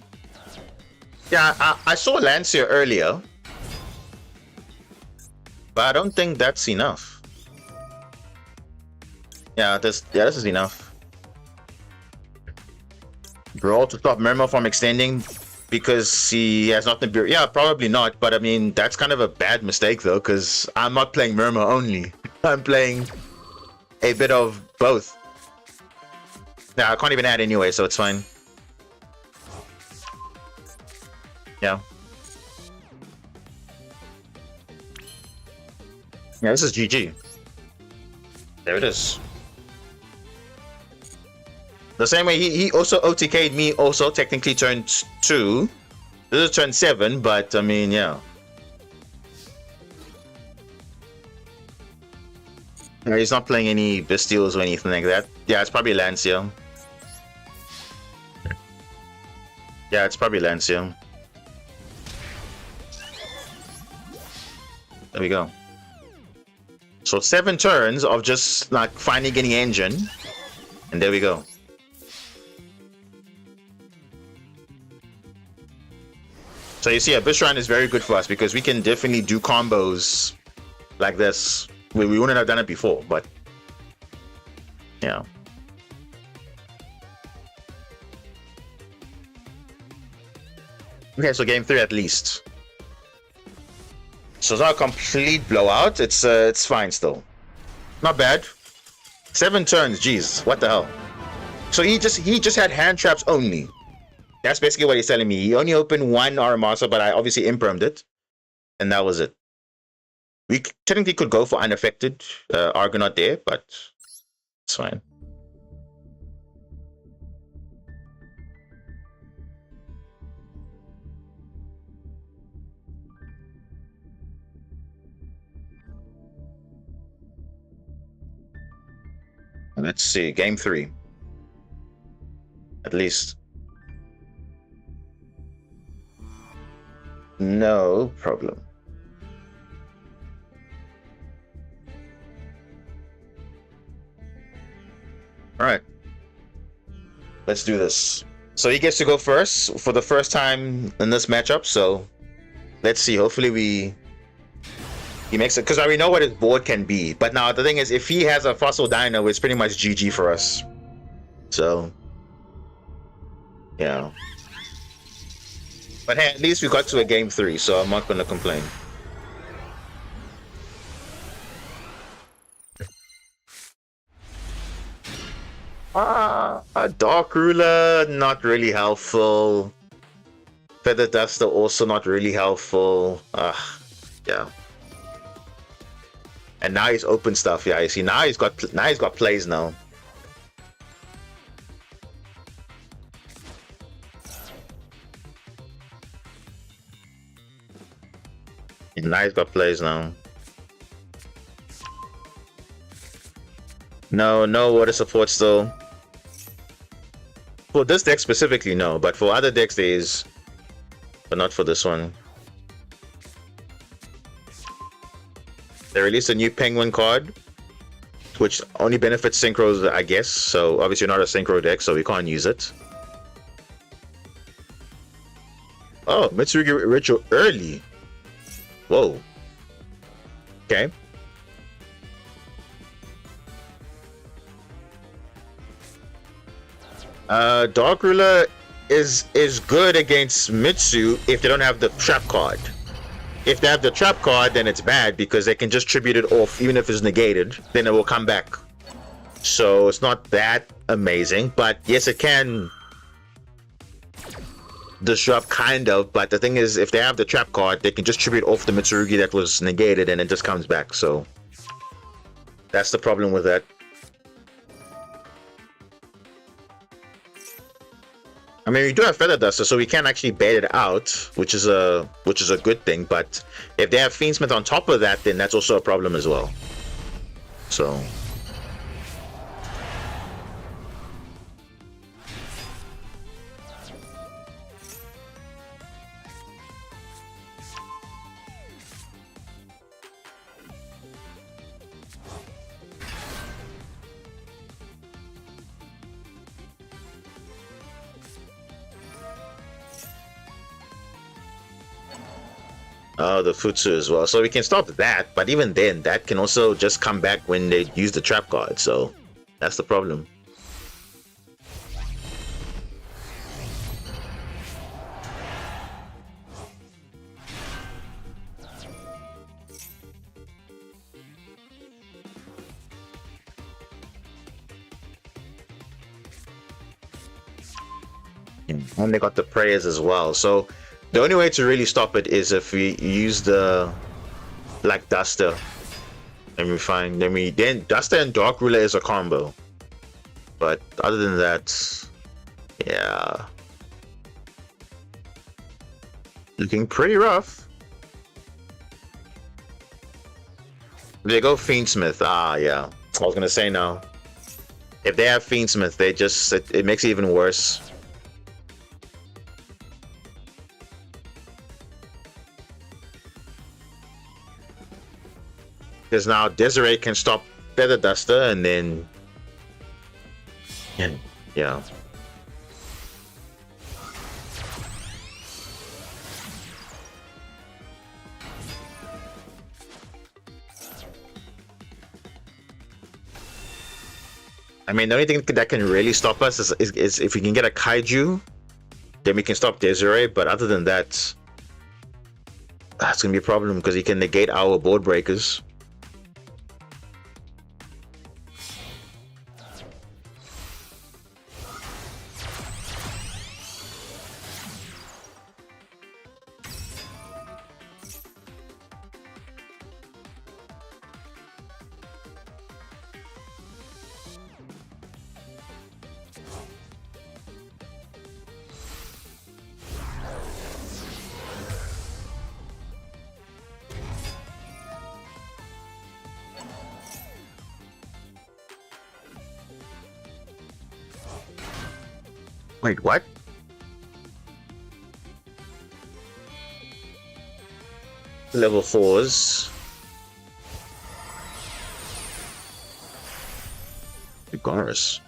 Yeah, I saw Lancia earlier, but I don't think that's enough. Yeah, this is enough. Brawl to stop Murmur from extending because he has nothing. Yeah, probably not. But I mean, that's kind of a bad mistake though, because I'm not playing Murmur only. I'm playing a bit of both. Yeah, I can't even add anyway, so it's fine. Yeah. Yeah, this is GG. There it is. The same way he also OTK'd me also technically turn 2. This is turn 7, but I mean, yeah. He's not playing any Bestials or anything like that. Yeah, it's probably Lancia. Yeah, it's probably Lancia. There we go. So 7 turns of just like finally getting engine. And there we go. So you see, Abyssrine is very good for us because we can definitely do combos like this. We wouldn't have done it before, but yeah. Okay, so game 3 at least. So it's not a complete blowout. It's fine still. Not bad. 7 turns, jeez, what the hell? So he just had hand traps only. That's basically what he's telling me. He only opened 1 Aramasa, but I obviously impermed it, and that was it. We technically could go for unaffected Argonaut there, but it's fine. Let's see, game 3. At least. No problem. Let's do this. So he gets to go first for the first time in this matchup. So let's see. Hopefully he makes it, because I already know what his board can be. But now the thing is, if he has a fossil dino, it's pretty much GG for us. So yeah. But hey, at least we got to a game 3, so I'm not gonna complain. A Dark Ruler, not really helpful. Feather Duster, also not really helpful. Yeah. And now he's open stuff. Yeah, you see, now he's got plays now. Now he's got plays now. No water support still. For this deck specifically, no, but for other decks there is, but not for this one. They released a new Penguin card, which only benefits synchros, I guess. So obviously not a synchro deck, so we can't use it. Oh, Mitsurugi Ritual early. Whoa. Okay. Dark Ruler is good against Mitsu if they don't have the trap card. If they have the trap card, then it's bad because they can just tribute it off, even if it's negated, then it will come back. So it's not that amazing, but yes, it can disrupt kind of. But the thing is, if they have the trap card, they can just tribute off the Mitsurugi that was negated and it just comes back. So that's the problem with that. I mean, we do have Feather Duster, so we can actually bait it out, which is a good thing. But if they have Fiendsmith on top of that, then that's also a problem as well. So the Futsu as well. So we can stop that, but even then, that can also just come back when they use the trap card. So that's the problem. And they got the prayers as well. So the only way to really stop it is if we use the Black Duster. And we find, then Duster and Dark Ruler is a combo. But other than that, yeah, looking pretty rough. They go Fiendsmith. Yeah. I was gonna say no. If they have Fiendsmith, they just it makes it even worse. Because now Desiree can stop Feather Duster, and then yeah. I mean, the only thing that can really stop us is if we can get a Kaiju, then we can stop Desiree. But other than that, that's gonna be a problem because he can negate our board breakers. Wait, what? Level 4s. Garrus.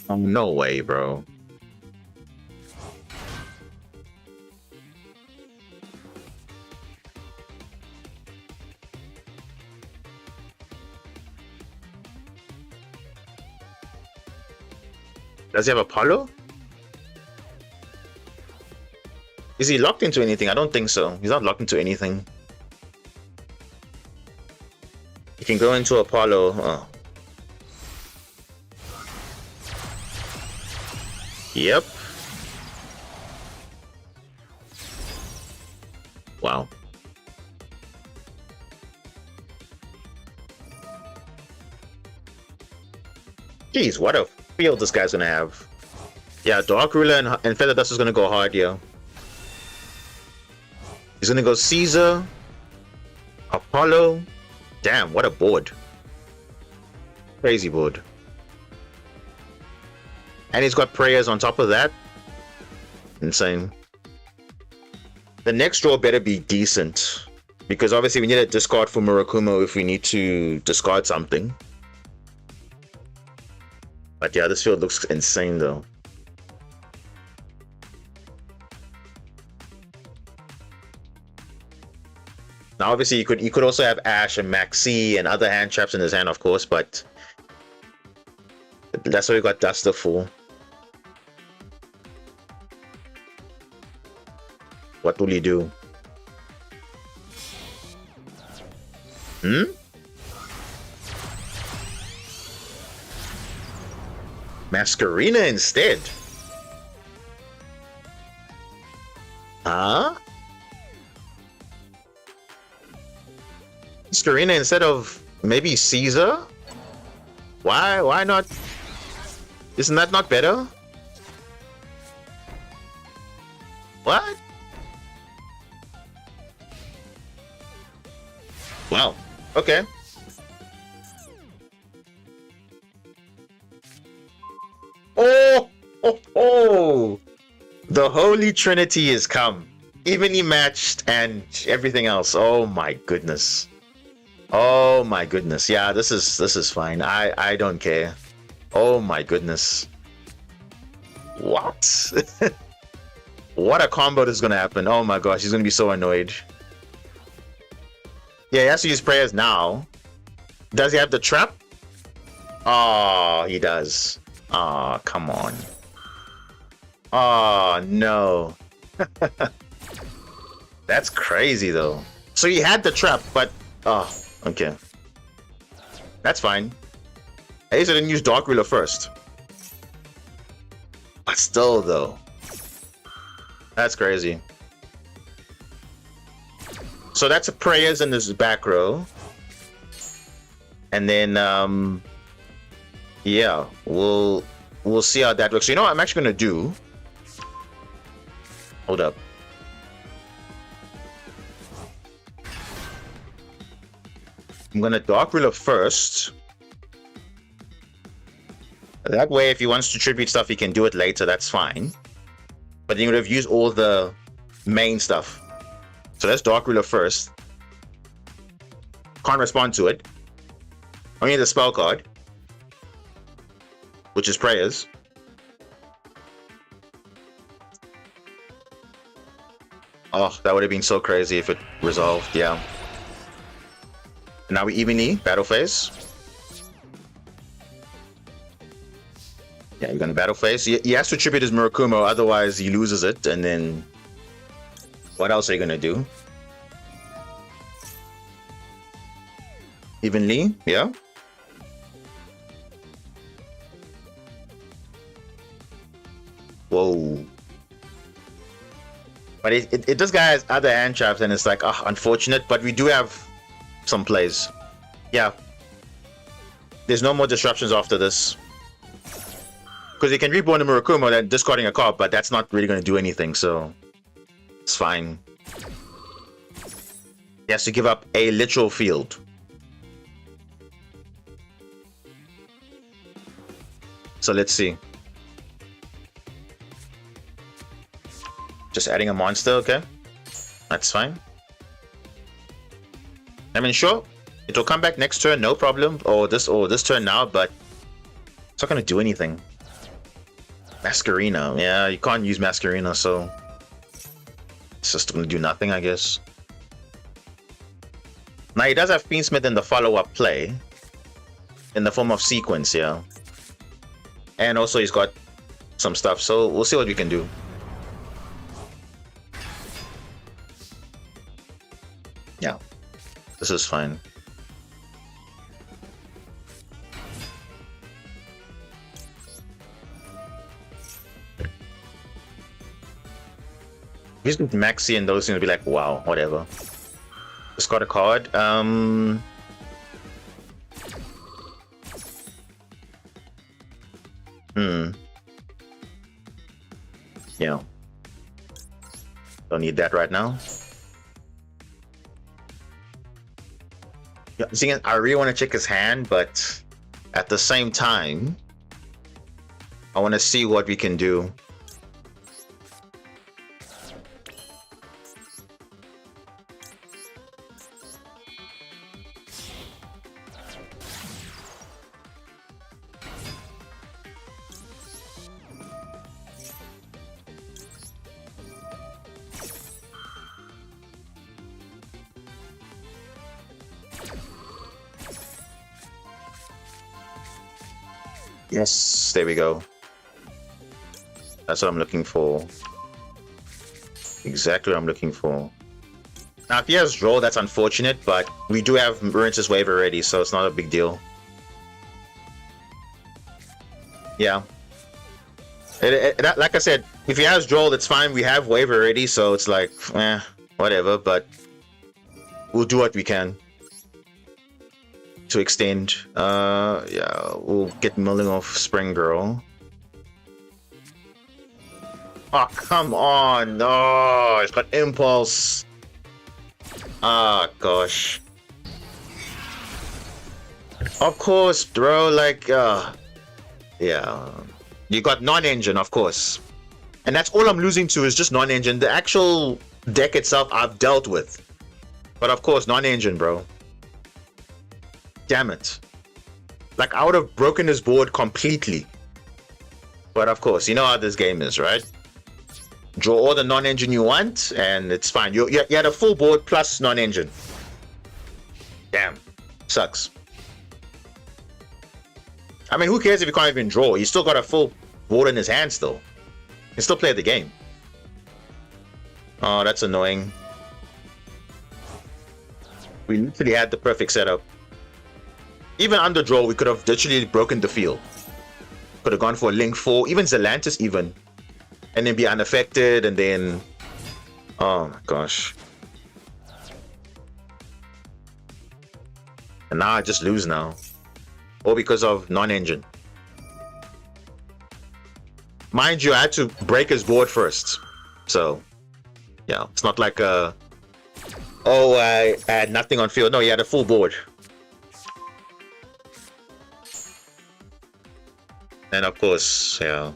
Oh, no way, bro. Does he have Apollo? Is he locked into anything? I don't think so. He's not locked into anything. He can go into Apollo. Oh. Yep. Wow. Jeez, what a field this guy's gonna have. Yeah, Dark Ruler and Feather Dust is gonna go hard, yo. He's gonna go Caesar, Apollo. Damn, what a board. Crazy board. And he's got prayers on top of that. Insane. The next draw better be decent. Because obviously we need a discard for Murakumo if we need to discard something. But yeah, this field looks insane though. Now obviously you could also have Ash and Maxi and other hand traps in his hand, of course, but that's what we got Duster for. What will he do? Masquerina instead? Huh? Masquerina instead of maybe Caesar? Why not? Isn't that not better? What? Wow. Okay. Oh! The Holy Trinity has come. Evenly matched and everything else. Oh my goodness. Oh my goodness. Yeah, this is fine. I don't care. Oh my goodness. What? What a combo this is gonna happen. Oh my gosh, he's gonna be so annoyed. Yeah, he has to use prayers now. Does he have the trap? Oh, he does. Oh, come on. Oh, no. That's crazy, though. So he had the trap, but... Oh, okay. That's fine. At least I didn't use Dark Ruler first. But still, though. That's crazy. So that's a prayers in this back row. And then, yeah, we'll see how that works. So you know what I'm actually gonna do? Hold up. I'm gonna Dark Ruler first. That way, if he wants to tribute stuff, he can do it later. That's fine. But then you would have used all the main stuff. So let's Dark Ruler first. Can't respond to it. Only the spell card, which is prayers. Oh, that would have been so crazy if it resolved, yeah. And now we evenly battle phase. Yeah, you're gonna battle phase. He has to tribute his Murakumo, otherwise he loses it, and then what else are you gonna do? Evenly, yeah. Whoa. But this guy has other hand traps, and it's like, oh, unfortunate, but we do have some plays. Yeah. There's no more disruptions after this. Because he can reborn the Murakumo, then discarding a card, but that's not really going to do anything, so it's fine. He has to give up a literal field. So let's see. Just adding a monster, okay? That's fine. I mean, sure, it'll come back next turn, no problem. Or this turn now, but it's not gonna do anything. Masquerina. Yeah, you can't use Masquerina, so it's just gonna do nothing, I guess. Now he does have Fiendsmith in the follow-up play, in the form of sequence, yeah. And also he's got some stuff, so we'll see what we can do. Yeah, this is fine. He's with Maxi and those things will be like, wow, whatever. Just got a card. Yeah. Don't need that right now. Yeah, seeing, I really want to check his hand, but at the same time, I want to see what we can do. Yes, there we go. That's what I'm looking for. Exactly what I'm looking for. Now, if he has draw, that's unfortunate, but we do have Rince's Wave already, so it's not a big deal. Yeah. Like I said, if he has draw, that's fine. We have Wave already, so it's like, whatever, but we'll do what we can to extend. Yeah, we'll get milling off Spring Girl. Oh, come on. No, it's got Impulse. Ah, gosh. Of course, bro. Like, yeah. You got non-engine, of course. And that's all I'm losing to is just non-engine. The actual deck itself I've dealt with. But of course, non-engine, bro. Damn it. Like, I would have broken his board completely. But of course, you know how this game is, right? Draw all the non-engine you want, and it's fine. You had a full board plus non-engine. Damn. Sucks. I mean, who cares if you can't even draw? He's still got a full board in his hand still. He can still play the game. Oh, that's annoying. We literally had the perfect setup. Even under draw, we could have literally broken the field. Could have gone for a Link 4, even Zelantis even. And then be unaffected, and then... Oh my gosh. And now I just lose now. All because of non-engine. Mind you, I had to break his board first. So, yeah, it's not like oh, I had nothing on field. No, he had a full board. And of course, yeah.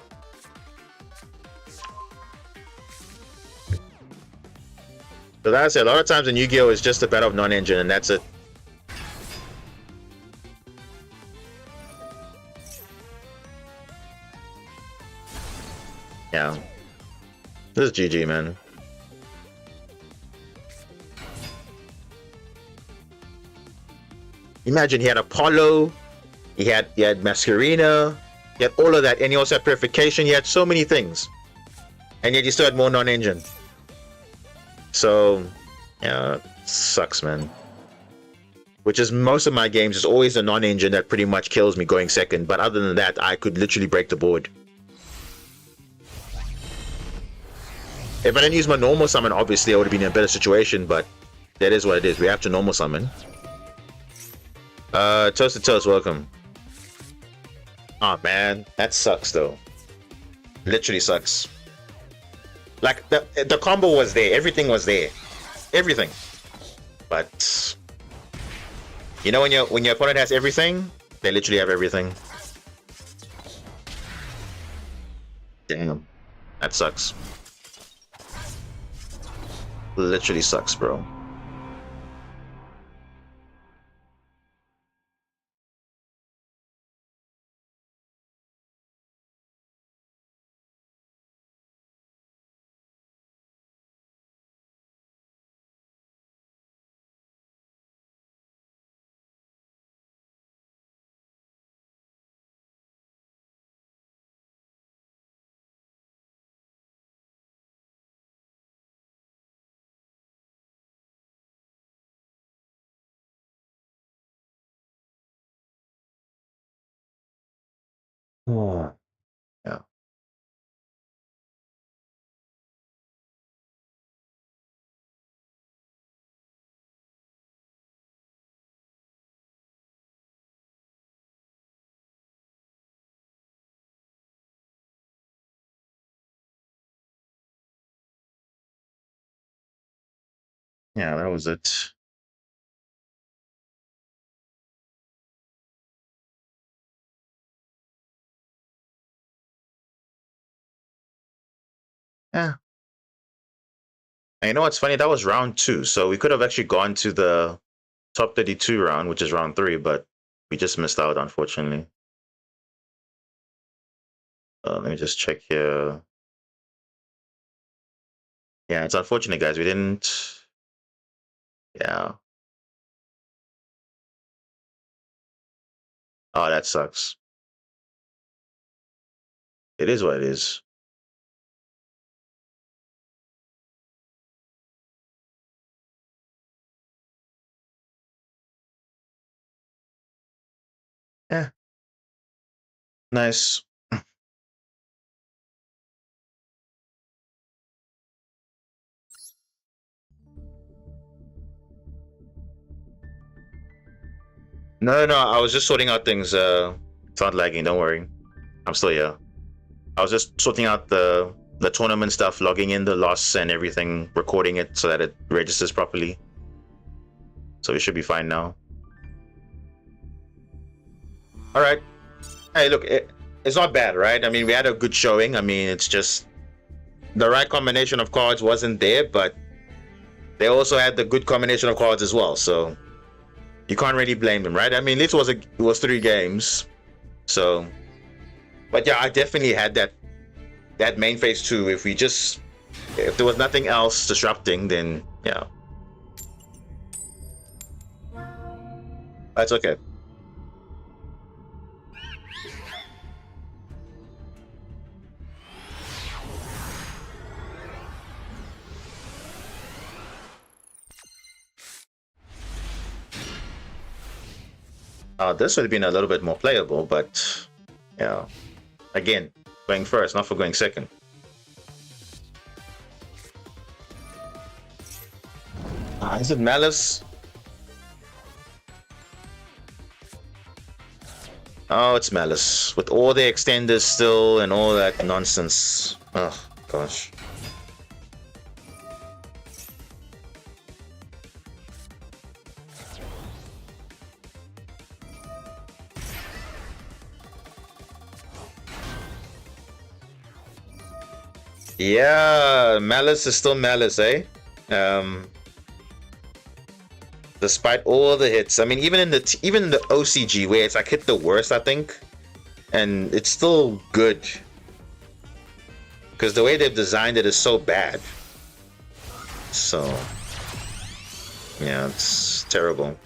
So that's it. A lot of times in Yu-Gi-Oh! It's just a battle of non-engine, and that's it. Yeah. This is GG, man. Imagine he had Apollo, he had Masquerina, he had all of that, and he also had Purification. He had so many things, and yet he still had more non-engine. So, yeah, sucks, man. Which is most of my games is always a non-engine that pretty much kills me going second. But other than that, I could literally break the board. If I didn't use my normal summon, obviously I would have been in a better situation. But that is what it is. We have to normal summon. Toasted Toast, welcome. Oh man, that sucks though. Literally sucks. Like the combo was there, everything was there, everything. But you know when your opponent has everything, they literally have everything. Damn, that sucks. Literally sucks, bro. Oh. Yeah. Yeah, that was it. Yeah. And you know what's funny? That was round 2, so we could have actually gone to the top 32 round, which is round 3, but we just missed out, unfortunately. Let me just check here. Yeah, it's unfortunate, guys. We didn't. Yeah. Oh, that sucks. It is what it is. Yeah. Nice. No, no, I was just sorting out things. It's not lagging. Don't worry. I'm still here. I was just sorting out the tournament stuff, logging in the loss and everything, recording it so that it registers properly. So we should be fine now. All right. Hey, look, it's not bad, right? I mean, we had a good showing. I mean, it's just the right combination of cards wasn't there, but they also had the good combination of cards as well. So you can't really blame them, right? I mean, it was 3 games, so. But yeah, I definitely had that main phase 2. If there was nothing else disrupting, then yeah, that's okay. This would have been a little bit more playable, but yeah, again, going first, not for going second. Is it Malice? Oh, it's Malice with all the extenders still and all that nonsense. Oh gosh. Yeah, Malice is still Malice, eh? Despite all the hits, I mean, even in the OCG where it's like hit the worst, I think, and it's still good because the way they've designed it is so bad. So yeah, it's terrible.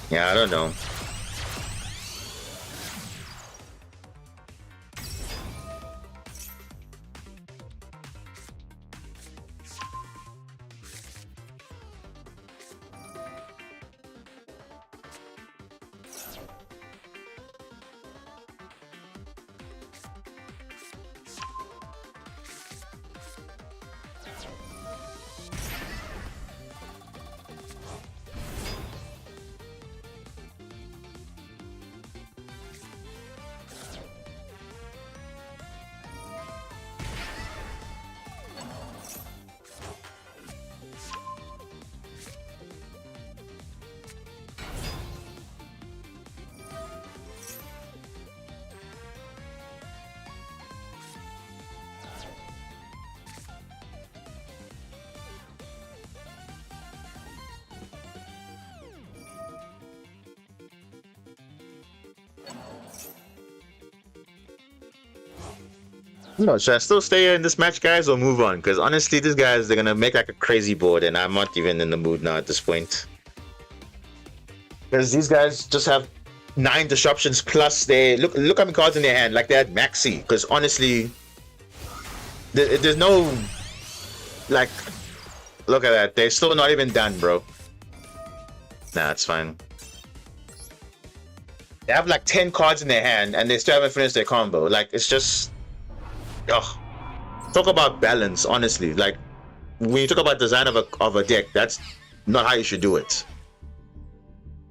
Yeah, I don't know. No, should I still stay in this match, guys, or move on? Because honestly, these guys, they're gonna make like a crazy board, and I'm not even in the mood now at this point. Because these guys just have 9 disruptions plus they look how many cards in their hand, like they had maxi. Because honestly, there's no like, look at that, they're still not even done, bro. Nah, it's fine. They have like 10 cards in their hand and they still haven't finished their combo. Like, it's just, ugh. Talk about balance, honestly. Like, when you talk about design of a deck, that's not how you should do it.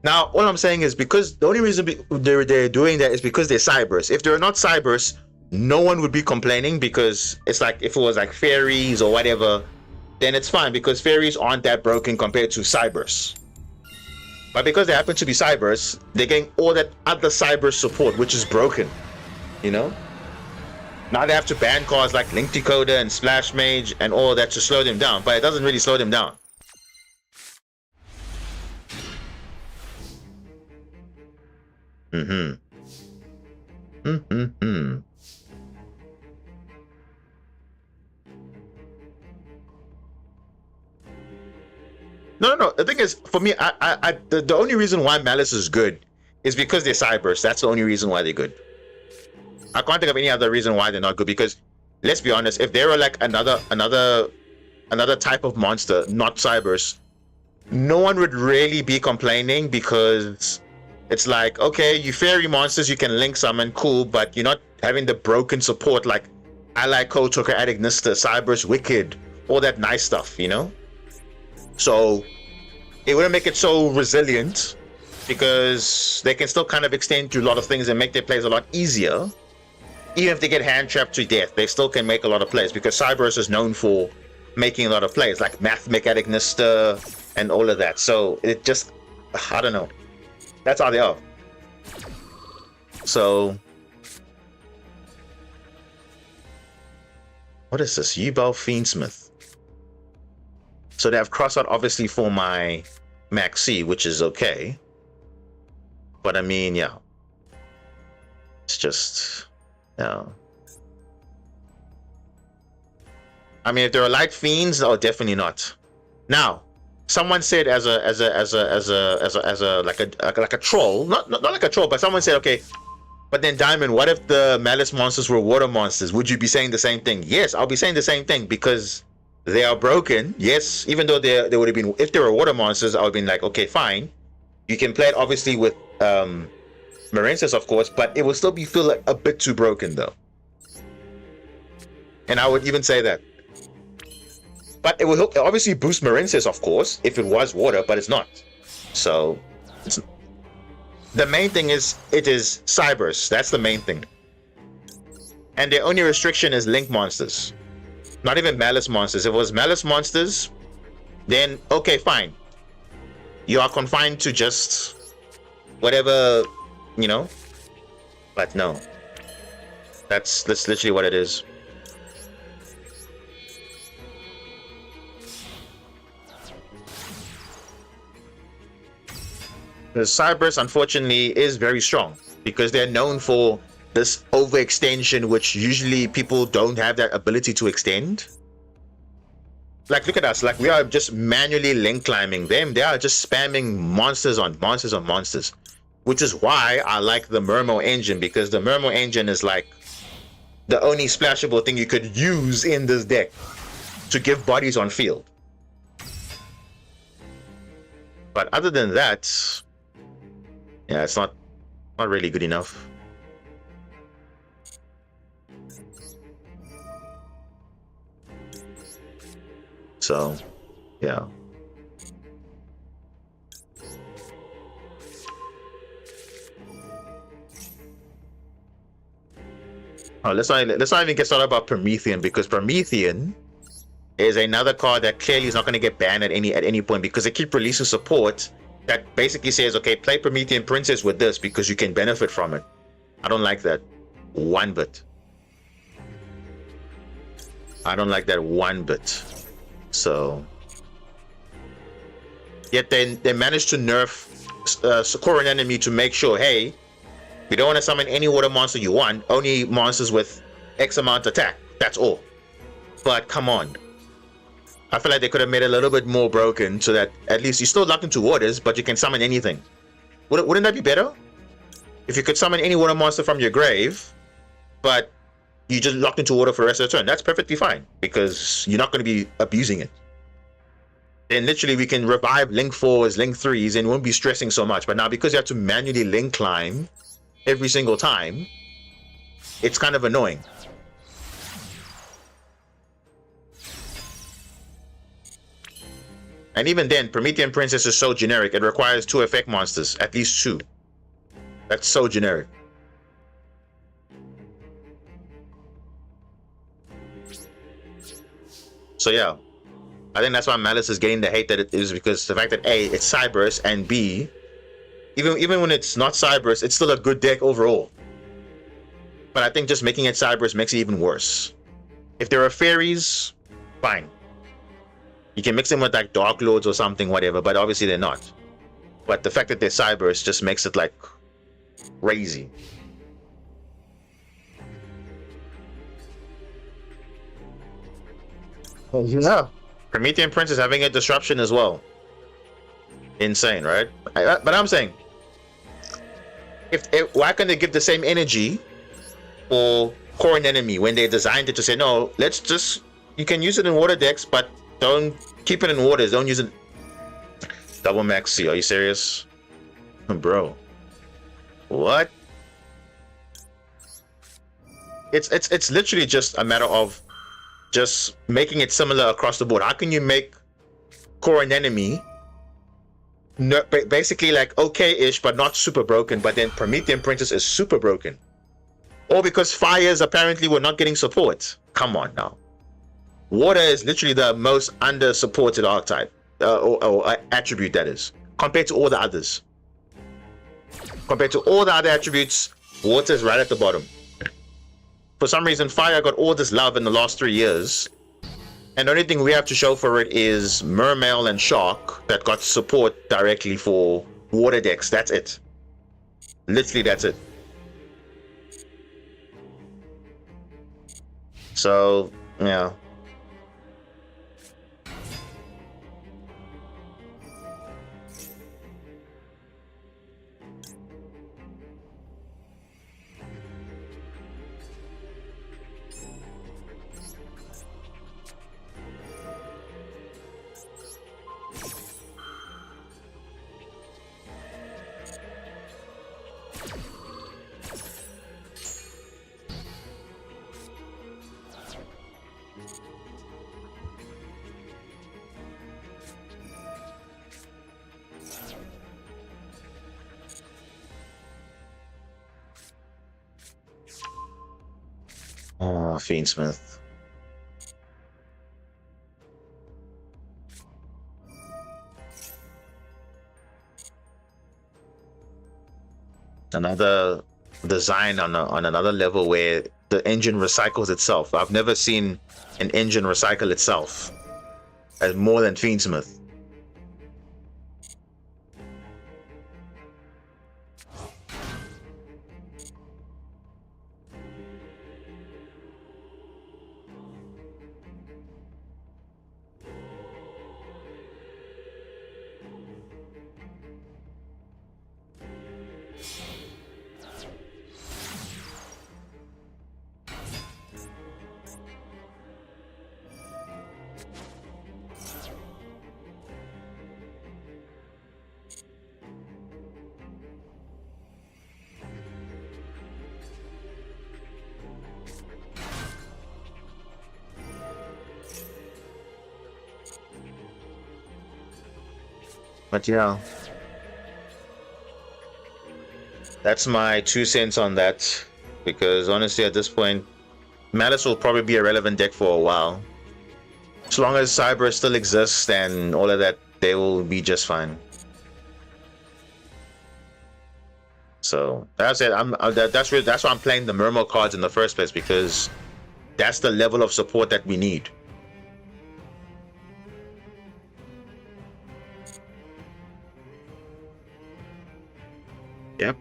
Now, all I'm saying is because the only reason they're doing that is because they're Cybers. If they're not Cybers, no one would be complaining, because it's like if it was like fairies or whatever, then it's fine because fairies aren't that broken compared to Cybers. But because they happen to be Cybers, they're getting all that other Cyber support, which is broken, you know? Now they have to ban cards like Link Decoder and Splash Mage and all that to slow them down, but it doesn't really slow them down. No, the thing is, for me, the only reason why Malice is good is because they're Cybers. That's the only reason why they're good. I can't think of any other reason why they're not good, because let's be honest, if they were like another type of monster, not Cybers, no one would really be complaining, because it's like, okay, you fairy monsters, you can link summon, cool, but you're not having the broken support like Ally Code Choker, Adignista, Cybers, Wicked, all that nice stuff, you know? So it wouldn't make it so resilient, because they can still kind of extend to a lot of things and make their plays a lot easier. Even if they get hand trapped to death, they still can make a lot of plays, because Cybers is known for making a lot of plays, like Math Adignista and all of that. So it just, I don't know. That's how they are. So, what is this? Yubel Fiendsmith. So they have cross out obviously for my Maxi, which is okay. But I mean, yeah. It's just, yeah. I mean, if there are light fiends, oh, definitely not. Now, someone said as a like a troll, not like a troll, but someone said, okay, but then Diamond, what if the Malice monsters were water monsters? Would you be saying the same thing? Yes, I'll be saying the same thing, because they are broken. Yes, even though they would have been, if they were water monsters, I would have been like, okay, fine. You can play it obviously with Marensis, of course, but it will still feel like a bit too broken though. And I would even say that. But it will obviously boost Marensis, of course, if it was water, but it's not. So, the main thing is, it is Cybers. That's the main thing. And the only restriction is Link monsters. Not even Malice monsters. If it was Malice monsters, then, okay, fine. You are confined to just whatever, you know? But no. That's literally what it is. The Cybers, unfortunately, is very strong, because they're known for this overextension, which usually people don't have that ability to extend. Like, look at us, like we are just manually link climbing them. They are just spamming monsters on monsters on monsters, which is why I like the Murmo engine, because the Murmo engine is like the only splashable thing you could use in this deck to give bodies on field. But other than that, yeah, it's not really good enough. So, yeah. Oh, let's not even get started about Promethean, because Promethean is another card that clearly is not going to get banned at any point, because they keep releasing support that basically says, okay, play Promethean Princess with this because you can benefit from it. I don't like that one bit. I don't like that one bit. So, yet they managed to nerf Sokoran Enemy to make sure, hey, you don't want to summon any water monster you want, only monsters with X amount attack. That's all. But come on. I feel like they could have made it a little bit more broken, so that at least you're still locked into waters, but you can summon anything. Wouldn't that be better? if you could summon any water monster from your grave, but you just locked into water for the rest of the turn, that's perfectly fine because you're not going to be abusing it. Then literally we can revive Link 4s, Link 3s, and won't be stressing so much. But now because you have to manually Link climb every single time, it's kind of annoying. And even then, Promethean Princess is so generic, it requires 2 effect monsters, at least 2. That's so generic. So yeah, I think that's why Malice is getting the hate that it is, because the fact that A, it's Cyberse, and B, even when it's not Cyberse, it's still a good deck overall. But I think just making it Cyberse makes it even worse. If there are fairies, fine. You can mix them with like Dark Lords or something, whatever, but obviously they're not. But the fact that they're Cyberse just makes it like crazy. Oh, yeah. Promethean Prince is having a disruption as well. Insane, right? But I'm saying, if why can't they give the same energy for Core and Enemy when they designed it to say, no, let's just, you can use it in water decks, but don't keep it in waters. Don't use it. Double Maxi, are you serious? Bro. What? It's literally just a matter of just making it similar across the board. How can you make Core and Enemy basically like okay-ish but not super broken, but then Promethean Princess is super broken? Or because fires apparently were not getting support. Come on now. Water is literally the most under-supported archetype, or attribute, that is, compared to all the others. Compared to all the other attributes, water is right at the bottom. For some reason, fire got all this love in the last 3 years, and the only thing we have to show for it is Mermail and Shark that got support directly for water decks. That's it. Literally, that's it. So, yeah. Oh, Fiendsmith. Another design on another level where the engine recycles itself. I've never seen an engine recycle itself as more than Fiendsmith. But yeah, that's my 2 cents on that, because honestly at this point Malice will probably be a relevant deck for a while. As long as Cyber still exists and all of that, they will be just fine. So that's it. That's why I'm playing the Mermail cards in the first place, because that's the level of support that we need. Yep.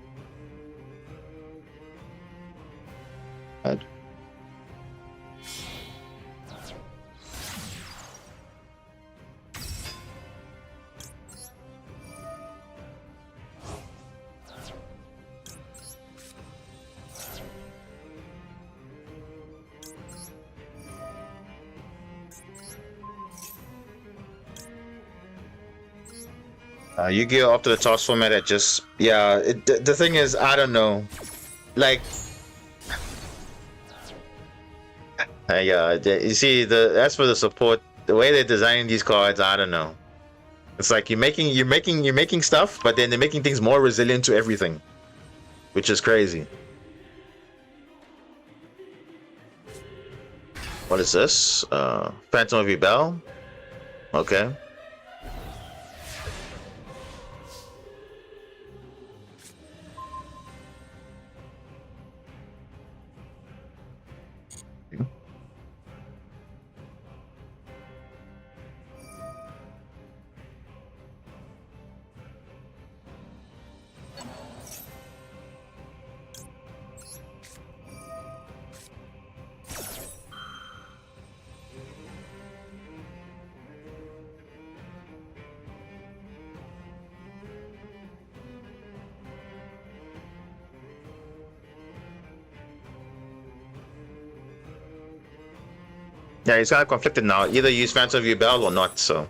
Yu-Gi-Oh! After the toss format, it just the thing is, I don't know, like you see as for the support, the way they're designing these cards, I don't know. It's like you're making stuff, but then they're making things more resilient to everything, which is crazy. What is this? Phantom of Rebel. Okay. Yeah, he's kind of conflicted now. Either use Phantom of Rebel or not. So.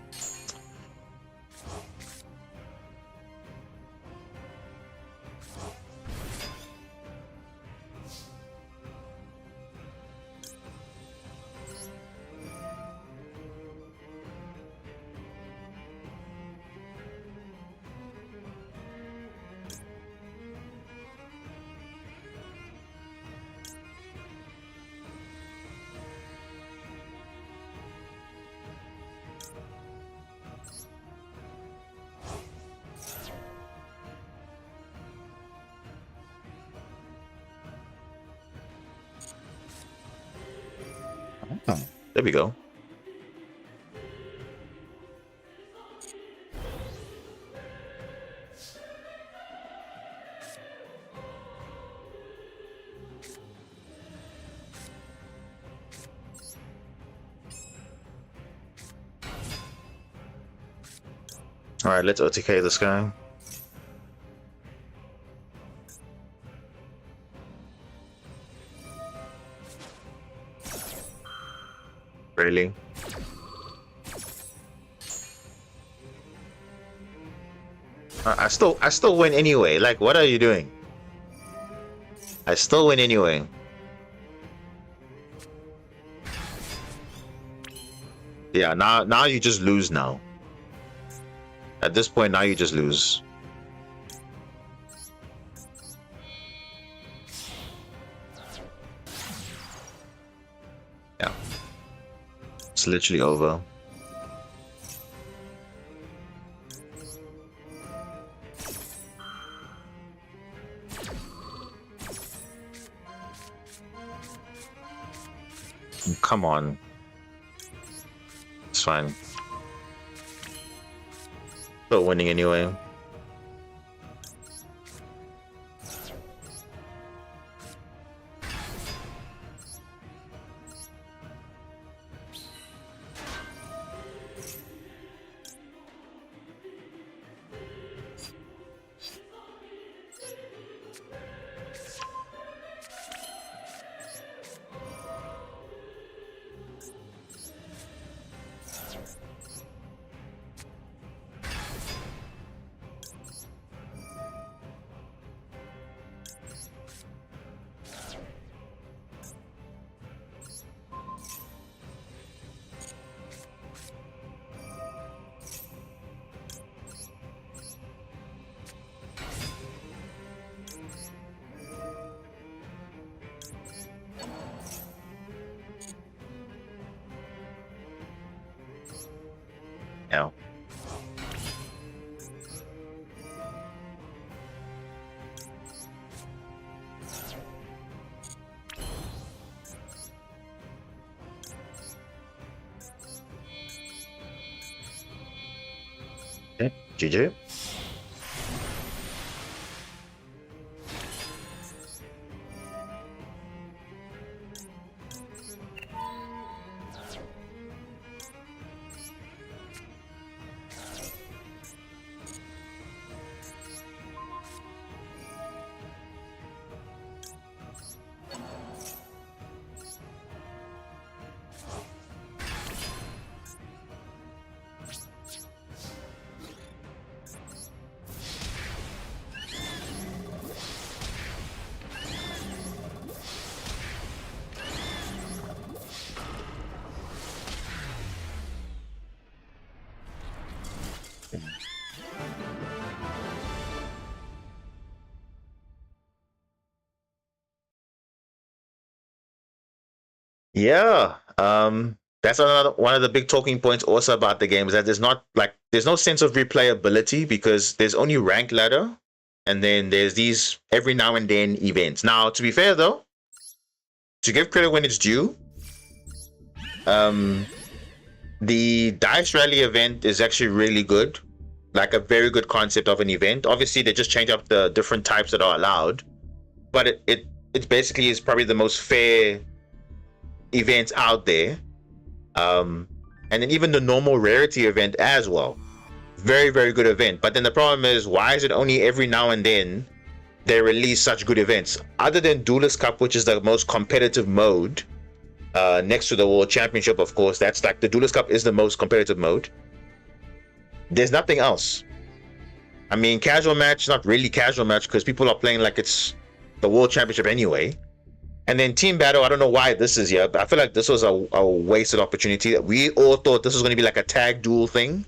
There we go. All right, let's OTK this guy. Really? I still win anyway. Like, what are you doing? I still win anyway. Yeah, now you just lose now. At this point, now you just lose. Yeah. It's literally over. Come on. It's fine. Still winning anyway. Yeah. Okay, GG. Yeah. That's another one of the big talking points also about the game is that there's no sense of replayability because there's only rank ladder, and then there's these every now and then events. Now, to be fair though, to give credit when it's due, um, the Dice Rally event is actually really good, like a very good concept of an event. Obviously, they just change up the different types that are allowed, but it basically is probably the most fair event out there. And then even the normal rarity event as well, very very good event. But then the problem is, why is it only every now and then they release such good events? Other than Duelist Cup, which is the most competitive mode, next to the World Championship, of course, that's like the Duelist Cup is the most competitive mode. There's nothing else. I mean, casual match, not really casual match because people are playing like it's the World Championship anyway. And then team battle, I don't know why this is here, but I feel like this was a wasted opportunity. We all thought this was going to be like a tag duel thing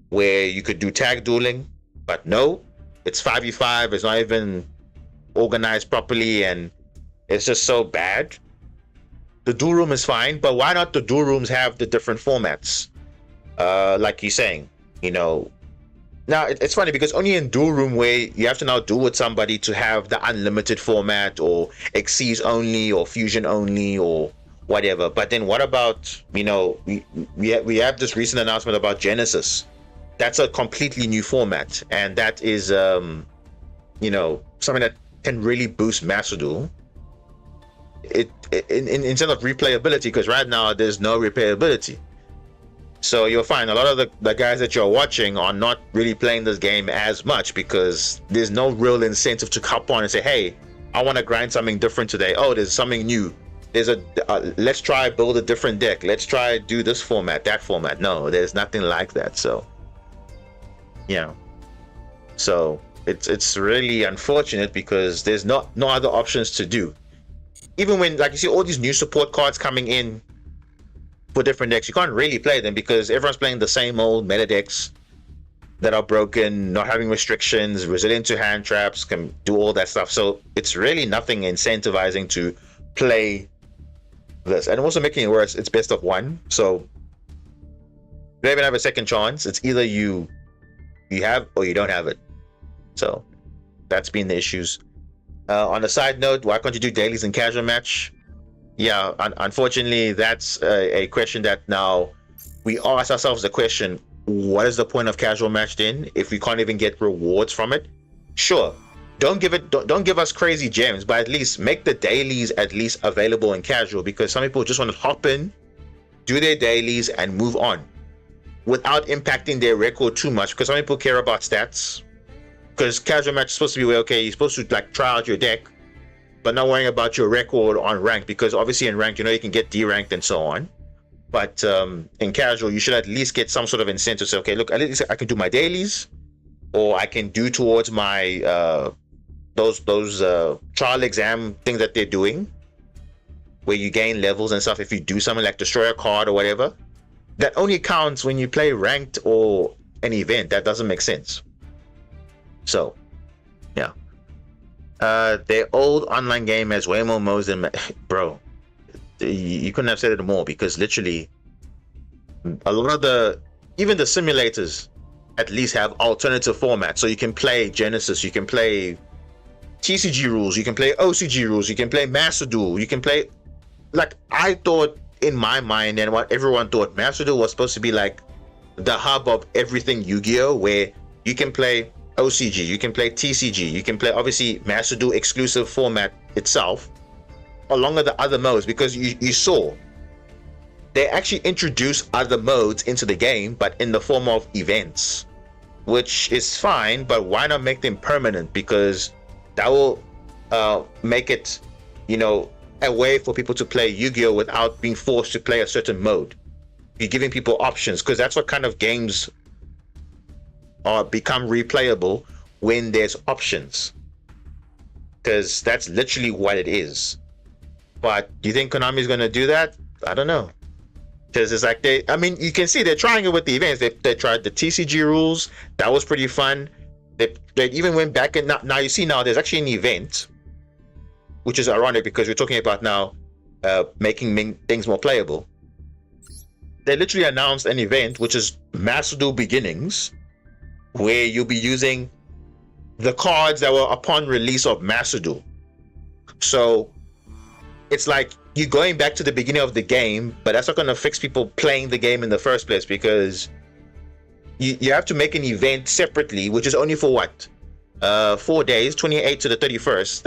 where you could do tag dueling, but no, it's 5v5. It's not even organized properly, and it's just so bad. The duel room is fine, but why not the duel rooms have the different formats? Like you're saying, you know. Now it's funny because only in duel room where you have to now duel with somebody to have the unlimited format or Xyz only or fusion only or whatever. But then what about, you know, we have this recent announcement about Genesis. That's a completely new format, and that is you know, something that can really boost Master Duel. In terms of replayability, because right now there's no replayability. So you'll find a lot of the guys that you're watching are not really playing this game as much because there's no real incentive to hop on and say, hey, I want to grind something different today. Oh, there's something new. There's let's try build a different deck. Let's try do this format, that format. No, there's nothing like that. So, yeah. So it's really unfortunate because there's no other options to do. Even when, like, you see all these new support cards coming in for different decks, you can't really play them because everyone's playing the same old meta decks that are broken, not having restrictions, resilient to hand traps, can do all that stuff. So it's really nothing incentivizing to play this. And also making it worse, it's best of one. So you don't even have a second chance. It's either you have or you don't have it. So that's been the issues. On a side note, why can't you do dailies in casual match? Yeah, unfortunately, that's a question that now we ask ourselves the question: what is the point of casual match then if we can't even get rewards from it? Sure, don't give us crazy gems, but at least make the dailies at least available in casual, because some people just want to hop in, do their dailies, and move on without impacting their record too much. Because some people care about stats. Because casual match is supposed to be where, okay, you're supposed to like try out your deck, but not worrying about your record on rank, because obviously in rank, you know, you can get D-ranked and so on. But in casual, you should at least get some sort of incentive to say, okay, look, at least I can do my dailies, or I can do towards my those trial exam things that they're doing, where you gain levels and stuff if you do something like destroy a card or whatever. That only counts when you play ranked or an event. That doesn't make sense. So, yeah. Their old online game has way more modes than... Bro, you couldn't have said it more, because literally a lot of even the simulators at least have alternative formats. So you can play Genesis, you can play TCG rules, you can play OCG rules, you can play Master Duel, you can play... Like, I thought in my mind, and what everyone thought, Master Duel was supposed to be like the hub of everything Yu-Gi-Oh, where you can play OCG, you can play TCG, you can play obviously Master Duel exclusive format itself, along with the other modes, because you saw they actually introduced other modes into the game, but in the form of events, which is fine, but why not make them permanent? Because that will make it, you know, a way for people to play Yu-Gi-Oh without being forced to play a certain mode. You're giving people options, because that's what kind of games become replayable, when there's options, because that's literally what it is. But do you think Konami is going to do that? I don't know, because it's like I mean, you can see they're trying it with the events. They tried the TCG rules, that was pretty fun. They even went back, and now you see, now there's actually an event, which is ironic because we're talking about now making things more playable. They literally announced an event which is Master Duel Beginnings, where you'll be using the cards that were upon release of Master Duel. So it's like you're going back to the beginning of the game, but that's not going to fix people playing the game in the first place, because you have to make an event separately, which is only for what, 4 days, 28 to the 31st.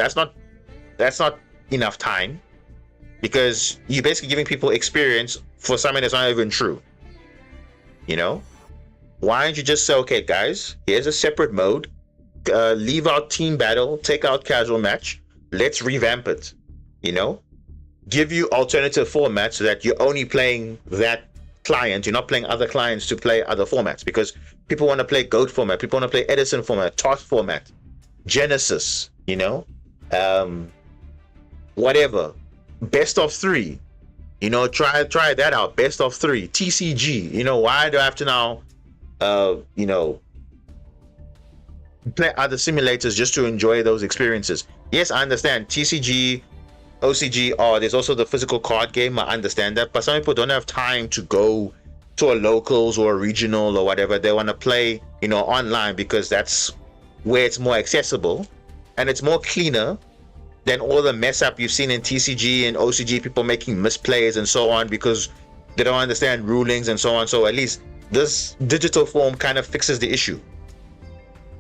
That's not enough time, because you're basically giving people experience for something that's not even true. You know, why don't you just say, okay guys, here's a separate mode, leave out team battle, take out casual match, let's revamp it. You know, give you alternative formats so that you're only playing that client, you're not playing other clients to play other formats, because people want to play GOAT format, people want to play Edison format, TOS format, Genesis, you know, whatever, best of 3, you know, try that out, best of 3, TCG. You know, why do I have to now you know, play other simulators just to enjoy those experiences? Yes, I understand TCG, OCG, there's also the physical card game, I understand that, but some people don't have time to go to a locals or a regional or whatever. They want to play, you know, online, because that's where it's more accessible and it's more cleaner than all the mess up you've seen in TCG and OCG, people making misplays and so on because they don't understand rulings and so on. So at least this digital form kind of fixes the issue,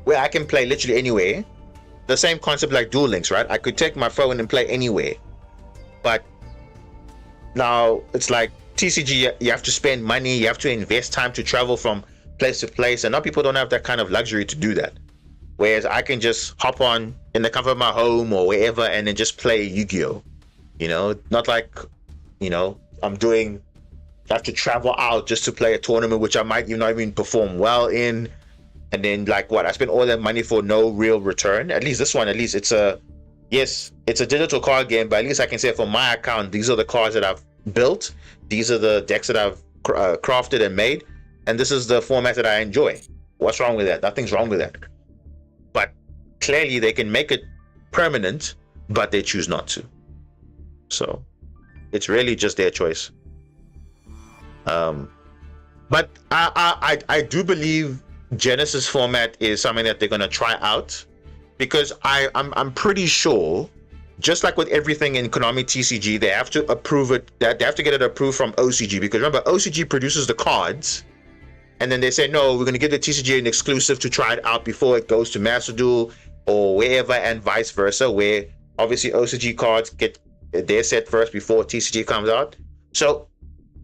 where I can play literally anywhere. The same concept like Duel Links, right? I could take my phone and play anywhere. But now it's like TCG, you have to spend money, you have to invest time to travel from place to place, and now people don't have that kind of luxury to do that. Whereas I can just hop on in the comfort of my home or wherever and then just play Yu-Gi-Oh! You know, not like, you know, I have to travel out just to play a tournament which I might not even perform well in, and then like what, I spent all that money for no real return. At least this one, at least it's a digital card game, but at least I can say for my account, these are the cards that I've built, these are the decks that I've crafted and made, and this is the format that I enjoy. What's wrong with that? Nothing's wrong with that. But clearly they can make it permanent, but they choose not to. So it's really just their choice. But I do believe Genesis format is something that they're gonna try out, because I'm pretty sure, just like with everything in Konami TCG, they have to approve it. They have to get it approved from OCG, because remember, OCG produces the cards, and then they say, no, we're going to give the TCG an exclusive to try it out before it goes to Master Duel or wherever, and vice versa, where obviously OCG cards get their set first before TCG comes out. So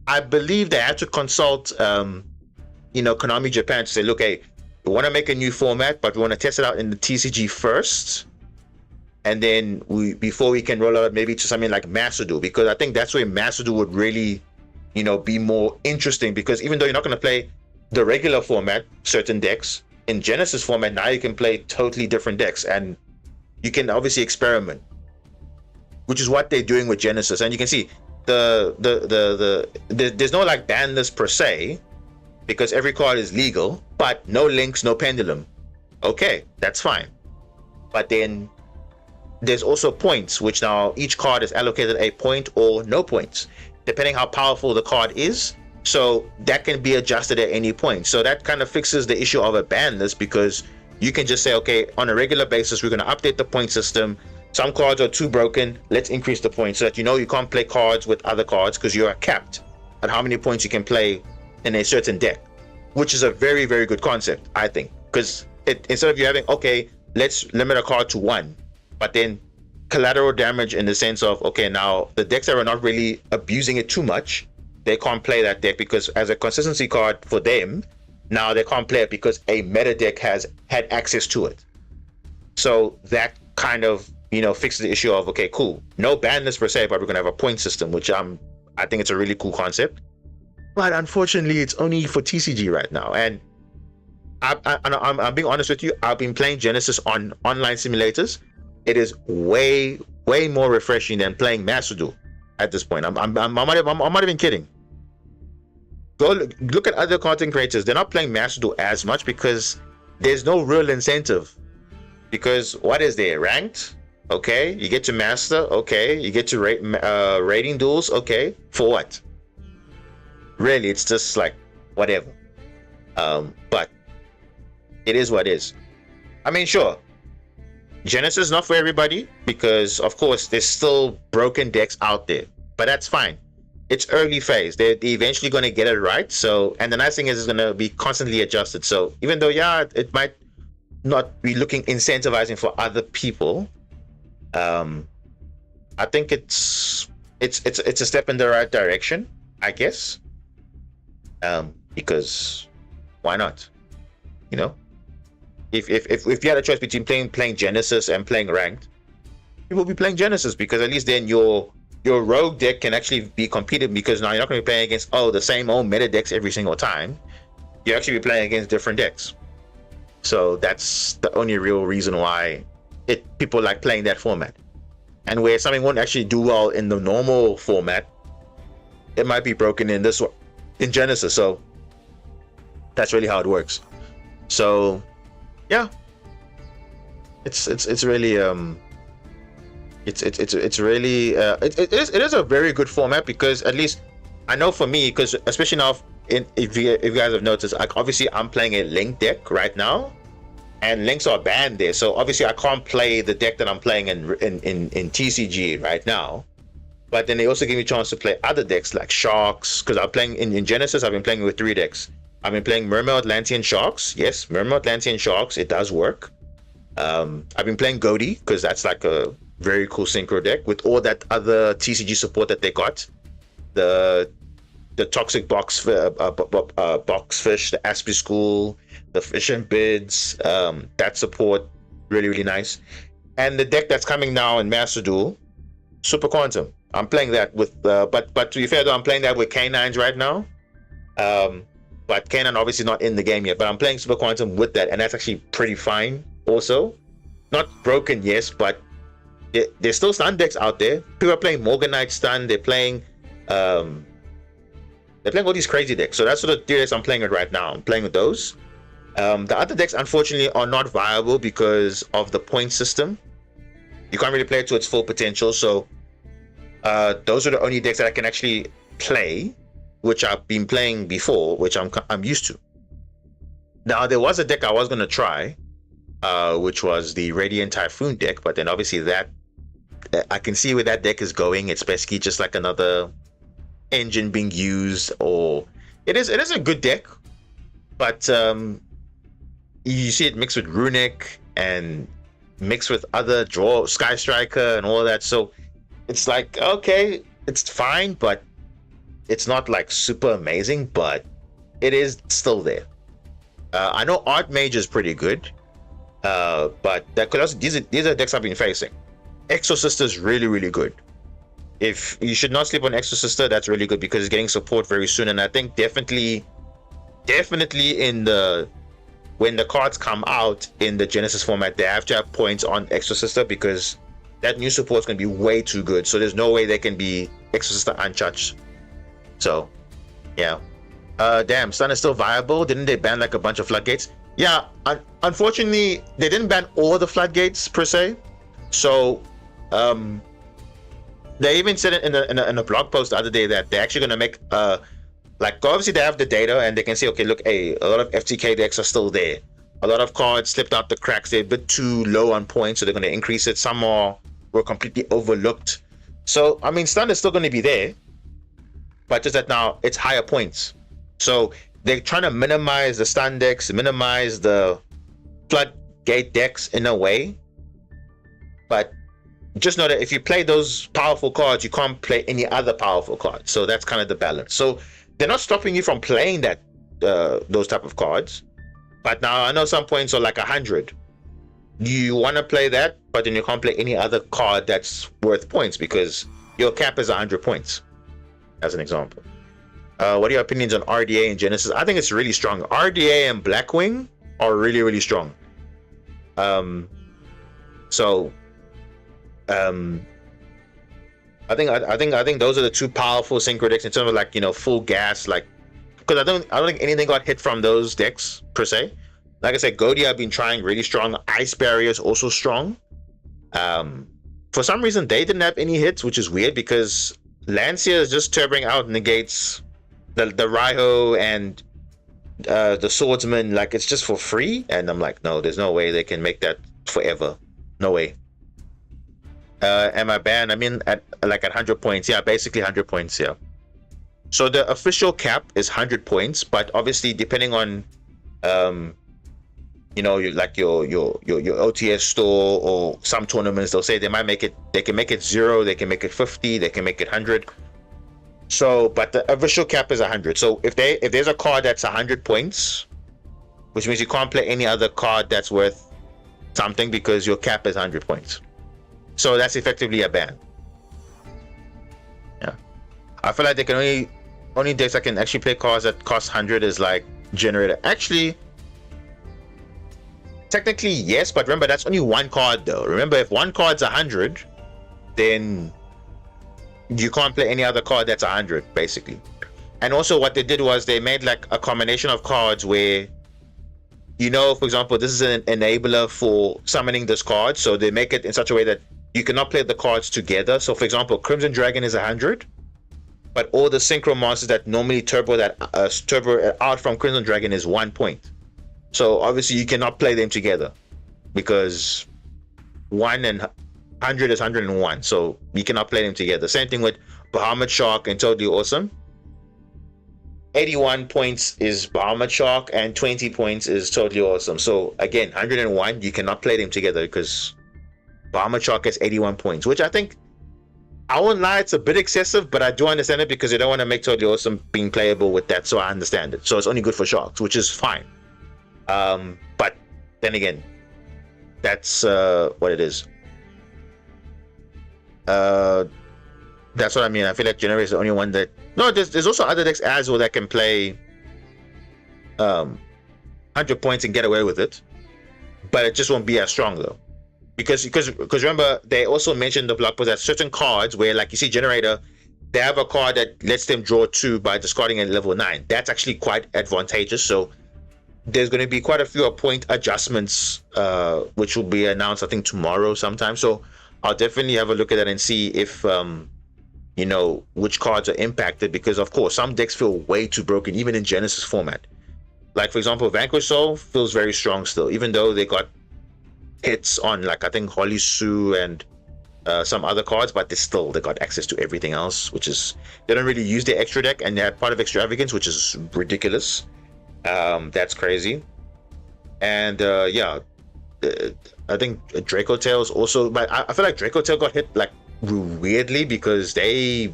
I believe they have to consult, you know, Konami Japan to say, look, hey, we want to make a new format, but we want to test it out in the TCG first, and then before we can roll out maybe to something like Master Duel, because I think that's where Master Duel would really, you know, be more interesting, because even though you're not going to play the regular format, certain decks, in Genesis format, now you can play totally different decks, and you can obviously experiment, which is what they're doing with Genesis. And you can see there's no like ban list per se, because every card is legal, but no links, no pendulum. Okay, that's fine. But then there's also points, which now each card is allocated a point or no points, depending how powerful the card is. So that can be adjusted at any point. So that kind of fixes the issue of a ban list, because you can just say, okay, on a regular basis, we're going to update the point system. Some cards are too broken, let's increase the points, so that you know you can't play cards with other cards, because you are capped at how many points you can play in a certain deck, which is a very, very good concept, I think, because instead of you having, okay, let's limit a card to 1, but then collateral damage in the sense of, okay, now the decks that are not really abusing it too much, they can't play that deck, because as a consistency card for them, now they can't play it because a meta deck has had access to it. So that kind of, you know, fixes the issue of, okay, cool, no ban list per se, but we're gonna have a point system, which I think it's a really cool concept. But unfortunately, it's only for TCG right now. And I'm being honest with you, I've been playing Genesis on online simulators. It is way, way more refreshing than playing Master Duel at this point. I'm not even kidding. Go look at other content creators. They're not playing Master Duel as much because there's no real incentive. Because what is there? Ranked? Okay, you get to master. Okay, you get to rating duels. Okay, for what? Really, it's just like whatever. But it is what it is. I mean, sure, Genesis is not for everybody because, of course, there's still broken decks out there, but that's fine. It's early phase. They're eventually going to get it right. So, and the nice thing is, it's going to be constantly adjusted. So, even though, yeah, it might not be looking incentivizing for other people, I think it's a step in the right direction, I guess. Because why not? You know, if you had a choice between playing Genesis and playing ranked, you will be playing Genesis because at least then your rogue deck can actually be competed, because now you're not going to be playing against the same old meta decks every single time. You actually be playing against different decks. So that's the only real reason why people like playing that format. And where something won't actually do well in the normal format, it might be broken in this one, in Genesis. So that's really how it works. So yeah, it's really it is a very good format, because at least I know for me, because especially now, if you guys have noticed, obviously I'm playing a Link deck right now, and Links are banned there, so obviously I can't play the deck that I'm playing in TCG right now. But then they also give me a chance to play other decks like Sharks, because I'm playing in Genesis. I've been playing with 3 decks. I've been playing Mermaid Atlantean Sharks. Yes, Mermaid Atlantean Sharks, it does work. I've been playing Godi, because that's like a very cool synchro deck with all that other TCG support that they got. The Toxic Boxfish, the Aspie School, the Fish and Bids, that support, really, really nice. And the deck that's coming now in Master Duel, Super Quantum. I'm playing that with, but to be fair though, I'm playing that with Canines right now. But Canine obviously not in the game yet, but I'm playing Super Quantum with that, and that's actually pretty fine also. Not broken, yes, but there's still stun decks out there. People are playing Morganite stun, they're playing all these crazy decks. So that's sort of the decks I'm playing with right now. I'm playing with those. The other decks, unfortunately, are not viable because of the point system. You can't really play it to its full potential. So those are the only decks that I can actually play, which I've been playing before, which I'm used to. Now, there was a deck I was going to try, which was the Radiant Typhoon deck, but then obviously that I can see where that deck is going. It's basically just like another engine being used, or it is a good deck, but you see it mixed with Runic and mixed with other Sky Striker and all that. So it's like, okay, it's fine, but it's not like super amazing, but it is still there. I know Archmage is pretty good, but that could also, these are decks I've been facing. Exorcister is really, really good. If you should not sleep on Exorcister, that's really good because it's getting support very soon. And I think definitely in when the cards come out in the Genesis format, they have to have points on Exorcister, because that new support is going to be way too good. So there's no way they can be Exorcister untouched. So yeah, damn, Stun is still viable. Didn't they ban like a bunch of floodgates? Yeah, unfortunately they didn't ban all the floodgates per se. So they even said it in a blog post the other day that they're actually going to make like, obviously they have the data and they can say, okay, look, hey, a lot of FTK decks are still there. A lot of cards slipped out the cracks. They're a bit too low on points, so they're going to increase it. Some were completely overlooked. So I mean, stun is still going to be there, but just that now it's higher points. So they're trying to minimize the stun decks, minimize the floodgate decks in a way. But just know that if you play those powerful cards, you can't play any other powerful cards. So that's kind of the balance. So they're not stopping you from playing that those type of cards. But now I know some points are like 100. You want to play that, but then you can't play any other card that's worth points because your cap is 100 points, as an example. What are your opinions on RDA and Genesis? I think it's really strong. RDA and Blackwing are really, really strong. I think those are the two powerful synchro decks in terms of, like, you know, full gas, like, because I don't think anything got hit from those decks per se. Like I said, Godi I've been trying really strong. Ice Barrier is also strong. for some reason they didn't have any hits, which is weird because Lancia is just turboing out negates the Raiho and the swordsman, like it's just for free. And I'm like, no, there's no way they can make that forever. No way. Am I banned? I mean, at 100 points. Yeah, basically 100 points. Yeah. So the official cap is 100 points, but obviously depending on you know, your OTS store or some tournaments, they'll say they can make it 0, they can make it 50, they can make it 100. So, but the official cap is 100. So if there's a card that's 100 points, which means you can't play any other card that's worth something because your cap is 100 points. So that's effectively a ban. Yeah, I feel like they can only decks that can actually play cards that cost 100 is like Generator. Actually, technically yes, but remember that's only one card though. Remember, if one card's 100, then you can't play any other card that's 100 basically. And also what they did was they made like a combination of cards where, you know, for example, this is an enabler for summoning this card, so they make it in such a way that you cannot play the cards together. So for example, Crimson Dragon is 100, but all the synchro monsters that normally turbo out from Crimson Dragon is 1 point. So obviously you cannot play them together because 1 and 100 is 101, so you cannot play them together. Same thing with Bahamut Shark and Totally Awesome. 81 points is Bahamut Shark and 20 points is Totally Awesome. So again, 101, you cannot play them together because Bahamut Shark has 81 points, which I think, I won't lie, it's a bit excessive, but I do understand it because you don't want to make Totally Awesome being playable with that, so I understand it. So it's only good for Sharks, which is fine. But then again, that's what it is. That's what I mean. I feel like Generator is the only one that... No, there's also other decks as well that can play 100 points and get away with it, but it just won't be as strong though. Because remember, they also mentioned the blog post that certain cards where, like you see Generator, they have a card that lets them draw 2 by discarding at level 9. That's actually quite advantageous. So there's going to be quite a few point adjustments, which will be announced, I think, tomorrow sometime. So I'll definitely have a look at that and see if, you know, which cards are impacted. Because, of course, some decks feel way too broken, even in Genesis format. Like, for example, Vanquish Soul feels very strong still, even though they got hits on, like, I think, Holly Sue and some other cards, but they got access to everything else, which is, they don't really use their extra deck, and they had part of Extravagance, which is ridiculous. That's crazy. And yeah, I think Draco Tails also, but I feel like Draco Tail got hit like weirdly because they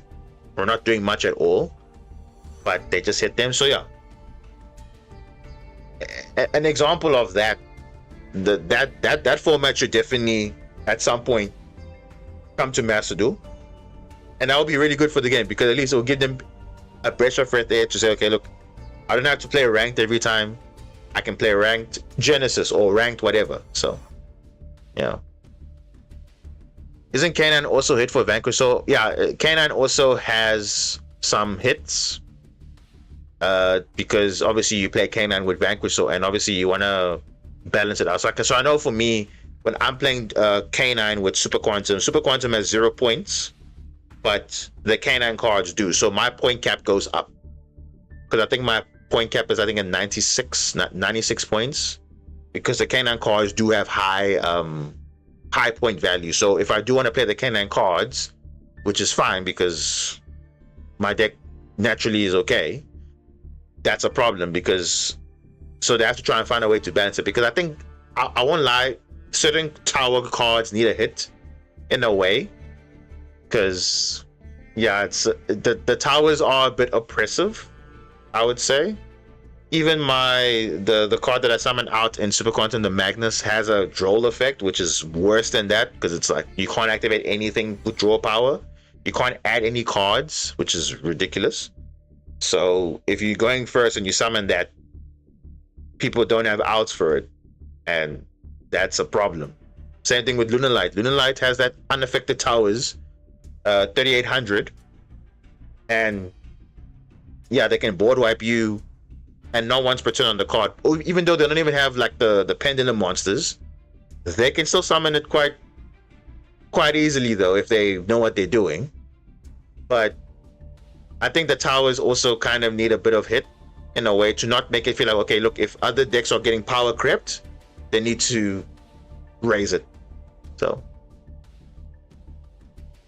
were not doing much at all, but they just hit them. So yeah, an example of that, that format should definitely at some point come to Master Duel, and that will be really good for the game because at least it will give them a breath of fresh air to say, okay, look, I don't have to play ranked every time. I can play ranked Genesis or ranked whatever. So, yeah. Isn't K9 also hit for Vanquish? So, yeah, K9 also has some hits. Because obviously you play K9 with Vanquish, so, and obviously you want to balance it out. So I know for me, when I'm playing K9 with Super Quantum has 0 points, but the K9 cards do. So my point cap goes up. Because I think my point cap is, I think, at 96 points, because the K9 cards do have high point value. So if I do want to play the K9 cards, which is fine because my deck naturally is okay, that's a problem, because so they have to try and find a way to balance it. Because I think, I won't lie, certain tower cards need a hit in a way, because yeah, it's the towers are a bit oppressive, I would say. Even the card that I summoned out in Super Quantum, the Magnus, has a droll effect, which is worse than that, because it's like you can't activate anything with draw power. You can't add any cards, which is ridiculous. So if you're going first and you summon that, people don't have outs for it, and that's a problem. Same thing with Lunar Light. Lunar Light has that unaffected towers, 3800, and yeah, they can board wipe you and not once per turn on the card. Even though they don't even have like the pendulum monsters, they can still summon it quite quite easily though if they know what they're doing. But I think the towers also kind of need a bit of hit in a way to not make it feel like, okay, look, if other decks are getting power crept, they need to raise it. So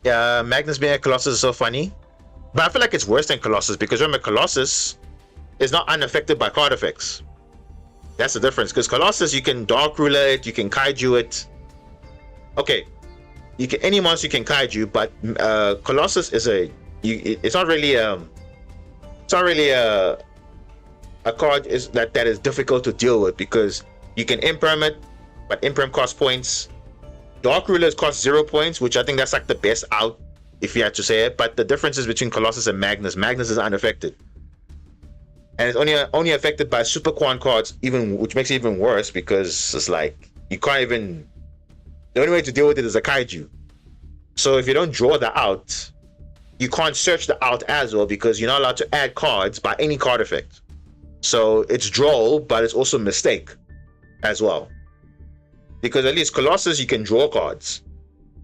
yeah, Magnus being a Colossus is so funny. But I feel like it's worse than Colossus because remember, Colossus is not unaffected by card effects. That's the difference. Because Colossus, you can Dark Ruler it, you can Kaiju it. Okay, you can any monster you can Kaiju, but Colossus is it's not really a card that is difficult to deal with because you can imperm it, but imperm costs points. Dark Rulers cost 0 points, which I think that's like the best out if you had to say it. But the difference is between Colossus and Magnus. Magnus is unaffected, and it's only affected by Super Quan cards, which makes it even worse because it's like you can't even. The only way to deal with it is a Kaiju. So if you don't draw the out, you can't search the out as well because you're not allowed to add cards by any card effect. So it's draw, but it's also mistake as well. Because at least Colossus, you can draw cards.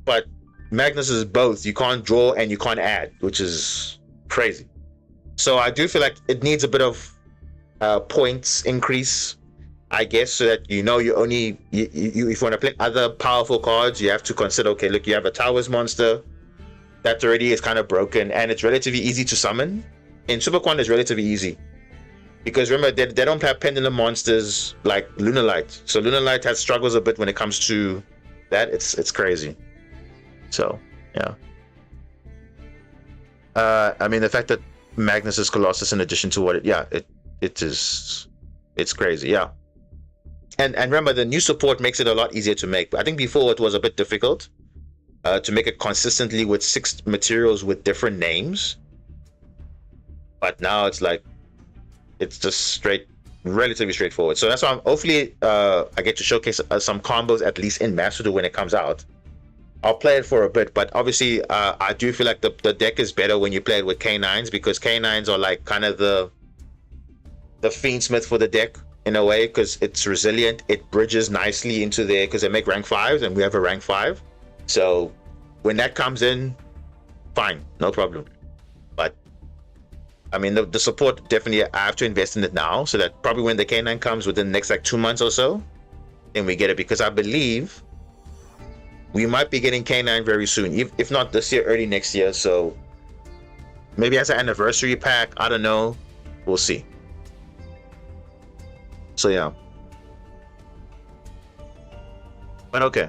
But Magnus is both. You can't draw and you can't add, which is crazy. So I do feel like it needs a bit of points increase, I guess, so that you only if you want to play other powerful cards, you have to consider, okay, look, you have a Towers monster that already is kind of broken and it's relatively easy to summon. In Super Quan, it's relatively easy because remember they don't have pendulum monsters like Lunalight, so Lunalight has struggles a bit when it comes to that. It's crazy. So yeah, I mean the fact that Magnus is Colossus in addition to it's crazy. Yeah. And remember, the new support makes it a lot easier to make. I think before it was a bit difficult to make it consistently with 6 materials with different names. But now it's like, it's just relatively straightforward. So that's why hopefully I get to showcase some combos, at least in Master Duel when it comes out. I'll play it for a bit, but obviously I do feel like the deck is better when you play it with K9s because K9s are like kind of the Fiendsmith for the deck. In a way, because it's resilient, it bridges nicely into there because they make rank 5s and we have a rank 5. So when that comes in, fine, no problem. But I mean, the support, definitely I have to invest in it now so that probably when the K9 comes within the next like 2 months or so, then we get it, because I believe we might be getting K9 very soon, if not this year, early next year. So maybe as an anniversary pack, I don't know, we'll see. So yeah, but okay.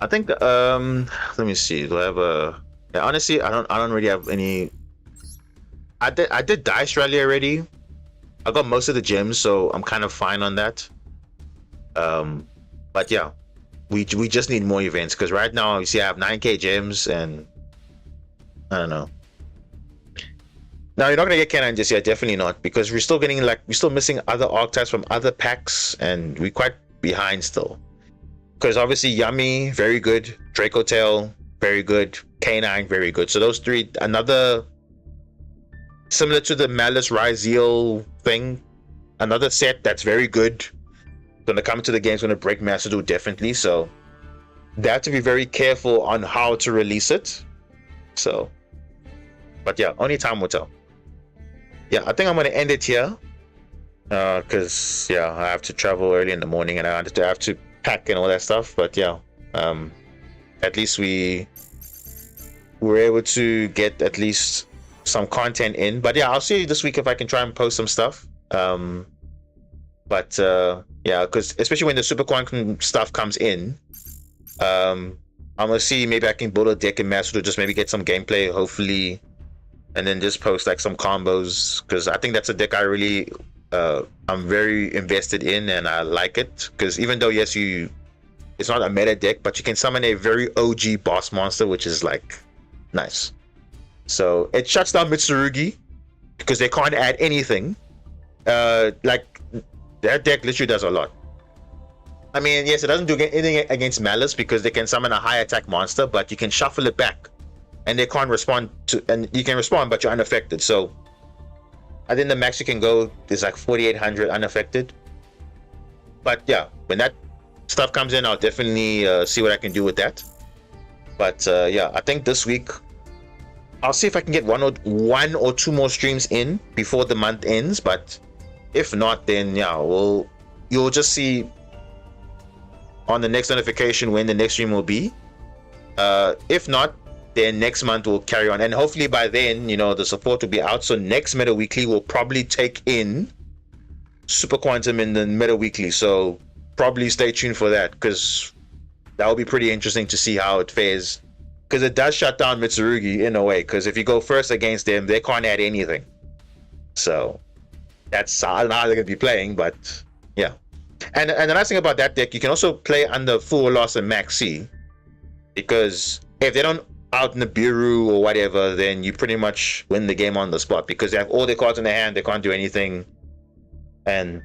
I think let me see. Do I have a? Yeah, honestly, I don't really have any. I did Dice Rally already. I got most of the gems, so I'm kind of fine on that. But yeah, we just need more events because right now you see I have 9k gems and I don't know. Now you're not gonna get K9 just yet, definitely not, because we're still missing other archetypes from other packs, and we're quite behind still. Because obviously Yummy, very good, Draco Tail, very good, K9, very good. So those 3, another similar to the Malice Ryzeal thing, another set that's very good. Gonna come to the game's gonna break Master Duel definitely. So they have to be very careful on how to release it. So, but yeah, only time will tell. Yeah, I think I'm going to end it here because yeah, I have to travel early in the morning and I have to pack and all that stuff. But yeah, at least we were able to get at least some content in. But yeah, I'll see you this week if I can try and post some stuff. But yeah, because especially when the Super Quantum stuff comes in, I'm gonna see maybe I can build a deck in Master, just maybe get some gameplay, hopefully. And then just post like some combos, because I think that's a deck I really I'm very invested in and I like it, because even though yes it's not a meta deck, but you can summon a very OG boss monster, which is like nice. So it shuts down Mitsurugi because they can't add anything. Like that deck literally does a lot. I mean, yes, it doesn't do anything against Malice because they can summon a high attack monster, but you can shuffle it back and they can't respond to, and you can respond, but you're unaffected. So I think the max you can go is like 4,800 unaffected. But yeah, when that stuff comes in, I'll definitely see what I can do with that. But yeah, I think this week I'll see if I can get one or two more streams in before the month ends. But if not, then yeah, you'll just see on the next notification when the next stream will be. If not, then next month we'll carry on, and hopefully by then, you know, the support will be out. So next Meta Weekly will probably take in Super Quantum in the Meta Weekly. So probably stay tuned for that, because that will be pretty interesting to see how it fares. Because it does shut down Mitsurugi in a way. Because if you go first against them, they can't add anything. So that's I don't know how they're gonna be playing, but yeah. And the nice thing about that deck, you can also play under full loss and max C, because if they don't out Nibiru or whatever, then you pretty much win the game on the spot, because they have all their cards in their hand, they can't do anything, and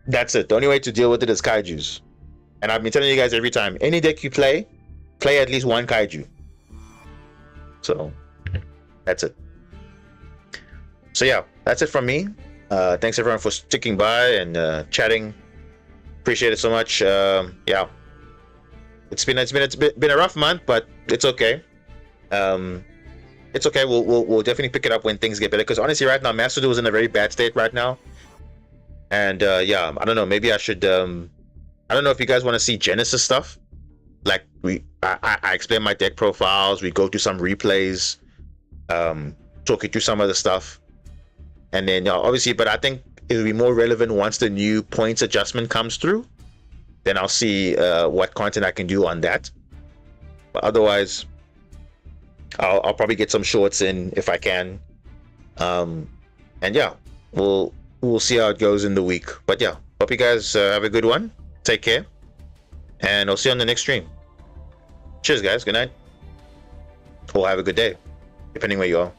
that's it. The only way to deal with it is kaijus. And I've been telling you guys every time, any deck you play at least one kaiju. So that's it. So yeah, that's it from me. Thanks everyone for sticking by and chatting. Appreciate it so much. Yeah, it's been a rough month, but it's okay. It's okay. We'll definitely pick it up when things get better. Because honestly, right now, masterduel is in a very bad state right now. And yeah, I don't know. Maybe I should. I don't know if you guys want to see Genesis stuff. Like I explain my deck profiles. We go through some replays. Talk you through some of the stuff, and then obviously. But I think it'll be more relevant once the new points adjustment comes through. Then I'll see what content I can do on that. But otherwise, I'll probably get some shorts in if I can. And yeah, we'll see how it goes in the week. But yeah, hope you guys have a good one. Take care, and I'll see you on the next stream. Cheers, guys. Good night, or have a good day, depending where you are.